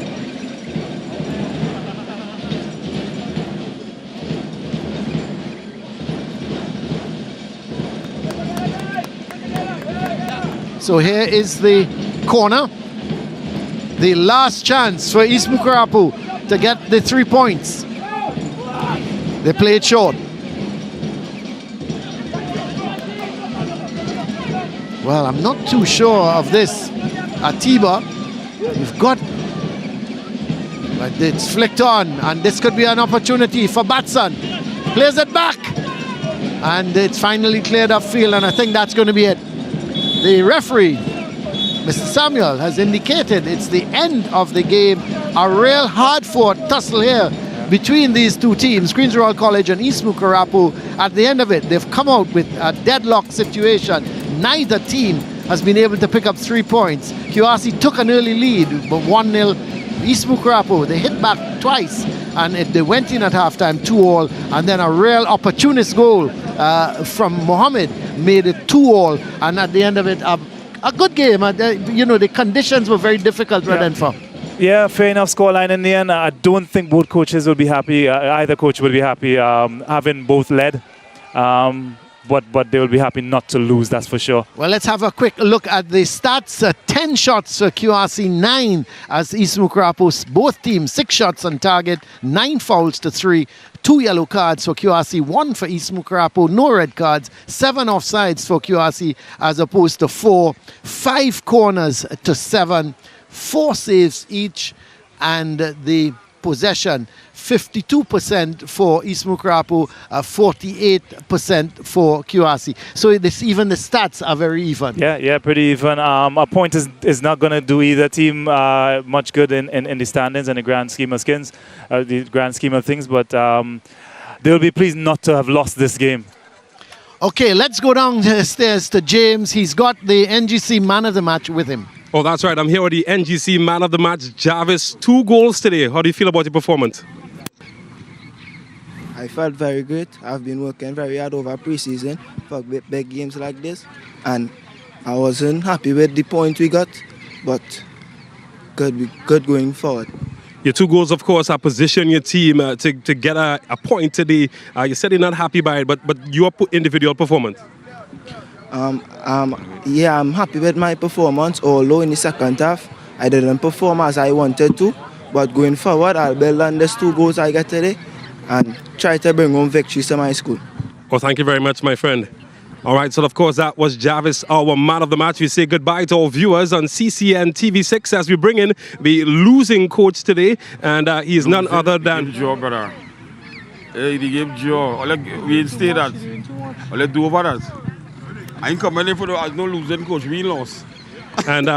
So here is the corner. The last chance for East Mucurapo to get the 3 points. They played short. Well, I'm not too sure of this. Atiba, you've got, but it's flicked on, and this could be an opportunity for Batson. Plays it back, and it's finally cleared up field, and I think that's going to be it. The referee, Mr. Samuel, has indicated it's the end of the game. A real hard-fought tussle here between these two teams, Queen's Royal College and East Mucurapo. At the end of it, they've come out with a deadlock situation. Neither team has been able to pick up 3 points. QRC took an early lead, but 1-0. East Mucurapo, they hit back twice, and they went in at halftime 2-all, and then a real opportunist goal from Mohammed made it 2-all, and at the end of it, a good game. The conditions were very difficult, Redenfor. Yeah, fair enough scoreline in the end. I don't think both coaches will be happy. Either coach will be happy having both led. But they will be happy not to lose, that's for sure. Well, let's have a quick look at the stats. 10 shots for QRC, 9 as East Mucurapo. Both teams, 6 shots on target, 9 fouls to 3. 2 yellow cards for QRC, 1 for East Mucurapo, no red cards, 7 offsides for QRC as opposed to 4. 5 corners to 7, 4 saves each, and the possession 52% for East Mucurapo, 48% for QRC. So even the stats are very even. Yeah, pretty even. A point is not going to do either team much good in the standings and the grand scheme of things. But they'll be pleased not to have lost this game. Okay, let's go downstairs to James. He's got the NGC man of the match with him. Oh, that's right. I'm here with the NGC man of the match, Jarvis. 2 goals today. How do you feel about your performance? I felt very good. I've been working very hard over pre-season for big games like this, and I wasn't happy with the point we got, but good going forward. Your 2 goals, of course, are position your team to get a point today. You said you're not happy by it, but your individual performance. Yeah, I'm happy with my performance, although in the second half I didn't perform as I wanted to, but going forward I'll build on these 2 goals I got today and try to bring home victories to my school. Well, thank you very much, my friend. All right, so of course that was Jarvis, our man of the match. We say goodbye to all viewers on CCN TV6 as we bring in the losing coach today, and he is none other than... brother. Hey, they give Joe. We stay that. Let's do over that. I ain't coming in for the no losing coach. We lost. And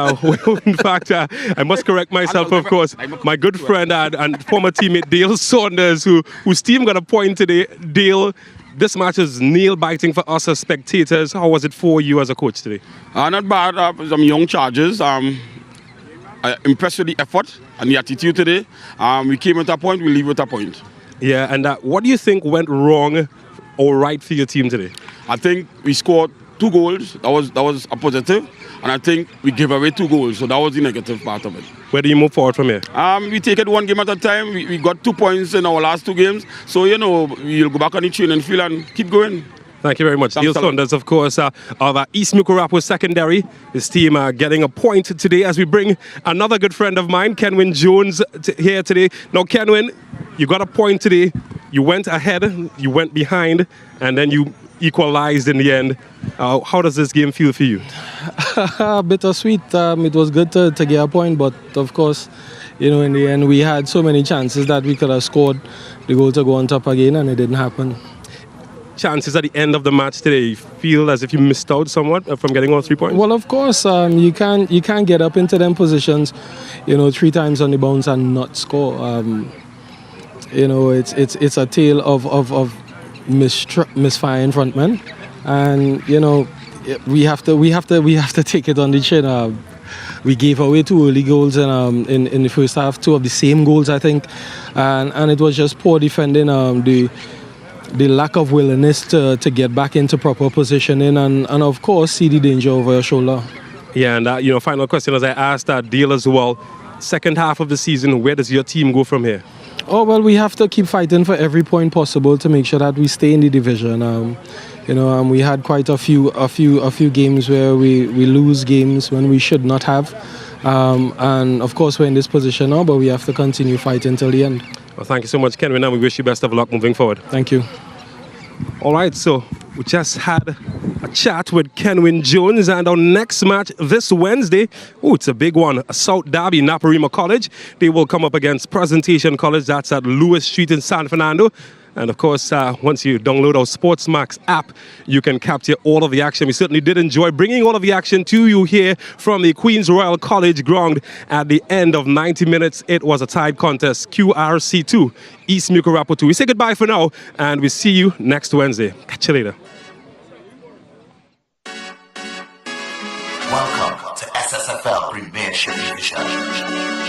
in fact, I must correct myself, of course. My good friend and former teammate Dale Saunders, whose team got a point today. Dale, this match is nail-biting for us as spectators. How was it for you as a coach today? Not bad. Some young charges. Impressed with the effort and the attitude today. We came with a point, we leave with a point. Yeah, and what do you think went wrong or right for your team today? I think we scored 2 goals. That was a positive. And I think we gave away 2 goals, so that was the negative part of it. Where do you move forward from here? We take it 1 game at a time. We got 2 points in our last 2 games. So, we'll go back on the training field and keep going. Thank you very much. Dale Saunders, of course, of East Mucurapo secondary. His team getting a point today as we bring another good friend of mine, Kenwin Jones, here today. Now, Kenwin, you got a point today. You went ahead, you went behind, and then you equalized in the end. How does this game feel for you? Bittersweet. It was good to get a point, but of course, in the end, we had so many chances that we could have scored the goal to go on top again, and it didn't happen. Chances at the end of the match today, you feel as if you missed out somewhat from getting all 3 points? Well, of course, you can't get up into them positions, 3 times on the bounce and not score. It's a tale of misfiring frontmen, and we have to take it on the chin. We gave away 2 early goals in the first half, 2 of the same goals, I think, and it was just poor defending. The lack of willingness to get back into proper positioning, and of course see the danger over your shoulder. Yeah, and final question as I asked Dale as well. Second half of the season, where does your team go from here? Oh well, we have to keep fighting for every point possible to make sure that we stay in the division. We had quite a few games where we lose games when we should not have, and of course we're in this position now, but we have to continue fighting till the end. Well, thank you so much, Kenwin, and we wish you best of luck moving forward. Thank you. All right, so we just had a chat with Kenwin Jones, and our next match this Wednesday, it's a big one, a South Derby, Naparima College. They will come up against Presentation College. That's at Lewis Street in San Fernando. And of course, once you download our SportsMax app, you can capture all of the action. We certainly did enjoy bringing all of the action to you here from the Queen's Royal College ground. At the end of 90 minutes, it was a tied contest, QRC 2, East Mucurapo 2. We say goodbye for now, and we see you next Wednesday. Catch you later. Welcome to SSFL Premiership Division.